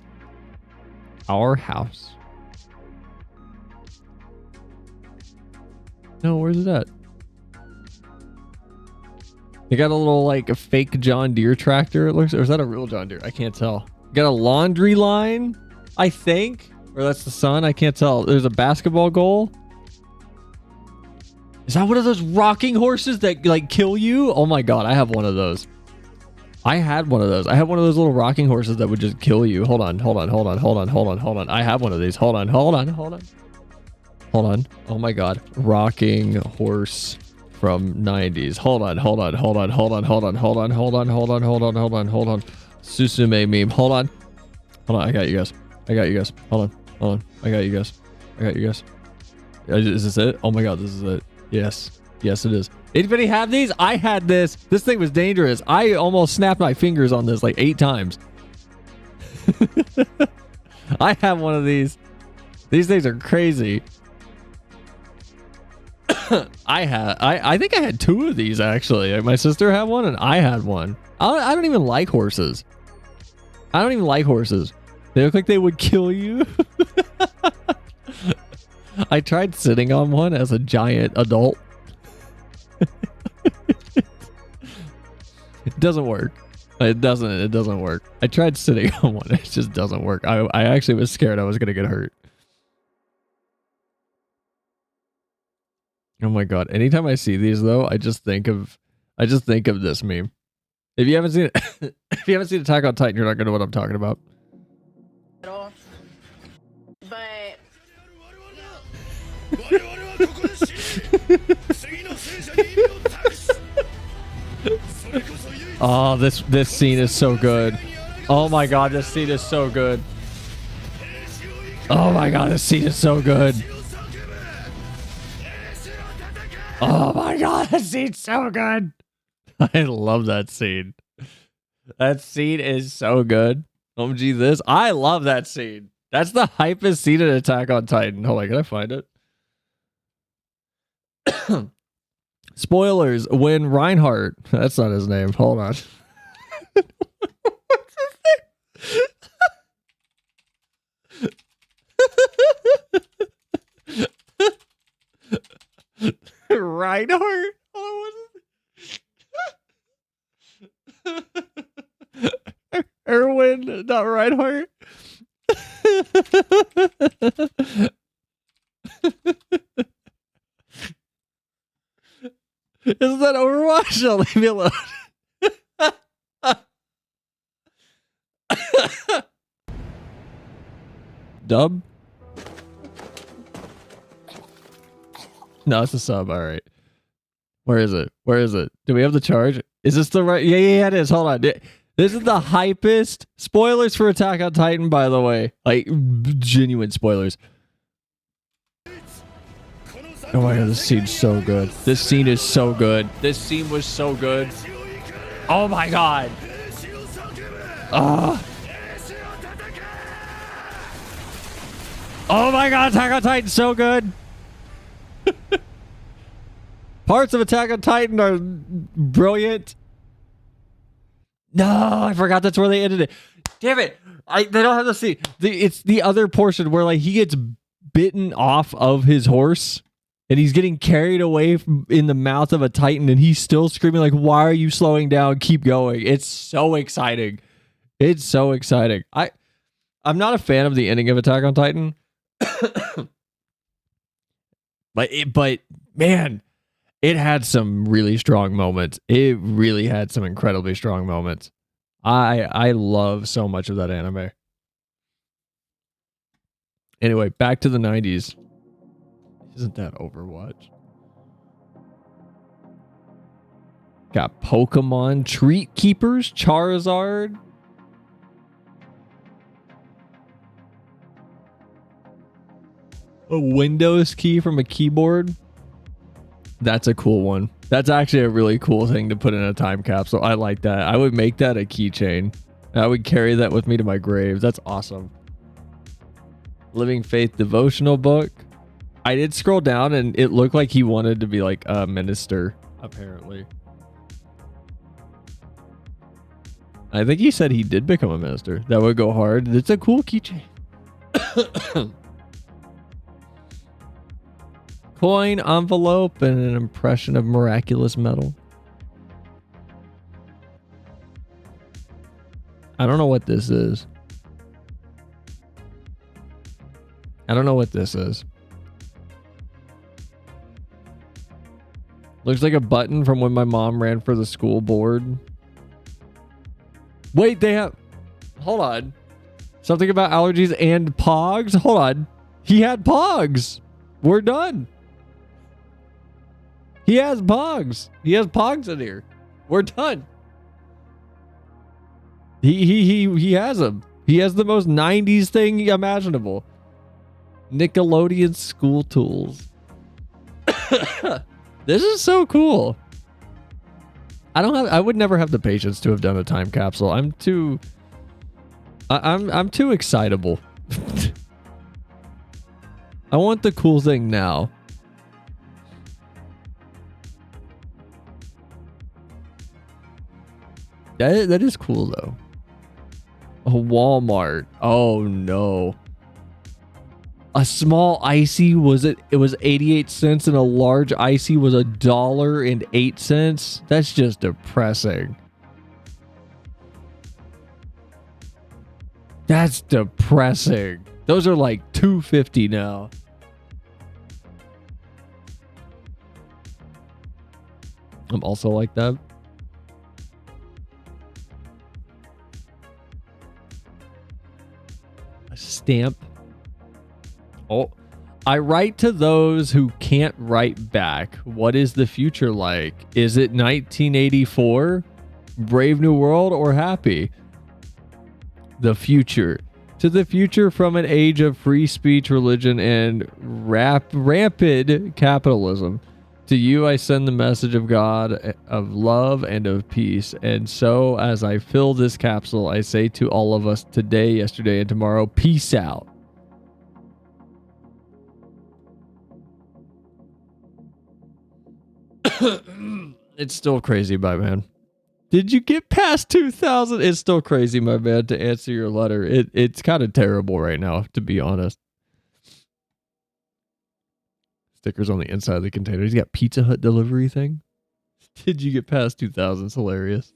Our House. No, where's it at? You got a little like a fake John Deere tractor, it looks, or is that a real John Deere? I can't tell. You got a laundry line, I think, or that's the sun. I can't tell. There's a basketball goal. Is that one of those rocking horses that like kill you? Oh my god, I have one of those. I had one of those. I had one of those little rocking horses that would just kill you. Hold on. I have one of these. Hold on. Oh my god. Rocking horse from 90s. Hold on. Susume meme. Hold on. I got you guys. Hold on. I got you guys. Is this it? Oh my god, this is it. Yes, it is. Anybody have these? I had this. This thing was dangerous. I almost snapped my fingers on this like 8 times. I have one of these. These things are crazy. I think I had 2 of these actually. Like, my sister had one and I had one. I don't even like horses. They look like they would kill you. I tried sitting on one as a giant adult. It doesn't work. It doesn't work. I tried sitting on one. It just doesn't work. I actually was scared I was going to get hurt. Oh my god. Anytime I see these though, I just think of this meme. If you haven't seen it, if you haven't seen Attack on Titan, you're not going to know what I'm talking about. But oh, this scene is so good. Oh my god, this scene is so good. Oh my god, this scene is so good. Oh my god, this scene's so good. I love that scene. That scene is so good. OMG this. I love that scene. That's the hypest scene in Attack on Titan. Hold on, can I find it? Spoilers, when Reinhardt, that's not his name. Hold on. What's his name? Reinhardt? Oh, what is it? Erwin, not Reinhardt. Isn't that Overwatch? No, leave me alone. dub? No, it's a sub. All right. Where is it? Where is it? Do we have the charge? Is this the right? Yeah, it is. Hold on. This is the hypest. Spoilers for Attack on Titan, by the way. Like, genuine spoilers. Oh my god, this scene's so good. This scene is so good. This scene was so good. Oh my god. Oh my god, Attack on Titan's so good. Parts of Attack on Titan are brilliant. No, I forgot that's where they ended it. Damn it. They don't have to see. It's the other portion where like he gets bitten off of his horse and he's getting carried away in the mouth of a Titan and he's still screaming like, why are you slowing down? Keep going. It's so exciting. It's so exciting. I'm not a fan of the ending of Attack on Titan. but man, it had some really strong moments. It really had some incredibly strong moments. I love so much of that anime. Anyway, back to the 90s. Isn't that Overwatch? Got Pokemon Treat Keepers, Charizard. A Windows key from a keyboard. That's a cool one. That's actually a really cool thing to put in a time capsule. I like that. I would make that a keychain. I would carry that with me to my grave. That's awesome. Living Faith devotional book. I did scroll down and it looked like he wanted to be like a minister, apparently. I think he said he did become a minister. That would go hard. It's a cool keychain. Coin, envelope, and an impression of miraculous metal. I don't know what this is. I don't know what this is. Looks like a button from when my mom ran for the school board. Wait, they have... Hold on. Something about allergies and pogs? Hold on. He had pogs. We're done. He has pogs. He has pogs in here. We're done. He has them. He has the most 90s thing imaginable. Nickelodeon school tools. This is so cool. I would never have the patience to have done a time capsule. I'm too excitable. I want the cool thing now. That is cool though. A Walmart. Oh no. A small icy was 88 cents and a large icy was $1.08. That's just depressing. That's depressing. Those are like $2.50 now. I'm also like that. A stamp. Oh, I write to those who can't write back. What is the future like? Is it 1984? Brave New World or happy? The future. To the future from an age of free speech, religion, and rampant capitalism. To you I send the message of God, of love, and of peace. And so as I fill this capsule, I say to all of us today, yesterday, and tomorrow, peace out. It's still crazy, my man. Did you get past 2,000? It's still crazy, my man, to answer your letter. It's kind of terrible right now, to be honest. Stickers on the inside of the container. He's got Pizza Hut delivery thing. Did you get past 2,000? It's hilarious.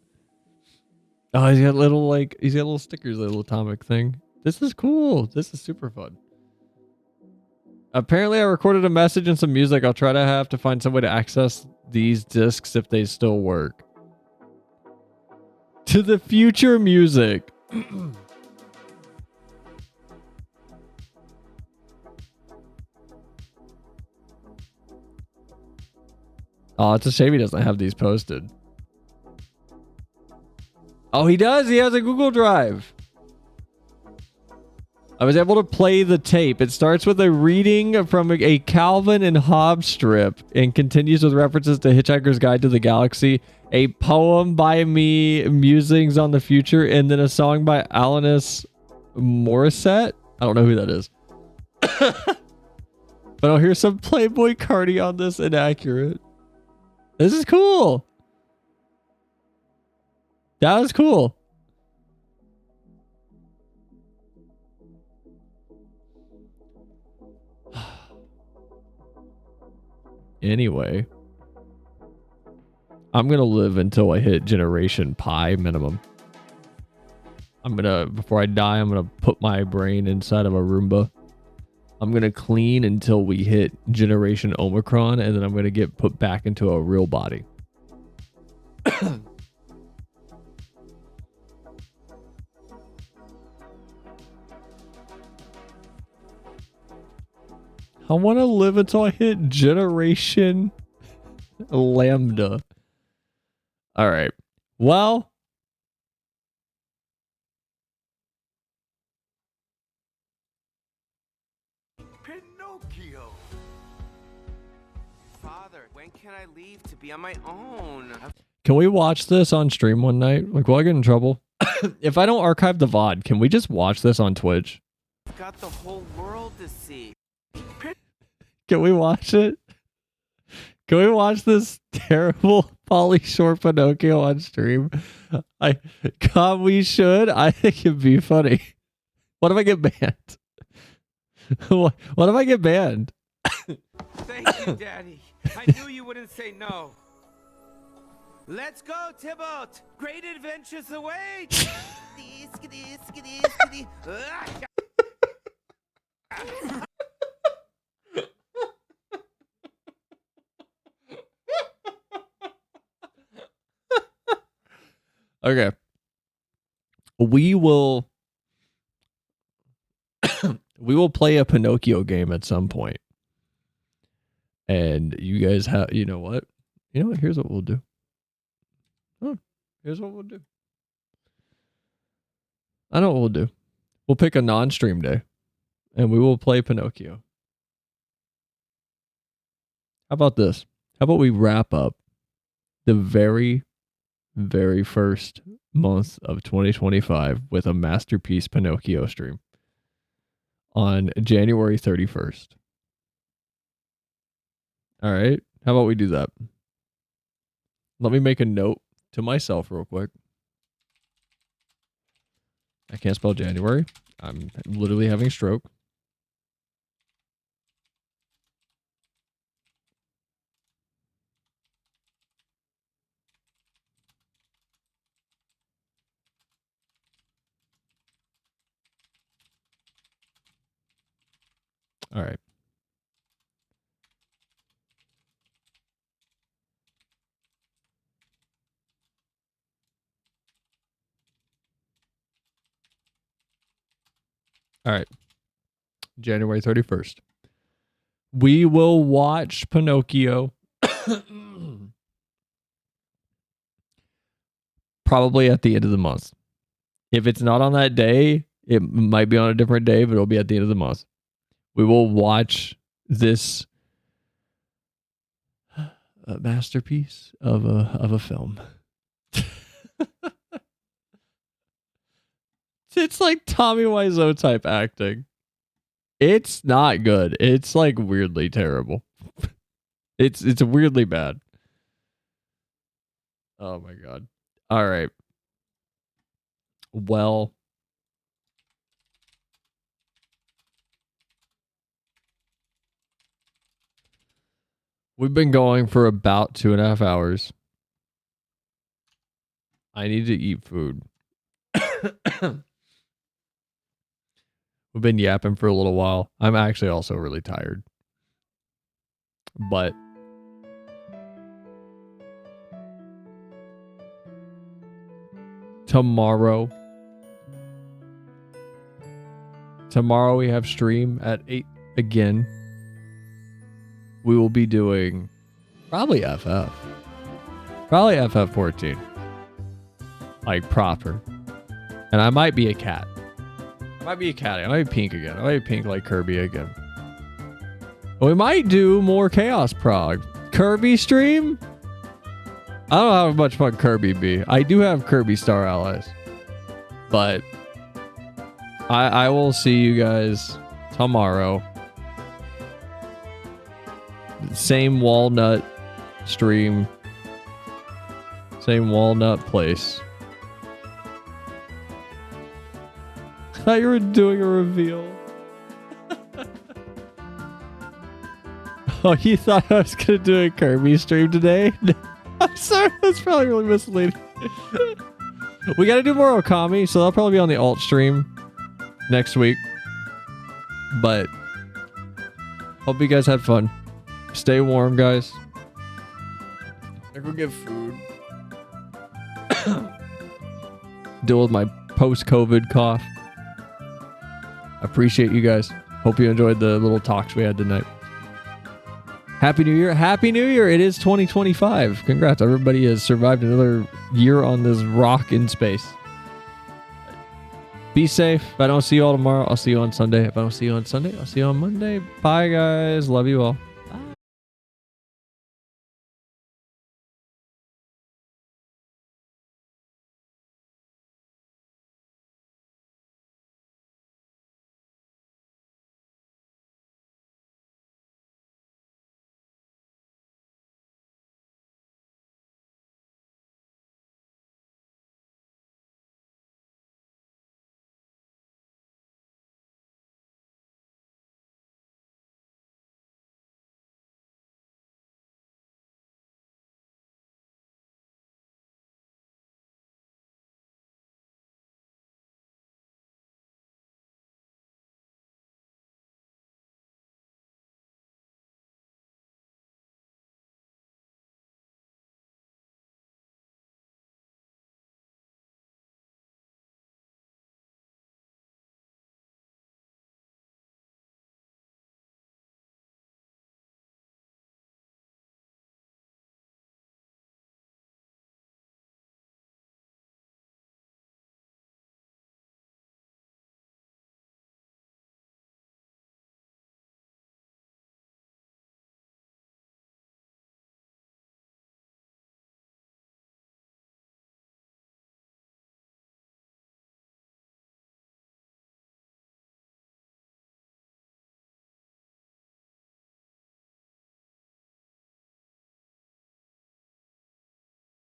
Oh, he's got little stickers, little atomic thing. This is cool. This is super fun. Apparently, I recorded a message and some music. I'll try to have to find some way to access these discs if they still work. To the future music. Oh, it's a shame he doesn't have these posted. Oh, he does. He has a Google Drive. I was able to play the tape. It starts with a reading from a Calvin and Hobbes strip and continues with references to Hitchhiker's Guide to the Galaxy, a poem by me, Musings on the Future, and then a song by Alanis Morissette. I don't know who that is. But I'll hear some Playboy Cardi on this inaccurate. This is cool. That was cool. Anyway, I'm gonna live until I hit Generation Pi minimum. Before I die, I'm gonna put my brain inside of a Roomba. I'm gonna clean until we hit Generation Omicron, and then I'm gonna get put back into a real body. I want to live until I hit Generation Lambda. All right. Well, Pinocchio. Father, when can I leave to be on my own? can we watch this on stream one night? Like, will I get in trouble? If I don't archive the VOD, can we just watch this on Twitch? I've got the whole world to see. Can we watch it? Can we watch this terrible Polly Shore Pinocchio on stream? God, we should. I think it'd be funny. What if I get banned? What if I get banned? Thank you, Daddy. I knew you wouldn't say no. Let's go, Tybalt. Great adventures await. Okay. We will play a Pinocchio game at some point. And you guys have, you know what? Here's what we'll do. Here's what we'll do. I know what we'll do. We'll pick a non-stream day and we will play Pinocchio. How about this? How about we wrap up the very, very first month of 2025 with a masterpiece Pinocchio stream on January 31st. All right. How about we do that? Let me make a note to myself real quick. I can't spell January. I'm literally having a stroke. All right. All right. January 31st. We will watch Pinocchio. Probably at the end of the month. If it's not on that day, it might be on a different day, but it'll be at the end of the month. We will watch this masterpiece of a film. It's like Tommy Wiseau type acting. It's not good. It's like weirdly terrible. It's weirdly bad. Oh my god. All right. Well, we've been going for about 2.5 hours. I need to eat food. We've been yapping for a little while. I'm actually also really tired. But tomorrow we have stream at 8 again. We will be doing Probably FF. Probably FF14. Like proper. And I might be a cat. I might be a cat. I might be pink again. I might be pink like Kirby again. We might do more Chaos Prog. Kirby stream? I don't know how much fun Kirby be. I do have Kirby Star Allies. But I will see you guys tomorrow. Same walnut stream. Same walnut place. I thought you were doing a reveal. Oh, you thought I was gonna do a Kirby stream today? I'm sorry, that's probably really misleading. We gotta do more Okami, so that'll probably be on the alt stream next week. But hope you guys had fun. Stay warm, guys. I go get food. Deal with my post-COVID cough. I appreciate you guys. Hope you enjoyed the little talks we had tonight. Happy New Year. Happy New Year. It is 2025. Congrats. Everybody has survived another year on this rock in space. Be safe. If I don't see you all tomorrow, I'll see you on Sunday. If I don't see you on Sunday, I'll see you on Monday. Bye, guys. Love you all.